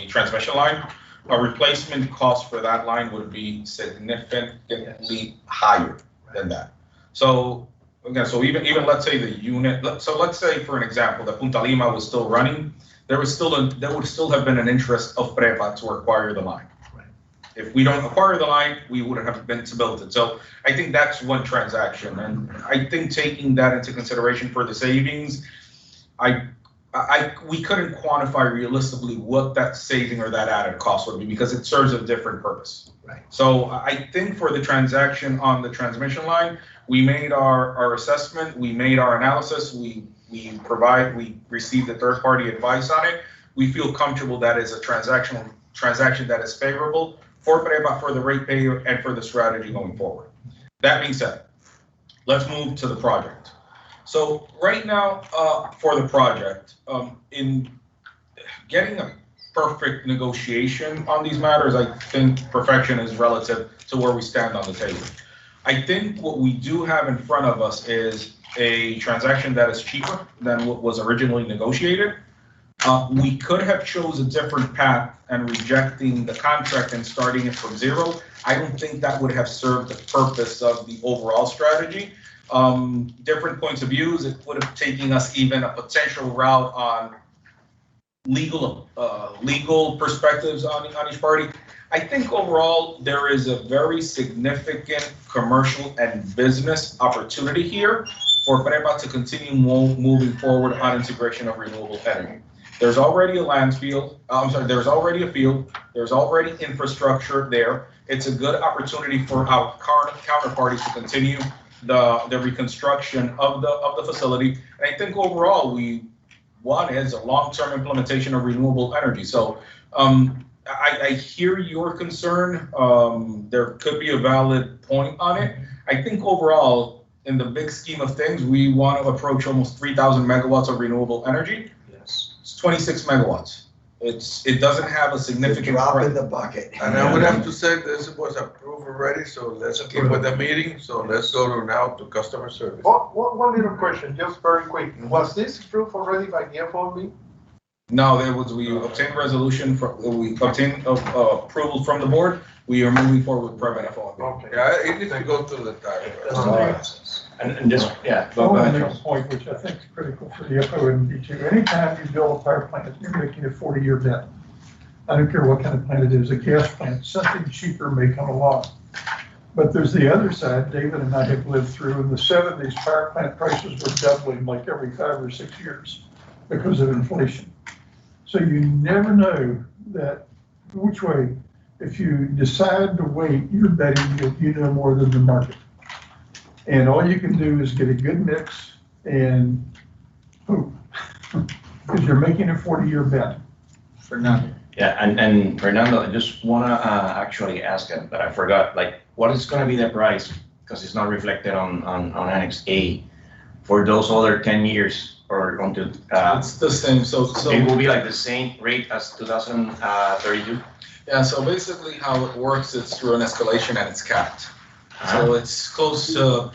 transmission line. A replacement cost for that line would be significantly higher than that. So again, so even let's say the unit, so let's say for an example, that Punta Lima was still running, there would still have been an interest of PREPA to acquire the line. Right. If we don't acquire the line, we wouldn't have been to build it. So I think that's one transaction, and I think taking that into consideration for the savings, we couldn't quantify realistically what that saving or that added cost would be because it serves a different purpose. Right. So I think for the transaction on the transmission line, we made our assessment, we made our analysis, we received the third-party advice on it. We feel comfortable that is a transaction that is favorable for PREPA, for the ratepayer, and for the strategy going forward. That being said, let's move to the project. So right now, for the project, in getting a perfect negotiation on these matters, I think perfection is relative to where we stand on the table. I think what we do have in front of us is a transaction that is cheaper than what was originally negotiated. We could have chose a different path and rejecting the contract and starting it from zero. I don't think that would have served the purpose of the overall strategy. Different points of views, it would have taken us even a potential route on legal perspectives on each party. I think overall there is a very significant commercial and business opportunity here for PREPA to continue moving forward on integration of renewable energy. There's already a there's already a field, there's already infrastructure there. It's a good opportunity for our counterparties to continue the reconstruction of the facility. And I think overall one is a long-term implementation of renewable energy. So I hear your concern. There could be a valid point on it. I think overall, in the big scheme of things, we want to approach almost 3,000 megawatts of renewable energy. Yes. It's 26 megawatts. It doesn't have a significant drop in the bucket. And I would have to say this was approved already, so let's keep with the meeting. So let's go now to customer service. One little question, just very quick. Was this approved already by the FOMB? No, we obtained resolution, we obtained approval from the board. We are moving forward with PREPA and FOMB. Okay. Yeah, it needs to go through the time. And just, yeah, I go want to ahead, make Charles. a point which I think is critical for the FOMB too. Anytime you build a power plant, you're making a 40-year bet. I don't care what kind of plant it is, a gas plant, something cheaper may come along. But there's the other side. David and I have lived through in the 70s, power plant prices were doubling like every 5 or 6 years because of inflation. So you never know that which way. If you decide to wait, you're betting that you know more than the market. And all you can do is get a good mix and hope, because you're making a 40-year bet. Fernando. Yeah, and Fernando, I just wanna actually ask him, but I forgot, like, what is gonna be the price? Because it's not reflected on Annex A for those other 10 years or until. It's the same, so. It will be like the same rate as 2032? Yeah, so basically how it works is through an escalation and it's capped. So it's close to,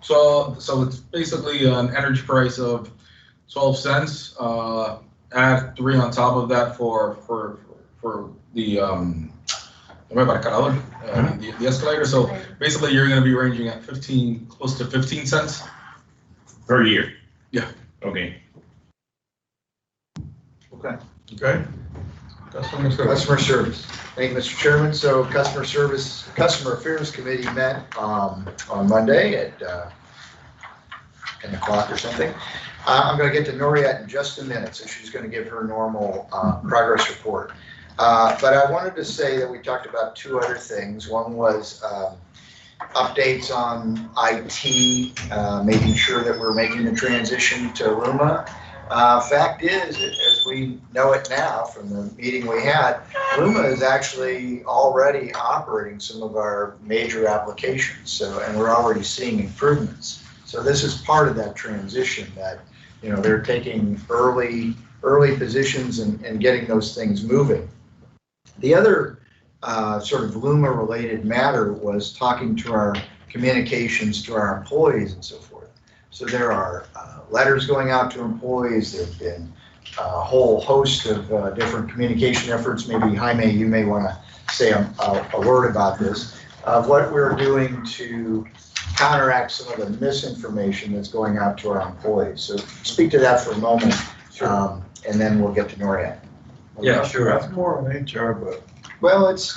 so it's basically an energy price of 12 cents. Add 3 on top of that for the the escalator. So basically you're going to be ranging at close to 15 cents Per year? Yeah. Okay. Okay. Okay. Customer service. Thank you, Mr. Chairman. So Customer Affairs Committee met on Monday at 10 o'clock or something. I'm going to get to Noriette in just a minute, so she's going to give her normal progress report. But I wanted to say that we talked about 2 other things. One was updates on IT, making sure that we're making the transition to Luma. Fact is, as we know it now from the meeting we had, Luma is actually already operating some of our major applications. So, and we're already seeing improvements. So this is part of that transition that, you know, they're taking early positions and getting those things moving. The other sort of Luma related matter was talking to our communications to our employees and so forth. So there are letters going out to employees. There've been a whole host of different communication efforts. Maybe Jaime, you may want to say a word about this, of what we're doing to counteract some of the misinformation that's going out to our employees. So speak to that for a moment, and then we'll get to Noriette. Yeah, sure. That's more on HR, but. Well, it's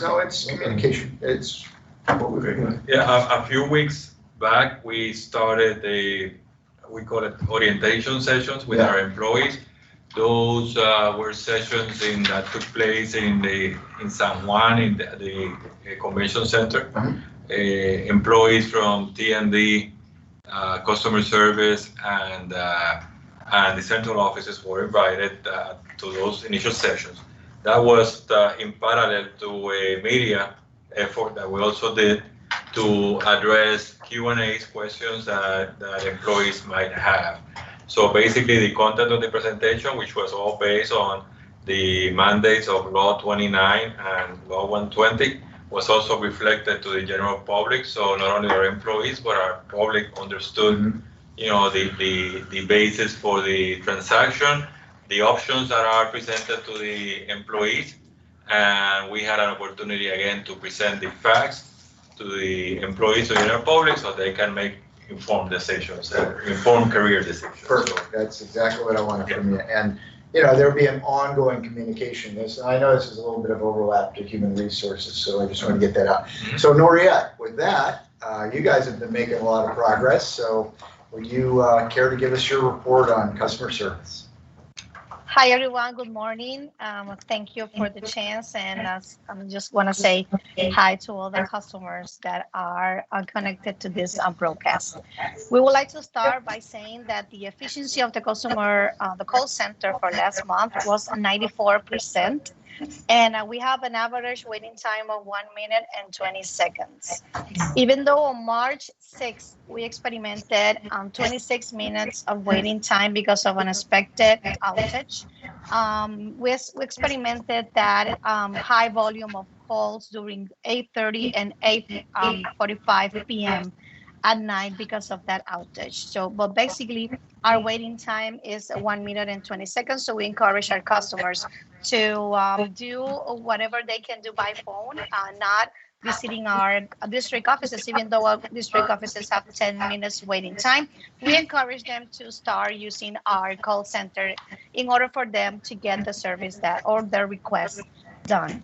communication. It's what we're doing. Yeah, a few weeks back, we started we call it orientation sessions with our employees. Those were sessions that took place in San Juan, in the convention center. Employees from TND, customer service, and the central offices were invited to those initial sessions. That was in parallel to a media effort that we also did to address Q&As, questions that employees might have. So basically the content of the presentation, which was all based on the mandates of Law 29 and Law 120, was also reflected to the general public. So not only our employees, but our public understood, you know, the basis for the transaction, the options that are presented to the employees, and we had an opportunity again to present the facts to the employees, to the general public, so they can make informed decisions, informed career decisions. Perfect. That's exactly what I wanted from you. And you know, there'll be an ongoing communication. And I know this is a little bit of overlap to human resources, so I just want to get that out. So Noriette, with that, you guys have been making a lot of progress. So would you care to give us your report on customer service? Hi, everyone. Good morning. Thank you for the chance. And I just want to say hi to all the customers that are connected to this broadcast. We would like to start by saying that the efficiency of the the call center for last month was 94%. And we have an average waiting time of 1 minute and 20 seconds. Even though on March 6th, we experimented 26 minutes of waiting time because of an unexpected outage, we experimented that high volume of calls during 8:30 and 8:45 p.m. at night because of that outage. So, but basically, our waiting time is 1 minute and 20 seconds. So we encourage our customers to do whatever they can do by phone, not visiting our district offices, even though our district offices have 10 minutes waiting time. We encourage them to start using our call center in order for them to get the service or their request done.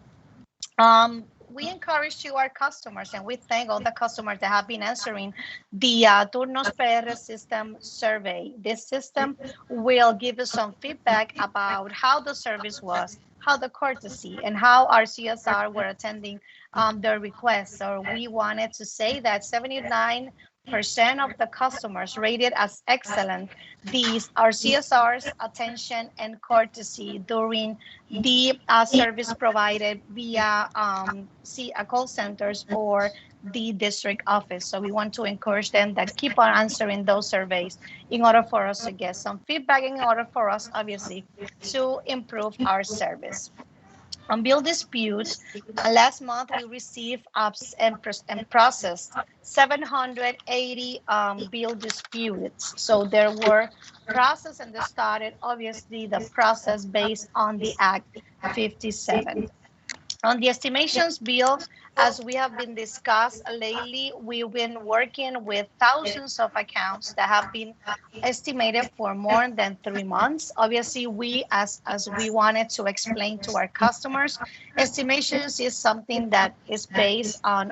We encourage our customers, and we thank all the customers that have been answering the Turnos PR system survey. This system will give us some feedback about how the service was, how the courtesy, and how our CSR were attending their requests. So we wanted to say that 79% of the customers rated as excellent our CSR's attention and courtesy during the service provided via call centers or the district office. So we want to encourage them that keep on answering those surveys in order for us to get some feedback, in order for us, obviously, to improve our service. On bill disputes, last month we received and processed 780 bill disputes. So there were processed and started, obviously, the process based on the Act 57. On the estimations bill, as we have been discussed lately, we've been working with thousands of accounts that have been estimated for more than 3 months. Obviously, we, as we wanted to explain to our customers, estimations is something that is based on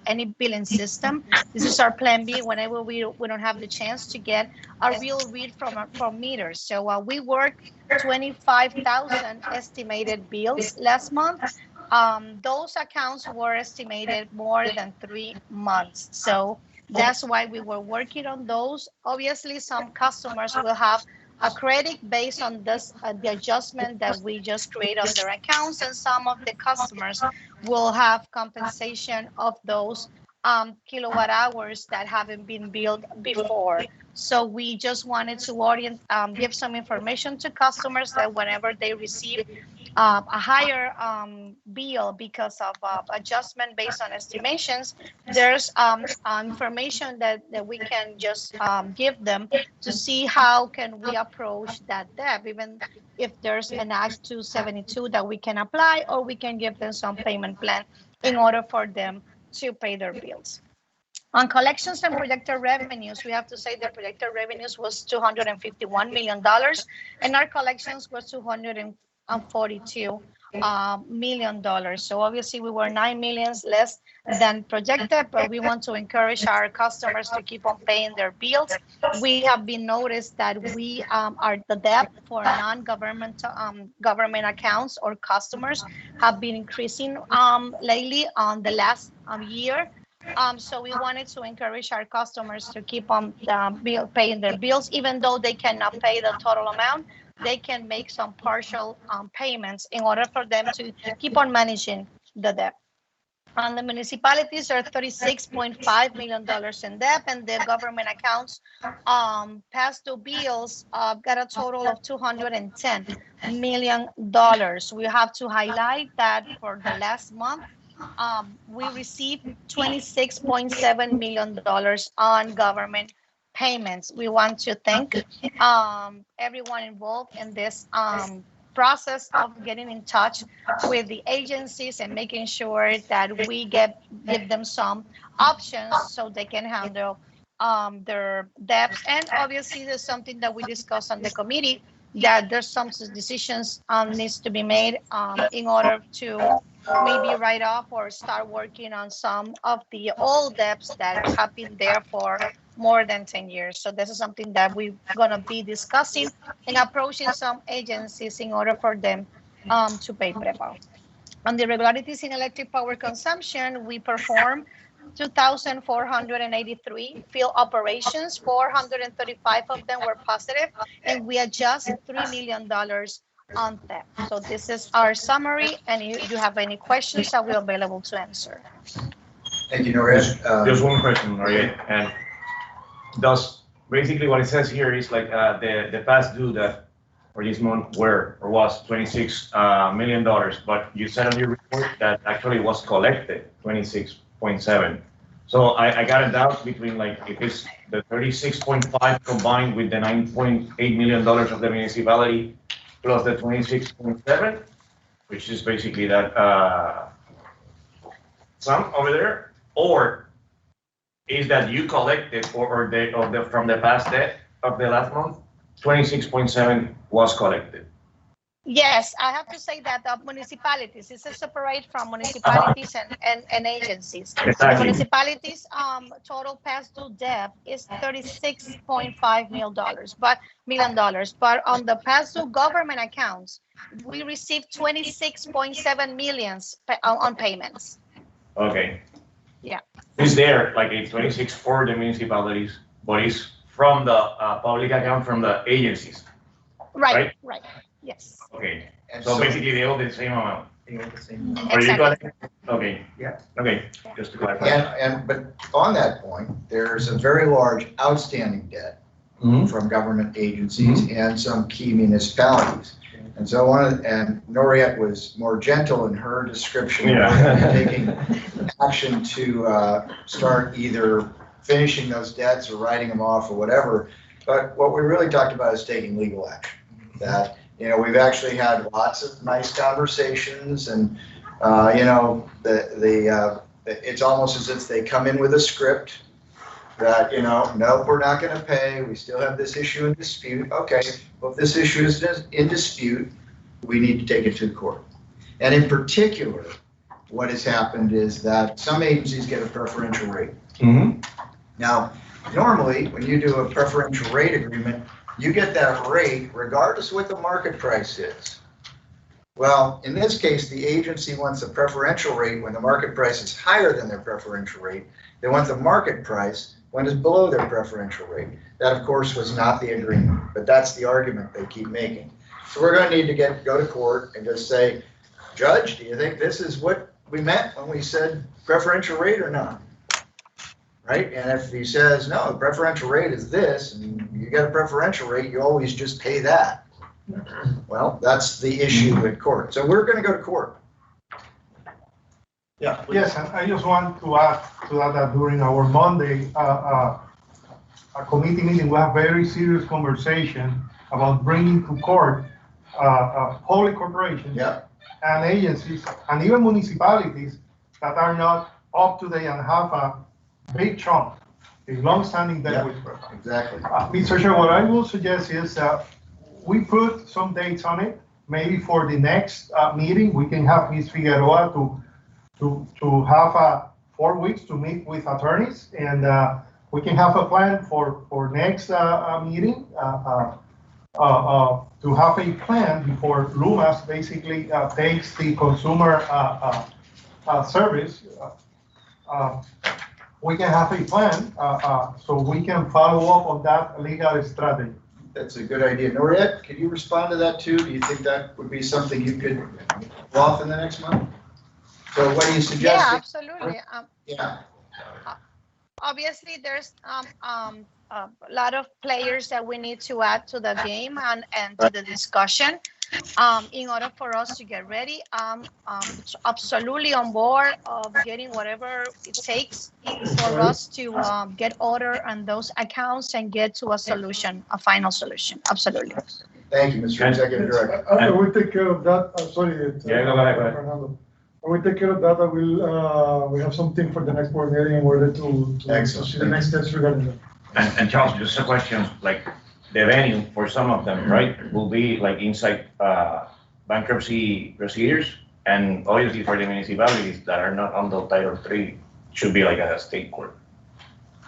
any billing system. This is our plan B whenever we don't have the chance to get a real read from meters. So we worked 25,000 estimated bills last month. Those accounts were estimated more than 3 months. So that's why we were working on those. Obviously, some customers will have a credit based on this, the adjustment that we just create on their accounts, and some of the customers will have compensation of those kilowatt hours that haven't been billed before. So we just wanted to give some information to customers that whenever they receive a higher bill because of adjustment based on estimations, there's information that we can just give them to see how can we approach that debt, even if there's an Act 272 that we can apply, or we can give them some payment plan in order for them to pay their bills. On collections and projected revenues, we have to say the projected revenues was $251 million, and our collections was $242 million. So obviously we were $9 million less than projected, but we want to encourage our customers to keep on paying their bills. We have been noticed that we are the debt for non-government government accounts or customers have been increasing lately on the last year. So we wanted to encourage our customers to keep on paying their bills, even though they cannot pay the total amount. They can make some partial payments in order for them to keep on managing the debt. And the municipalities are $36.5 million in debt, and the government accounts past due bills got a total of $210 million. We have to highlight that for the last month, we received $26.7 million on government payments. We want to thank everyone involved in this process of getting in touch with the agencies and making sure that we give them some options so they can handle their debts. And obviously there's something that we discussed on the committee, that there's some decisions needs to be made in order to maybe write off or start working on some of the old debts that have been there for more than 10 years. So this is something that we're going to be discussing and approaching some agencies in order for them to pay PREPA. On the irregularities in electric power consumption, we perform 2,483 field operations. 435 of them were positive, and we adjust $3 million on that. So this is our summary, and if you have any questions, I will be available to answer. Thank you, Noria. There's one question, Noria, and basically what it says here is like the past due that for this month was $26 million, but you said on your report that actually was collected 26.7. So I got a doubt between like if it's the 36.5 combined with the $9.8 million of the municipality plus the 26.7, which is basically that sum over there, or is that you collected from the past debt of the last month, 26.7 was collected? Yes, I have to say that the municipalities, this is separate from municipalities and agencies. Exactly. The municipalities total past due debt is $36.5 million, but on the past due government accounts, we received 26.7 million on payments. Okay. Yeah. Is there like a 26 for the municipalities, but it's from the public account from the agencies? Right. Yes. Okay. And So basically they all the same amount. Are you Exactly. Okay. Yeah. Okay. Just to clarify. But on that point, there's a very large outstanding debt from government agencies and some key municipalities. And so and Noriette was more gentle in her description of Yeah. taking action to start either finishing those debts or writing them off or whatever. But what we really talked about is taking legal action. That, we've actually had lots of nice conversations and, it's almost as if they come in with a script that, nope, we're not going to pay. We still have this issue in dispute. Okay, well, if this issue is in dispute, we need to take it to the court. And in particular, what has happened is that some agencies get a preferential rate. Now, normally, when you do a preferential rate agreement, you get that rate regardless of what the market price is. Well, in this case, the agency wants a preferential rate when the market price is higher than their preferential rate. They want the market price when it's below their preferential rate. That, of course, was not the agreement, but that's the argument they keep making. So we're going to need to go to court and just say, Judge, do you think this is what we meant when we said preferential rate or not? Right? And if he says, no, the preferential rate is this, and you get a preferential rate, you always just pay that. Well, that's the issue with court. So we're going to go to court. Yeah. Please. Yes, and I just want to add to that during our Monday a committee meeting, we have very serious conversation about bringing to court public corporations and agencies and even municipalities that are not up to date and have a big chunk, a long-standing debt with PREPA. Exactly. Mr. Chair, what I will suggest is that we put some dates on it. Maybe for the next meeting, we can have Ms. Figueroa to have 4 weeks to meet with attorneys, and we can have a plan for next meeting to have a plan before Lumas basically takes the consumer service. We can have a plan so we can follow up on that legal strategy. That's a good idea. Noriette, could you respond to that too? Do you think that would be something you could pull off in the next month? So what do you suggest? Yeah, absolutely. Yeah. Obviously, there's a lot of players that we need to add to the game and to the discussion in order for us to get ready. Absolutely on board of getting whatever it takes for us to get order on those accounts and get to a solution, a final solution. Absolutely. Thank you, Mr. Executive Director. I will take care of that. Sorry. Yeah, go ahead. Fernando. I will take care of that. I will, we have something for the next board meeting in order to see the next steps regarding that. And Charles, just a question, like the venue for some of them, right, will be like inside bankruptcy procedures, and obviously for the municipalities that are not under Title III, should be like a state court,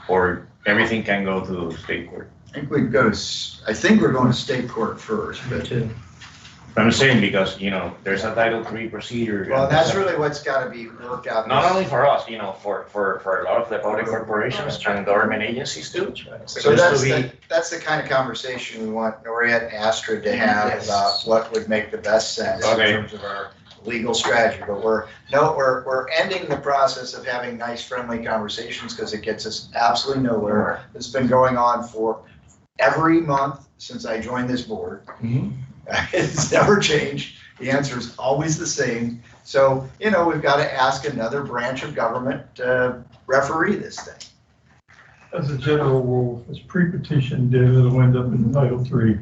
or everything can go to state court. I think we're going to state court first, but. I'm saying because, there's a Title III procedure. Well, that's really what's got to be worked out. Not only for us, for a lot of the public corporations and government agencies too. So that's the kind of conversation we want Noriette and Astrid to have about what would make the best sense in terms of our legal strategy. But we're ending the process of having nice, friendly conversations because it gets us absolutely nowhere. It's been going on for every month since I joined this board. It's never changed. The answer is always the same. So, we've got to ask another branch of government to referee this thing. As a general rule, if it's pre-petition debt, it'll end up in Title III.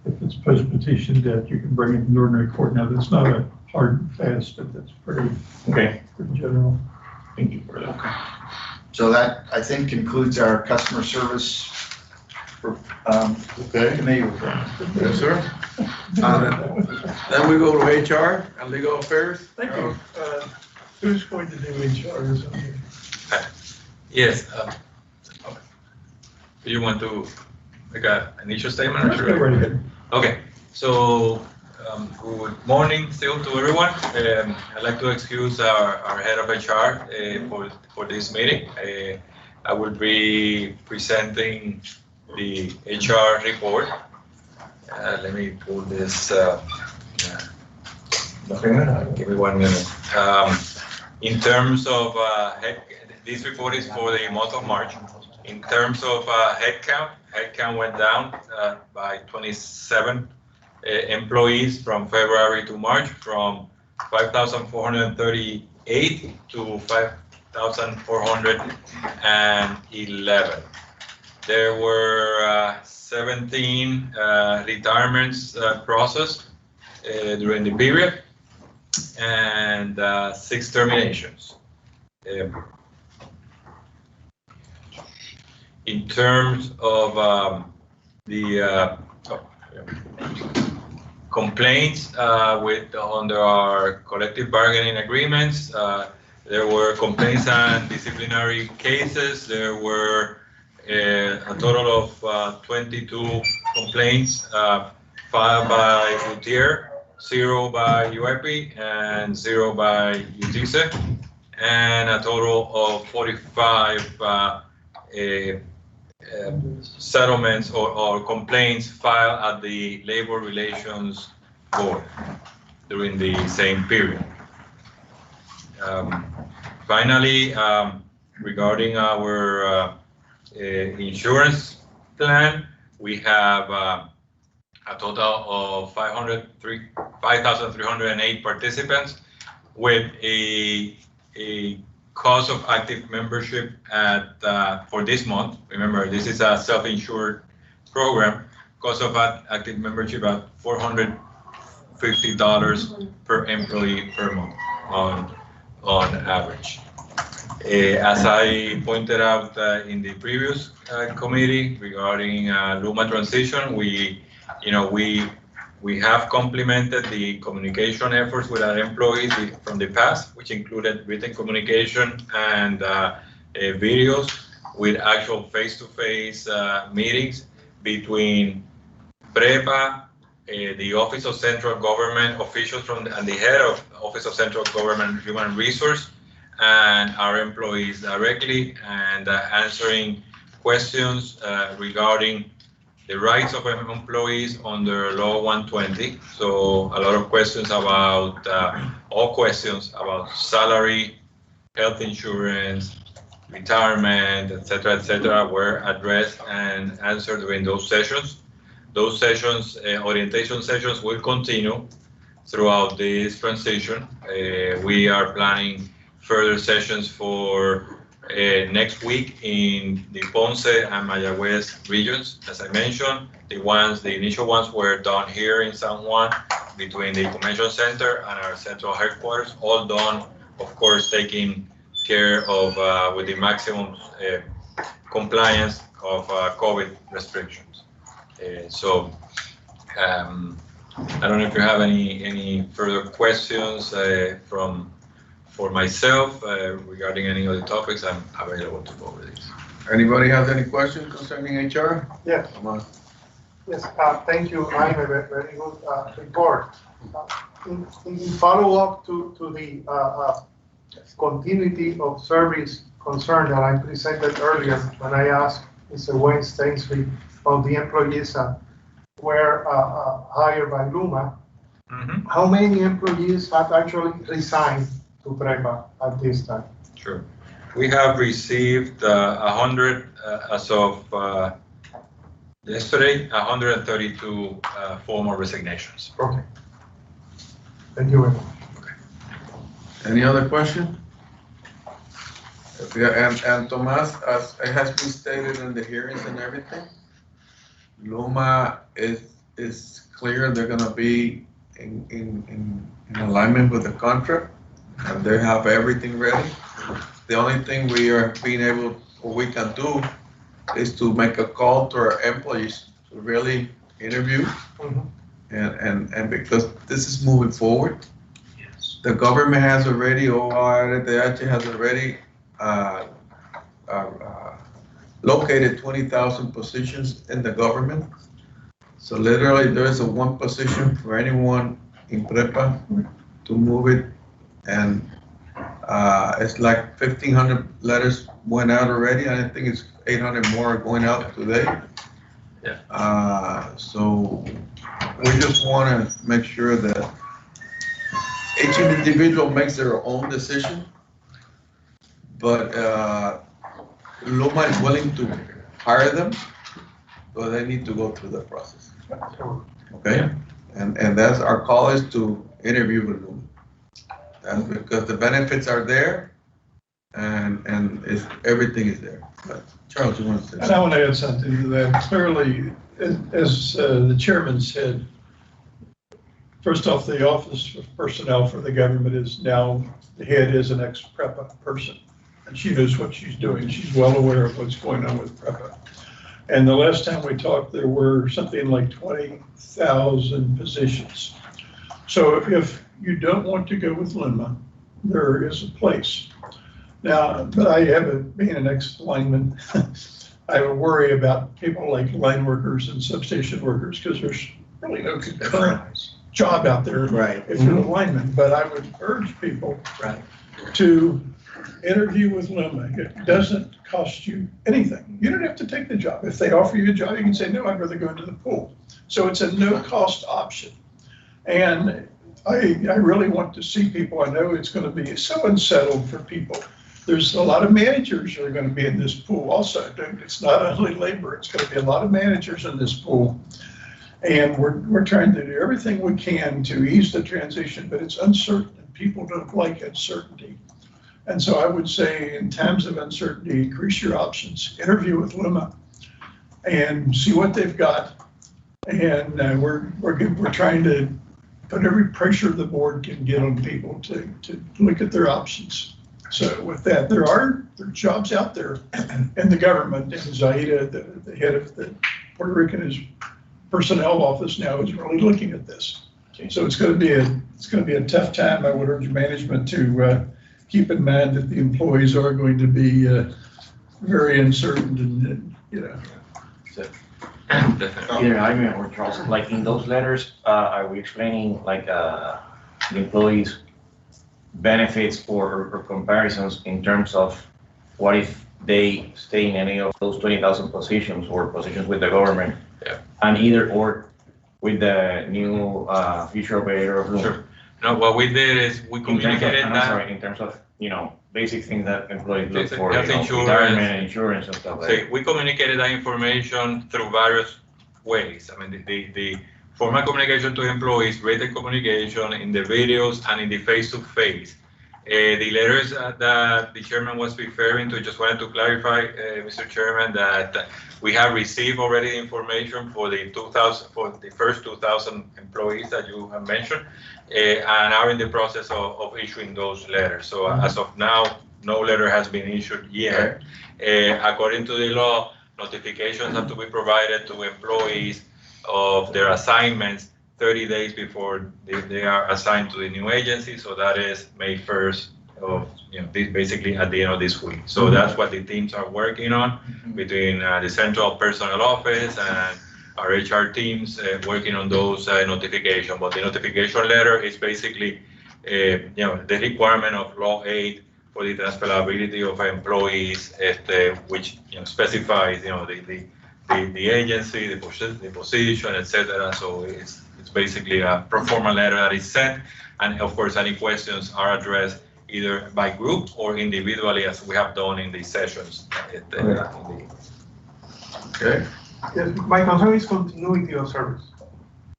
If it's post-petition debt, you can bring it in ordinary court. Now, that's not a hard and fast, but that's pretty general. Thank you for that. Okay. So that, I think, concludes our customer service committee report. Yes, sir. Then we go to HR and legal affairs. Thank you. Who's going to do HR? Yes. Do you want to make an initial statement? Let's go right ahead. Okay. So, good morning still to everyone. I'd like to excuse our head of HR for this meeting. I will be presenting the HR report. Let me pull this. Give me 1 minute. In terms of this report is for the month of March. In terms of headcount went down by 27 employees from February to March, from 5,438 to 5,411. There were 17 retirements processed during the period, and 6 terminations. In terms of the complaints under our collective bargaining agreements, there were complaints and disciplinary cases. There were a total of 22 complaints filed by UTIER, 0 by UEPI, and 0 by UTICE, and a total of 45 settlements or complaints filed at the Labor Relations Board during the same period. Finally, regarding our insurance plan, we have a total of 5,308 participants with a cost of active membership at for this month. Remember, this is a self-insured program. Cost of active membership at $450 per employee per month on average. As I pointed out in the previous committee regarding LUMA transition, we have complemented the communication efforts with our employees from the past, which included written communication and videos with actual face-to-face meetings between PREPA, the Office of Central Government officials and the head of Office of Central Government Human Resource, and our employees directly, and answering questions regarding the rights of employees under Law 120. So a lot of questions about, all questions about salary, health insurance, retirement, etc., were addressed and answered during those sessions. Those sessions, orientation sessions, will continue throughout this transition. We are planning further sessions for next week in the Ponce and Mayagüez regions. As I mentioned, the initial ones were done here in San Juan between the convention center and our central headquarters, all done, of course, taking care of with the maximum compliance of COVID restrictions. I don't know if you have any further questions for myself regarding any of the topics. I'm available to go over these. Anybody has any questions concerning HR? Yes. Come on. Yes, thank you, Jaime, very good report. In follow-up to the continuity of service concern that I presented earlier when I asked Mr. Wayne Stainsby of the employees were hired by LUMA. Mm-hmm. How many employees have actually resigned to PREPA at this time? Sure. We have received 100 as of yesterday, 132 formal resignations. Okay. Thank you very much. Any other question? And Tomas, as it has been stated in the hearings and everything, LUMA is clear they're gonna be in alignment with the contract, and they have everything ready. The only thing we are being able, or we can do, is to make a call to our employees to really interview, and because this is moving forward. The government has already, ORDH has already located 20,000 positions in the government. So literally there is a one position for anyone in PREPA to move it. And it's like 1,500 letters went out already. I think it's 800 more going out today. Yeah. So we just want to make sure that each individual makes their own decision, but LUMA is willing to hire them, but they need to go through the process. Okay? And that's our call is to interview with them. That's because the benefits are there and everything is there. But Charles, you want to say And I something? want to add something to that. Clearly, as the chairman said, first off, the Office of Personnel for the government is now, the head is an ex-PREPA person. And she knows what she's doing. She's well aware of what's going on with PREPA. And the last time we talked, there were something like 20,000 positions. So if you don't want to go with LUMA, there is a place. Now, but I have being an ex-lineman, I worry about people like line workers and substation workers because there's really no current job out there if you're a lineman. But I would urge people to interview with LUMA. It doesn't cost you anything. You don't have to take the job. If they offer you a job, you can say, no, I'd rather go into the pool. So it's a no-cost option. And I really want to see people. I know it's going to be so unsettled for people. There's a lot of managers who are going to be in this pool also. It's not only labor. It's going to be a lot of managers in this pool. And we're trying to do everything we can to ease the transition, but it's uncertain. People don't like uncertainty. And so I would say in times of uncertainty, increase your options, interview with LUMA and see what they've got. And we're trying to put every pressure the board can get on people to look at their options. So with that, there are jobs out there in the government, and Zaida, the head of the Puerto Rican personnel office now, is really looking at this. So it's going to be a tough time. I would urge management to keep in mind that the employees are going to be very uncertain and So, either Jaime or Charles, like in those letters, are we explaining like the employees' benefits or comparisons in terms of what if they stay in any of those 20,000 positions or positions with the government? Yeah. And either or with the new future operator of LUMA? Sure. No, what we did is we communicated that. In terms of, basic things that employees look Basic for, health insurance. retirement insurance and stuff like So that. we communicated that information through various ways. I mean, the formal communication to employees, written communication in the videos and in the face-to-face. The letters that the chairman was referring to, just wanted to clarify, Mr. Chairman, that we have received already information for the first 2,000 employees that you have mentioned, and are in the process of issuing those letters. So as of now, no letter has been issued yet. According to the law, notifications have to be provided to employees of their assignments 30 days before they are assigned to the new agency. So that is May 1st of, basically at the end of this week. So that's what the teams are working on between the central personnel office and our HR teams working on those notifications. But the notification letter is basically, the requirement of Law 8 for the transferability of employees, which specifies, the agency, the position, etc. So it's basically a pro forma letter that is sent, and of course, any questions are addressed either by group or individually, as we have done in the sessions. Okay. Yes, my concern is continuity of service.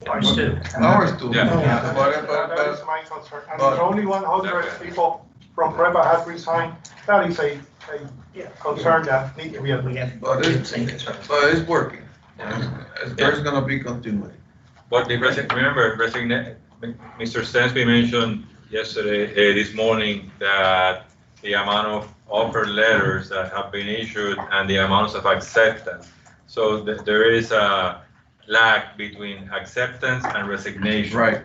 Ours too. Ours too. Yeah. That is my concern. And if only 100 people from PREPA have resigned, that is a concern that needs to be addressed. But it's working. There's gonna be continuity. But remember, Mr. Stansby mentioned yesterday, this morning, that the amount of offer letters that have been issued and the amounts of acceptance. So there is a lag between acceptance and resignation. Right.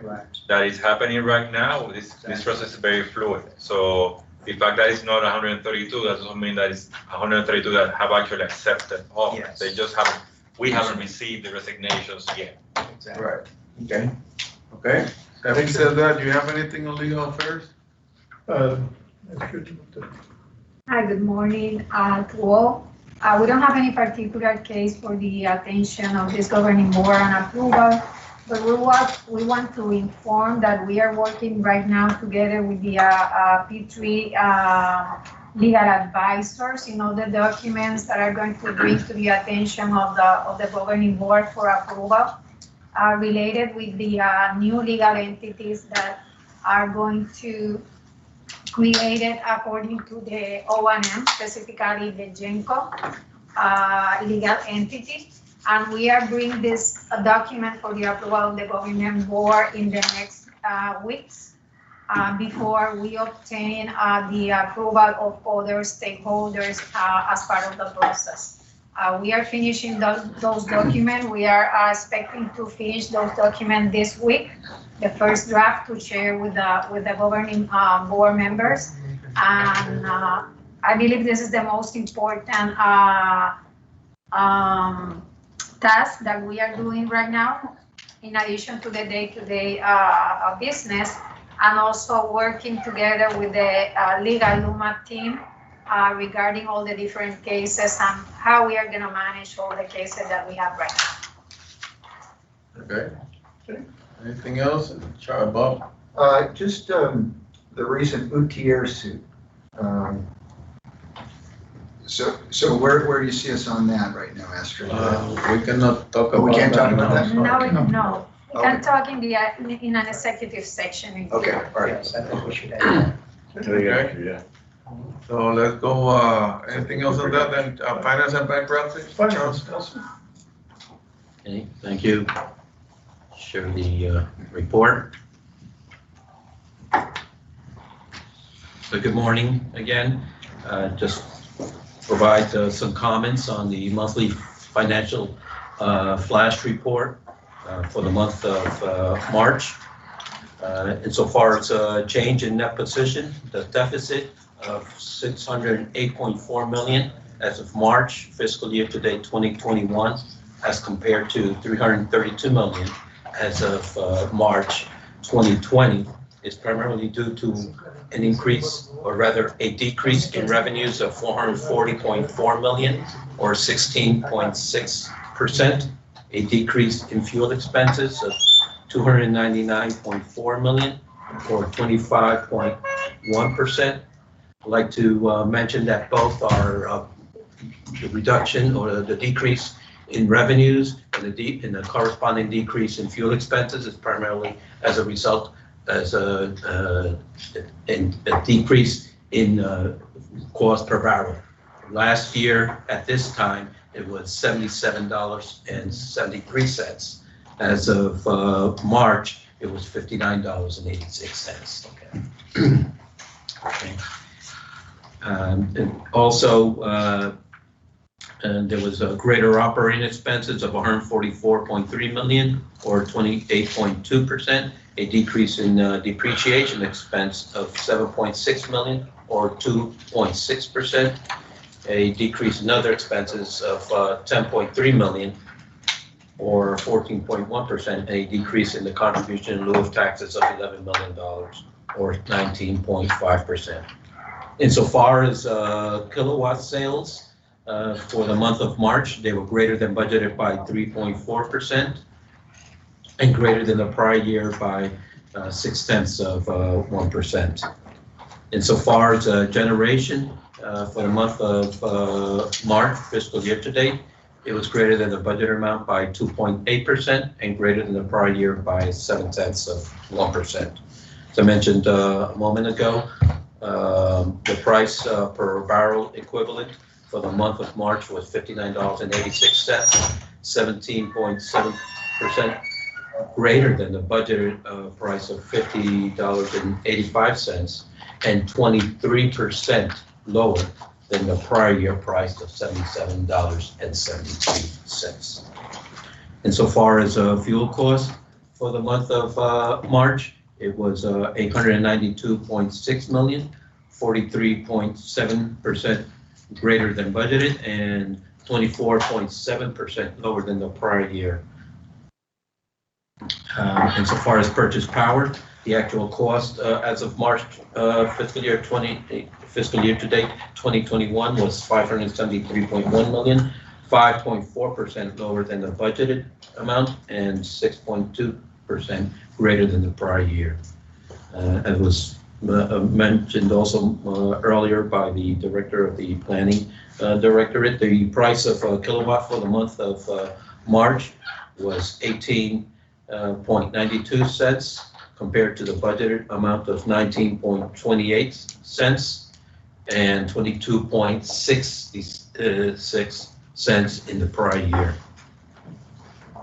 That is happening right now. This process is very fluid. So the fact that it's not 132, that doesn't mean that it's 132 that have actually accepted offers. Yes. They just we haven't received the resignations yet. Exactly. Right. Okay. Having said that, do you have anything on legal affairs? That's good. Hi, good morning to all. We don't have any particular case for the attention of this governing board and approval, but we want to inform that we are working right now together with the P3 legal advisors, the documents that are going to bring to the attention of the governing board for approval. related with the new legal entities that are going to created according to the O&M, specifically the GENCO legal entity. And we are bringing this document for the approval of the government board in the next weeks before we obtain the approval of other stakeholders as part of the process. We are finishing those documents. We are expecting to finish those documents this week, the first draft to share with the governing board members. And I believe this is the most important task that we are doing right now, in addition to the day-to-day business, and also working together with the legal LUMA team regarding all the different cases and how we are going to manage all the cases that we have right now. Okay. Anything else? Charlie, Bob? Just the recent UTR suit. So where do you see us on that right now, Astrid? We cannot talk about that. We can't talk about that? No. We can talk in an executive section. Okay, all right. Yes, I think we should add that. Okay. So let's go, anything else on that, then finance and background, please? Charles? Okay, thank you. Share the report. So good morning again. Just provide some comments on the monthly financial flash report for the month of March. Insofar as a change in net position, the deficit of $608.4 million as of March fiscal year to date 2021, as compared to $332 million as of March 2020, is primarily due to an increase, or rather a decrease in revenues of $440.4 million, or 16.6%, a decrease in fuel expenses of $299.4 million, or 25.1%. I'd like to mention that both are the reduction or the decrease in revenues and the corresponding decrease in fuel expenses is primarily as a result as a decrease in cost per barrel. Last year at this time it was $77.73. As of March, it was $59.86. Okay. Okay. And also, there was a greater operating expenses of $144.3 million, or 28.2%, a decrease in depreciation expense of $7.6 million, or 2.6%, a decrease in other expenses of $10.3 million, or 14.1%, a decrease in the contribution in lieu of taxes of $11 million, or 19.5%. Insofar as kilowatt sales for the month of March, they were greater than budgeted by 3.4% and greater than the prior year by 0.6%. Insofar as generation for the month of March fiscal year to date, it was greater than the budget amount by 2.8% and greater than the prior year by 0.7%. As I mentioned a moment ago, the price per barrel equivalent for the month of March was $59.86, 17.7% greater than the budgeted price of $50.85 and 23% lower than the prior year price of $77.73. Insofar as fuel cost for the month of March, it was $892.6 million, 43.7% greater than budgeted and 24.7% lower than the prior year. Insofar as purchase power, the actual cost as of March fiscal year to date 2021 was $573.1 million, 5.4% lower than the budgeted amount and 6.2% greater than the prior year. As was mentioned also earlier by the director of the planning directorate, the price of a kilowatt for the month of March was $0.92 compared to the budgeted amount of 19.28 cents and 22.66 cents in the prior year.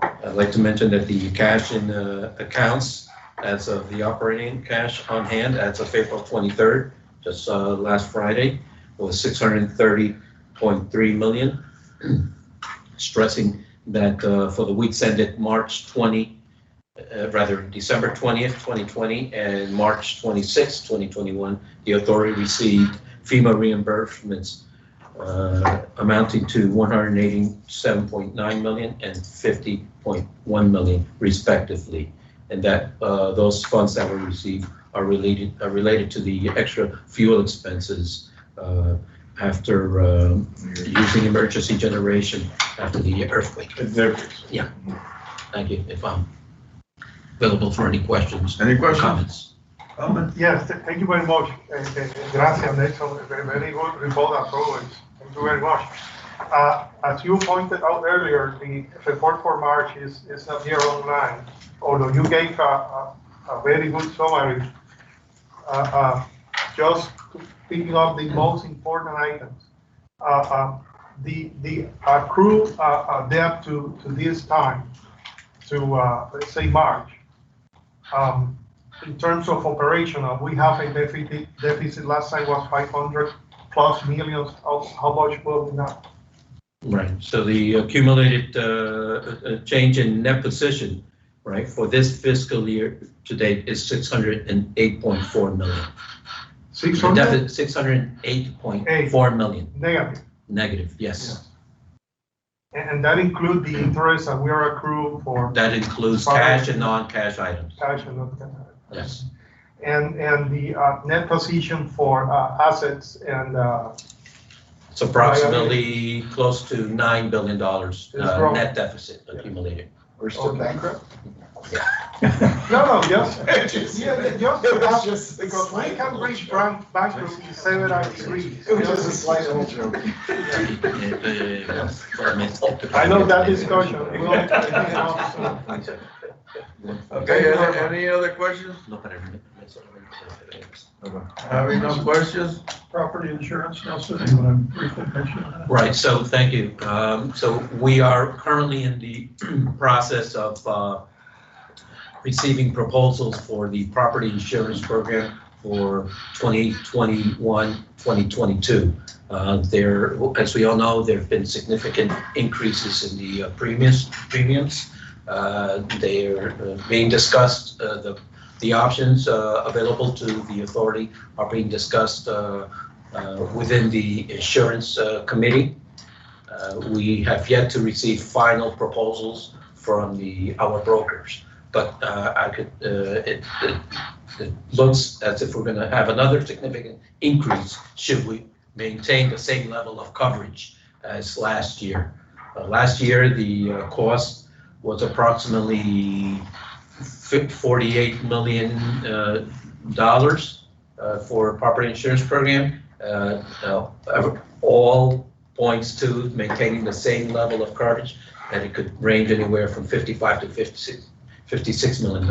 I'd like to mention that the cash in accounts as of the operating cash on hand as of April 23rd, just last Friday, was $630.3 million, stressing that for the weeks ended December 20th, 2020 and March 26th, 2021, the authority received FEMA reimbursements amounting to $187.9 million and $50.1 million respectively. And that those funds that were received are related to the extra fuel expenses after using emergency generation after the earthquake. Yeah. Thank you. If I'm available for any questions. Any questions? Comments? Yes, thank you very much. Gracias, Nelson. Very good report as always. Thank you very much. As you pointed out earlier, the report for March is not here online, although you gave a very good summary. Just picking up the most important items. The accrued debt to this time, to let's say March, in terms of operational, we have a deficit last time was 500 plus millions. How much will we now? Right. So the accumulated change in net position, right, for this fiscal year to date is 608.4 million. 600? 608.4 million. Negative. Negative, yes. And that includes the interest that we are accrued for. That includes cash and non-cash items. Cash and non-cash items. Yes. And the net position for assets and It's approximately close to $9 billion net deficit accumulated. We're still bankrupt? No, just because we can reach bankruptcy in several degrees. It was just a slight little joke. I know that discussion. Okay, any other questions? Having no questions? Property insurance, Nelson, you want to briefly mention that? Right, so thank you. So we are currently in the process of receiving proposals for the property insurance program for 2021-2022. There, as we all know, there have been significant increases in the premiums. They are being discussed. The options available to the authority are being discussed within the insurance committee. We have yet to receive final proposals from our brokers, but it looks as if we're going to have another significant increase should we maintain the same level of coverage as last year. Last year, the cost was approximately $48 million for a property insurance program. All points to maintaining the same level of coverage, and it could range anywhere from $55 to $56 million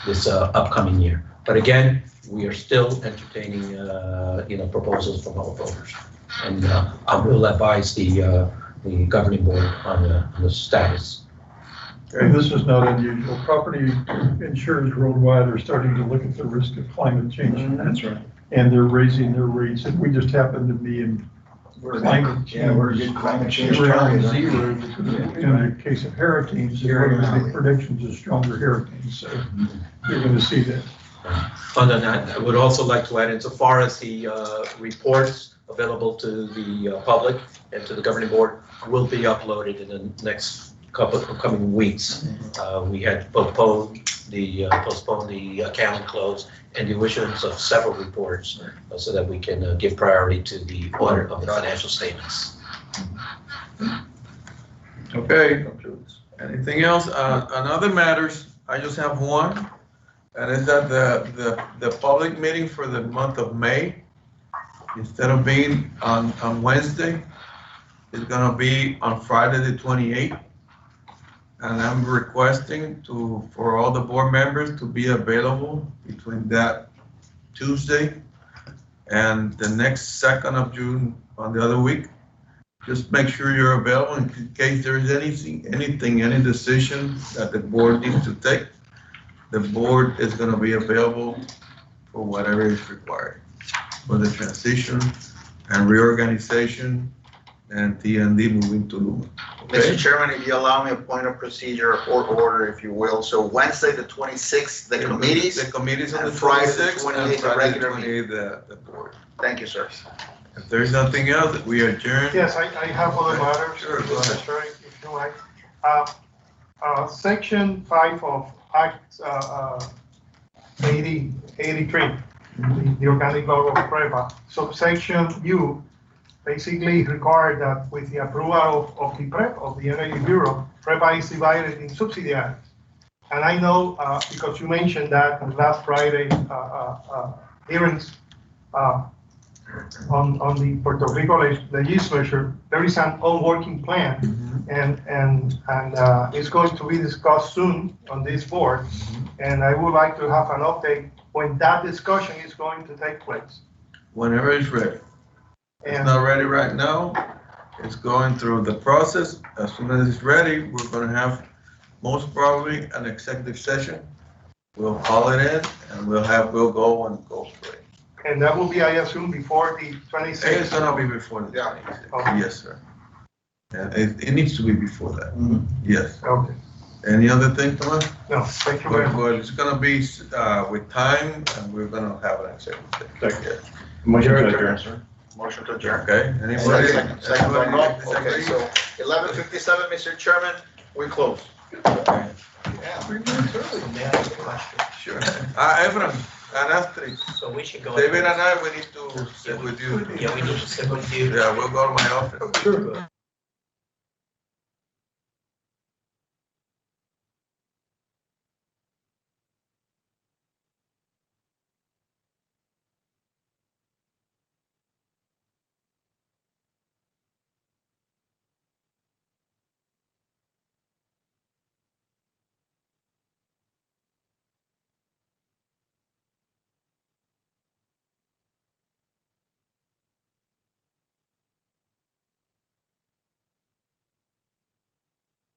this upcoming year. But again, we are still entertaining proposals from our brokers, and I will advise the governing board on the status. And this is not unusual. Property insurers worldwide are starting to look at the risk of climate change. That's right. And they're raising their rates, and we just happen to be in climate change. Yeah, we're a good climate change around target. zero. In the case of hurricanes, one of the big predictions is stronger hurricanes, so you're going to see that. Other than that, I would also like to add, insofar as the reports available to the public and to the governing board will be uploaded in the next couple of coming weeks. We had postponed the accounting close and the issuance of several reports so that we can give priority to the audit of the financial statements. Okay, anything else? On other matters, I just have one, and it's that the public meeting for the month of May, instead of being on Wednesday, it's gonna be on Friday the 28th And I'm requesting for all the board members to be available between that Tuesday and the next 2nd of June on the other week. Just make sure you're available in case there is any decision that the board needs to take. The board is gonna be available for whatever is required for the transition and reorganization and T&D moving to Luma. Mr. Chairman, if you allow me a point of procedure or order, if you will. So Wednesday, the 26th, the committees. The committees on the And Friday, the 26th, 28th, and the Friday, the regular meeting. 28th, the board. Thank you, sir. If there's nothing else, we adjourn. Yes, I have other matters, Sure, go ahead. Mr. Chair, if you like. Section 5 of Act 83, the organic law of PREPA, subsection U, basically required that with the approval of the PREP, of the Energy Bureau, PREPA is divided in subsidiaries. And I know, because you mentioned that on last Friday hearings on the Puerto Rico legislature, there is an on-working plan, and it's going to be discussed soon on this board. And I would like to have an update when that discussion is going to take place. Whenever it's ready. It's And not ready right now. It's going through the process. As soon as it's ready, we're gonna have most probably an executive session. We'll call it in and we'll go and go for it. and that will be, I assume, before the 26th. It's gonna be before the 26th. Yes, sir. And it needs to be before that. Yes. Okay. Any other thing, Thomas? No, thank you very much. Good. It's gonna be with time and we're gonna have an executive session. Motion to adjourn, sir. Motion to adjourn. Okay, anybody? Second by Rob. Okay, disagree? so 11:57, Mr. Chairman, we close. Okay. Yeah. 3 minutes early. May I ask a question? Sure. Efrain, and Astrid, So we should go. David and I, we need to sit with you. Yeah, we need to sit with you. Yeah, we'll go to my office. Sure.